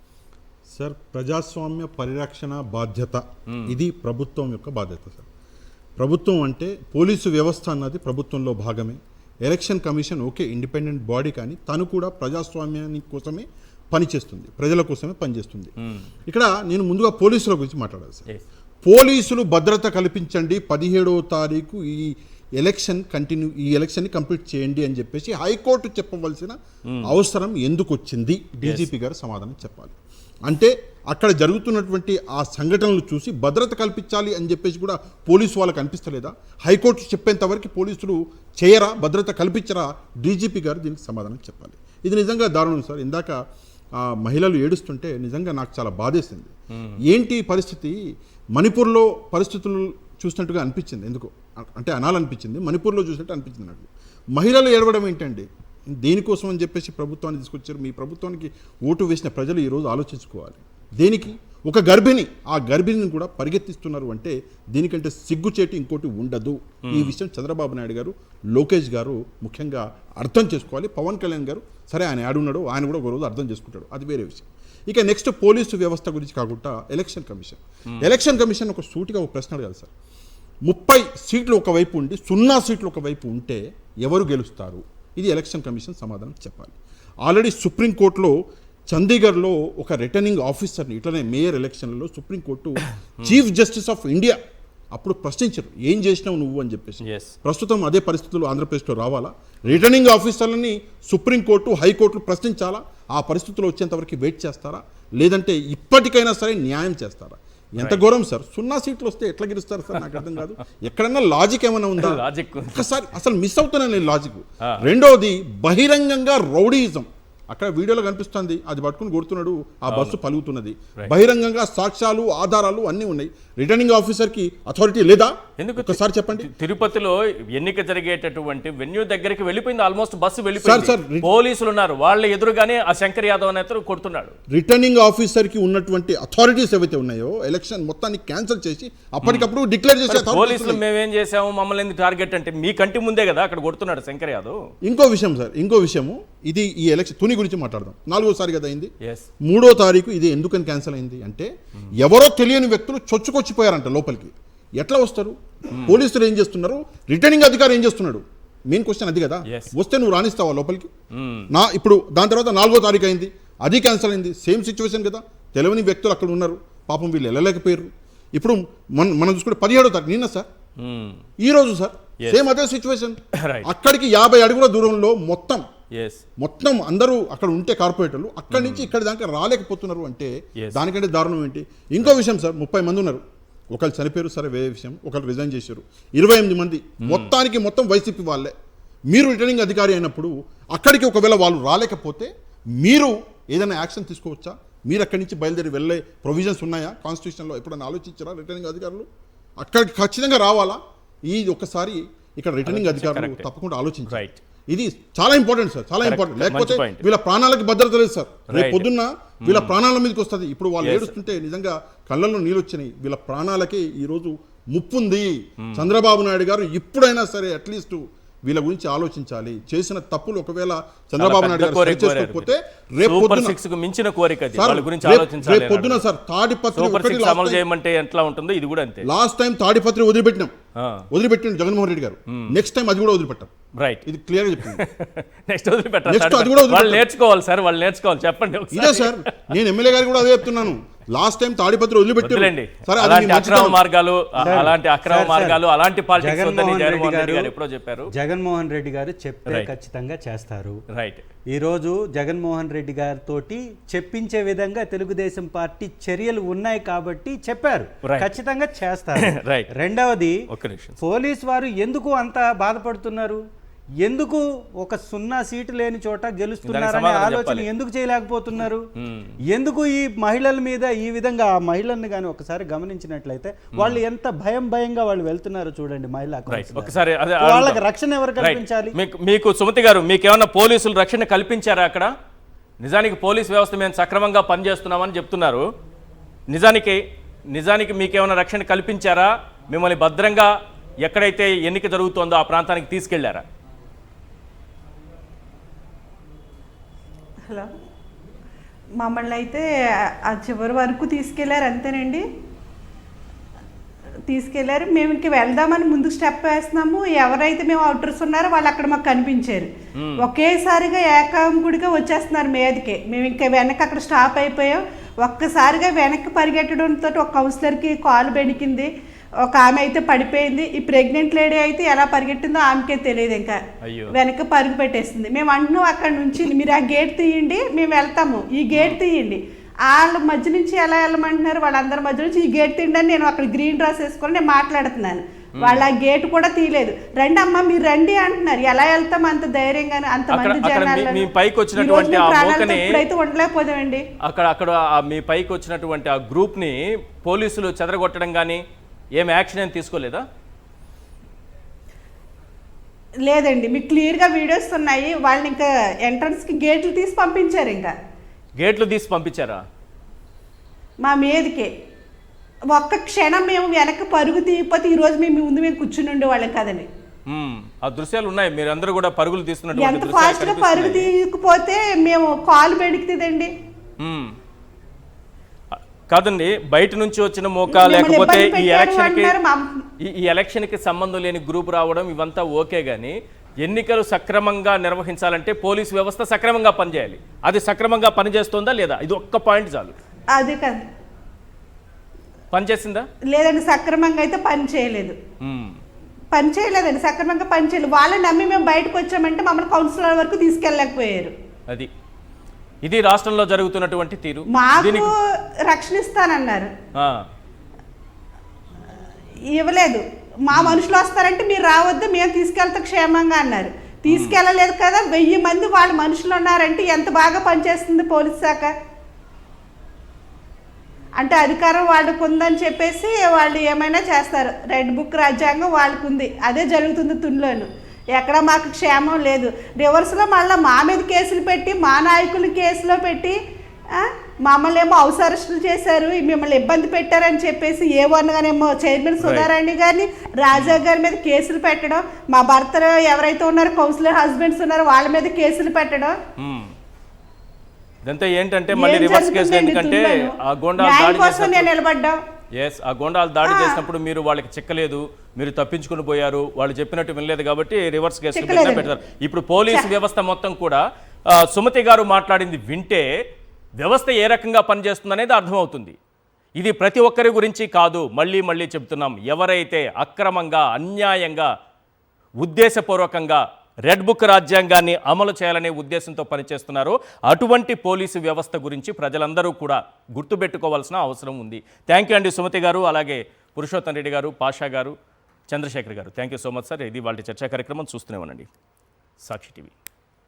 సార్, ప్రజాస్వామ్య పరిరక్షణ బాధ్యత ఇది ప్రభుత్వం యొక్క బాధ్యత సార్. ప్రభుత్వం అంటే పోలీసు వ్యవస్థ అన్నది ప్రభుత్వంలో భాగమే. Election commission okay independent body, కానీ తను కూడా ప్రజాస్వామ్యానికి కోసమే పనిచేస్తుంది, ప్రజల కోసమే పనిచేస్తుంది. ఇక్కడ నేను ముందుగా పోలీసుల గురించి మాట్లాడాలి సార్. పోలీసులు భద్రత కల్పించండి, 17వ తారీఖు ఈ ఎలక్షన్ని కంప్లీట్ చేయండి అని చెప్పేసి హైకోర్టు చెప్పవలసిన అవసరం ఎందుకు వచ్చింది? డీజీపీ గారు సమాధానం చెప్పాలి. అంటే అక్కడ జరుగుతున్నటువంటి ఆ సంఘటనలు చూసి భద్రత కల్పించాలి అని చెప్పేసి కూడా పోలీసు వాళ్ళకి అనిపిస్తలేదా? హైకోర్టు చెప్పేంత వరకు పోలీసులు చేయరా, భద్రత కల్పించరా? డీజీపీ గారు దీనికి సమాధానం చెప్పాలి. ఇది నిజంగా దారుణం సార్. ఇందాక మహిళలు ఏడుస్తుంటే నిజంగా నాకు చాలా బాధేసింది. ఏంటి పరిస్థితి? మణిపూర్లో పరిస్థితులు చూసినట్టుగా అనిపించింది. ఎందుకు అంటే అనాలనిపించింది, మణిపూర్లో చూసినట్టు అనిపించింది నాకు. మహిళలు ఏడవడం ఏంటండి? దేనికోసం అని చెప్పేసి ప్రభుత్వాన్ని తీసుకొచ్చారు. మీ ప్రభుత్వానికి ఓటు వేసిన ప్రజలు ఈరోజు ఆలోచించుకోవాలి. దేనికి? ఒక గర్భిణి, ఆ గర్భిణిని కూడా పరిగెత్తిస్తున్నారు అంటే దీనికంటే సిగ్గుచేటు ఇంకోటి ఉండదు. ఈ విషయం చంద్రబాబు నాయుడు గారు, లోకేష్ గారు ముఖ్యంగా అర్థం చేసుకోవాలి. పవన్ కళ్యాణ్ గారు సరే ఆయన ఆడున్నాడు, ఆయన కూడా ఒక రోజు అర్థం చేసుకుంటాడు, అది వేరే విషయం. ఇక నెక్స్ట్ పోలీసు వ్యవస్థ గురించి కాకుండా ఎలక్షన్ కమిషన్ ఒక సూటిగా ఒక ప్రశ్న అడగాలి సార్. 30 సీట్లు ఒకవైపు ఉండి 0 సీట్లు ఒకవైపు ఉంటే ఎవరు గెలుస్తారు? ఇది ఎలక్షన్ కమిషన్ సమాధానం చెప్పాలి. ఆల్రెడీ సుప్రీంకోర్టులో చండీగఢ్లో ఒక రిటర్నింగ్ ఆఫీసర్ని ఇట్లనే మేయర్ ఎలక్షన్లలో supreme court chief justice of India అప్పుడు ప్రశ్నించరు ఏం చేసినావు నువ్వు అని చెప్పేసి. Yes. ప్రస్తుతం అదే పరిస్థితులు ఆంధ్రప్రదేశ్లో రావాలా? రిటర్నింగ్ ఆఫీసర్లని సుప్రీంకోర్టు హైకోర్టులు ప్రశ్నించాలా? ఆ పరిస్థితులు వచ్చేంతవరకు వెయిట్ చేస్తారా, లేదంటే ఇప్పటికైనా సరే న్యాయం చేస్తారా? ఎంత ఘోరం సార్, 0 సీట్లు వస్తే ఎట్లా గెలుస్తారు సార్? నాకు అర్థం కాదు. ఎక్కడన్నా లాజిక్ ఏమైనా ఉందా? లాజిక్ ఒక్కసారి అసలు మిస్ అవుతున్నాను నేను లాజిక్. రెండోది బహిరంగంగా రౌడీయిజం. అక్కడ వీడియోలో కనిపిస్తుంది, అది పట్టుకుని కొడుతున్నాడు, ఆ బస్సు పలుగుతున్నది. బహిరంగంగా సాక్ష్యాలు ఆధారాలు అన్నీ ఉన్నాయి. రిటర్నింగ్ ఆఫీసర్కి అథారిటీ లేదా? ఎందుకు? ఒకసారి చెప్పండి. తిరుపతిలో ఎన్నిక జరిగేటటువంటి వెన్యూ దగ్గరికి వెళ్ళిపోయింది, ఆల్మోస్ట్ బస్సు సార్, వెళ్ళిపోయింది, పోలీసులు ఉన్నారు, వాళ్ళ ఎదురుగానే ఆ శంకర్ యాదవ్ అనే కొడుతున్నాడు. రిటర్నింగ్ ఆఫీసర్కి ఉన్నటువంటి అథారిటీస్ ఏవైతే ఉన్నాయో ఎలక్షన్ మొత్తాన్ని క్యాన్సిల్ చేసి అప్పటికప్పుడు డిక్లేర్ చేసే పోలీసులు మేమేం చేసాము, మమ్మల్ని ఎందుకు టార్గెట్ అంటే మీ కంటి ముందే కదా అక్కడ కొడుతున్నాడు శంకర్ యాదవ్. ఇంకో విషయం సార్, ఇంకో విషయము, ఇది ఈ ఎలక్షన్ తుని గురించి మాట్లాడదాం. 4వ కదా అయింది. Yes. 3వ తారీఖు ఇది ఎందుకని క్యాన్సిల్ అయింది అంటే ఎవరో తెలియని వ్యక్తులు చొచ్చుకొచ్చిపోయారంట లోపలికి. ఎట్లా వస్తారు? పోలీసులు ఏం చేస్తున్నారు, రిటర్నింగ్ అధికారి ఏం చేస్తున్నాడు? మెయిన్ క్వశ్చన్ అది కదా. Yes. వస్తే నువ్వు రాణిస్తావా లోపలికి? ఇప్పుడు దాని తర్వాత 4వ తారీఖు అయింది, అది క్యాన్సిల్ అయింది. సేమ్ సిచ్యువేషన్ కదా, తెలియని వ్యక్తులు అక్కడ ఉన్నారు, పాపం వీళ్ళు వెళ్ళలేకపోయారు. ఇప్పుడు మనం చూసుకుంటే 17వ తారీఖు నిన్న సార్, ఈ రోజు సార్ సేమ్ అదే సిచ్యువేషన్. అక్కడికి 50 అడుగుల దూరంలో మొత్తం అందరూ అక్కడ ఉంటే కార్పొరేటర్లు అక్కడి నుంచి ఇక్కడి దాకా రాలేకపోతున్నారు అంటే దానికంటే దారుణం ఏంటి? ఇంకో విషయం సార్, 30 మంది ఉన్నారు, ఒకళ్ళు చనిపోయారు సరే వేరే విషయం, ఒకళ్ళు రిజైన్ చేశారు, 28 మంది మొత్తం వైసీపీ వాళ్ళే. మీరు రిటర్నింగ్ అధికారి అయినప్పుడు అక్కడికి ఒకవేళ వాళ్ళు రాలేకపోతే మీరు ఏదైనా యాక్షన్ తీసుకోవచ్చా? మీరు అక్కడి నుంచి బయలుదేరి వెళ్ళే ప్రొవిజన్స్ ఉన్నాయా కాన్స్టిట్యూషన్లో? ఎప్పుడైనా ఆలోచించారా రిటర్నింగ్ అధికారులు అక్కడికి ఖచ్చితంగా రావాలా? ఈ ఒక్కసారి ఇక్కడ రిటర్నింగ్ అధికారులు తప్పకుండా ఆలోచించారు. ఇది చాలా ఇంపార్టెంట్ సార్, చాలా ఇంపార్టెంట్. లేకపోతే వీళ్ళ ప్రాణాలకు భద్రత లేదు సార్. రేపు పొద్దున్న వీళ్ళ ప్రాణాల మీదకి వస్తుంది. ఇప్పుడు వాళ్ళు ఏడుస్తుంటే నిజంగా కళ్ళల్లో నీళ్ళు వచ్చినాయి. వీళ్ళ ప్రాణాలకి ఈరోజు ముప్పుంది. చంద్రబాబు నాయుడు గారు ఇప్పుడైనా సరే అట్లీస్ట్ వీళ్ళ గురించి ఆలోచించాలి. చేసిన తప్పులు ఒకవేళ చంద్రబాబు నాయుడు గారు సరిచేసుకోకపోతే రేపు పొద్దున sir Tadipatri last time Tadipatri వదిలిపెట్టిన జగన్మోహన్ రెడ్డి గారు నెక్స్ట్ టైం అది కూడా వదిలిపెట్టారు. రైట్, ఇది క్లియర్ గా చెప్పింది. నేర్చుకోవాలి సార్, వాళ్ళు నేర్చుకోవాలి. చెప్పండి ఇదే సార్, నేను ఎమ్మెల్యే గారికి కూడా అదే చెప్తున్నాను. లాస్ట్ టైం తాడిపత్రి వదిలిపెట్టారు. అక్రమ మార్గాలు అలాంటి జగన్మోహన్ రెడ్డి గారు చెప్తే ఖచ్చితంగా చేస్తారు. రైట్, ఈ రోజు జగన్మోహన్ రెడ్డి గారితో చెప్పించే విధంగా తెలుగుదేశం పార్టీ చర్యలు ఉన్నాయి కాబట్టి చెప్పారు, ఖచ్చితంగా చేస్తారు. రెండవది, పోలీస్ వారు ఎందుకు అంత బాధపడుతున్నారు? ఎందుకు ఒక 0 సీటు లేని చోట గెలుస్తున్నారనే ఆలోచన ఎందుకు చేయలేకపోతున్నారు? ఎందుకు ఈ మహిళల మీద ఈ విధంగా ఆ మహిళల్ని కానీ ఒకసారి గమనించినట్లయితే వాళ్ళు ఎంత భయంగా వాళ్ళు వెళ్తున్నారు చూడండి. ఒకసారి వాళ్ళకి రక్షణ ఎవరు కల్పించాలి? మీకు సుమతి గారు, మీకేమన్నా పోలీసులు రక్షణ కల్పించారా అక్కడ? నిజానికి పోలీస్ వ్యవస్థ మేము సక్రమంగా పనిచేస్తున్నామని చెప్తున్నారు. నిజానికి మీకేమైనా రక్షణ కల్పించారా? మిమ్మల్ని భద్రంగా ఎక్కడైతే ఎన్నిక జరుగుతోందో ఆ ప్రాంతానికి తీసుకెళ్లారా? హలో, మమ్మల్ని అయితే ఆ చివరి వరకు తీసుకెళ్లారు, అంతేనండి. తీసుకెళ్లారు, మేము ఇంక వెళ్దామని ముందు స్టెప్ వేస్తున్నాము. ఎవరైతే మేము అవుటర్స్ ఉన్నారో వాళ్ళు అక్కడ మాకు కనిపించారు. ఒకేసారిగా ఏకాంగుడిగా వచ్చేస్తున్నారు మీదకే. మేము ఇంకా వెనక్కి అక్కడ స్టాప్ అయిపోయాం. ఒక్కసారిగా వెనక్కి పరిగెట్టడంతో ఒక కౌన్సిలర్కి కాలు బెణికింది, ఒక ఆమె అయితే పడిపోయింది. ఈ ప్రెగ్నెంట్ లేడీ అయితే ఎలా పరిగెట్టిందో ఆమెకే తెలియదు, ఇంకా వెనక పరుగు పెట్టేస్తుంది. మేము అంటున్నాం అక్కడ నుంచి మీరు ఆ గేట్ తీయండి, మేము వెళ్తాము, ఈ గేట్ తీయండి. వాళ్ళ మధ్య నుంచి ఎలా వెళ్ళమంటున్నారు, వాళ్ళందరి మధ్య నుంచి ఈ గేట్ తీయండి. నేను అక్కడ గ్రీన్ డ్రెస్ వేసుకొని నేను మాట్లాడుతున్నాను, వాళ్ళు ఆ గేట్ కూడా తీయలేదు. రండి అమ్మ మీరు రండి అంటున్నారు. ఎలా వెళ్తాం అంత ధైర్యంగానే, అంతమంది జనాలు ఇప్పుడైతే ఉండలేకపోదామండి. అక్కడ మీ పైకి వచ్చినటువంటి ఆ గ్రూప్ ని పోలీసులు చెదరగొట్టడం కానీ ఏం యాక్షన్ ఏం తీసుకోలేదా? లేదండి, మీకు క్లియర్గా వీడియోస్ ఉన్నాయి. వాళ్ళని ఇంకా ఎంట్రన్స్కి గేట్లు తీసి పంపించారు. ఇంకా గేట్లు తీసి పంపించారా? మా మీదకే ఒక్క క్షణం మేము వెనక్కి పరుగు తీయకపోతే ఈరోజు మేము ముందు మేము కూర్చుని ఉండేవాళ్ళం కదండి. ఆ దృశ్యాలు ఉన్నాయి, మీరందరూ కూడా పరుగులు తీస్తున్నట్టు. ఎంత ఫాస్ట్గా పరుగు తీయకపోతే మేము కాలు బెడికితుందండి. కాదండి, బయట నుంచి వచ్చిన మోకా లేకపోతే ఈ ఎలక్షన్కి సంబంధం లేని గ్రూప్ రావడం ఇవంతా ఓకే, కానీ ఎన్నికలు సక్రమంగా నిర్వహించాలంటే పోలీస్ వ్యవస్థ సక్రమంగా పనిచేయాలి. అది సక్రమంగా పనిచేస్తుందా లేదా? ఇది ఒక్క పాయింట్ చాలు. అది కాదు, పనిచేసిందా? లేదండి, సక్రమంగా అయితే పని చేయలేదు. పని చేయలేదండి, సక్రమంగా పని చేయలేదు. వాళ్ళని నమ్మి మేము బయటకు వచ్చామంటే మమ్మల్ని కౌన్సిలర్ వరకు తీసుకెళ్ళలేకపోయారు. అది ఇది రాష్ట్రంలో జరుగుతున్నటువంటి తీరు. మాకు రక్షణ ఇస్తానన్నారు, ఇవ్వలేదు. మా మనుషులు వస్తారంటే మీరు రావద్దు, మేము తీసుకెళ్తా క్షేమంగా అన్నారు. తీసుకెళ్ళలేదు కదా. 1000 మంది వాళ్ళ మనుషులు ఉన్నారంటే ఎంత బాగా పనిచేస్తుంది పోలీస్ శాఖ. అంటే అధికారం వాళ్ళకు ఉందని చెప్పేసి వాళ్ళు ఏమైనా చేస్తారు. రెడ్ బుక్ రాజ్యాంగం వాళ్ళకు ఉంది, అదే జరుగుతుంది తునిలోను. ఎక్కడ మాకు క్షేమం లేదు. రివర్స్లో మళ్ళీ మా మీద కేసులు పెట్టి, మా నాయకులు కేసులో పెట్టి మమ్మల్ని ఏమో హౌస్ అరెస్టులు చేశారు, మిమ్మల్ని ఇబ్బంది పెట్టారని చెప్పేసి ఏమోనగానేమో చైర్మన్ సుధారాణి గారిని, రాజా గారి మీద కేసులు పెట్టడం, మా భర్త ఎవరైతే ఉన్నారో కౌన్సిలర్ హస్బెండ్స్ ఉన్నారో వాళ్ళ మీద కేసులు పెట్టడం. ఇదంతా ఏంటంటే మళ్ళీ రివర్స్ కేసు. ఎందుకంటే ఆ గోండాలు దాడి చేసినప్పుడు మీరు వాళ్ళకి చిక్కలేదు, మీరు తప్పించుకుని పోయారు, వాళ్ళు చెప్పినట్టు వినలేదు కాబట్టి రివర్స్ కేసు పెడతారు. ఇప్పుడు పోలీసు వ్యవస్థ మొత్తం కూడా సుమతి గారు మాట్లాడింది వింటే వ్యవస్థ ఏ రకంగా పనిచేస్తుందనేది అర్థమవుతుంది. ఇది ప్రతి ఒక్కరి గురించి కాదు, మళ్ళీ మళ్ళీ చెబుతున్నాం. ఎవరైతే అక్రమంగా, అన్యాయంగా, ఉద్దేశపూర్వకంగా రెడ్ బుక్ రాజ్యాంగాన్ని అమలు చేయాలనే ఉద్దేశంతో పనిచేస్తున్నారో అటువంటి పోలీసు వ్యవస్థ గురించి ప్రజలందరూ కూడా గుర్తుపెట్టుకోవాల్సిన అవసరం ఉంది. థ్యాంక్ యూ అండి సుమతి గారు, అలాగే పురుషోత్తం రెడ్డి గారు, పాషా గారు, చంద్రశేఖర్ గారు. Thank you so much sir. ఇది వాళ్ళ చర్చా కార్యక్రమం. చూస్తూనే ఉండండి సాక్షి టీవీ.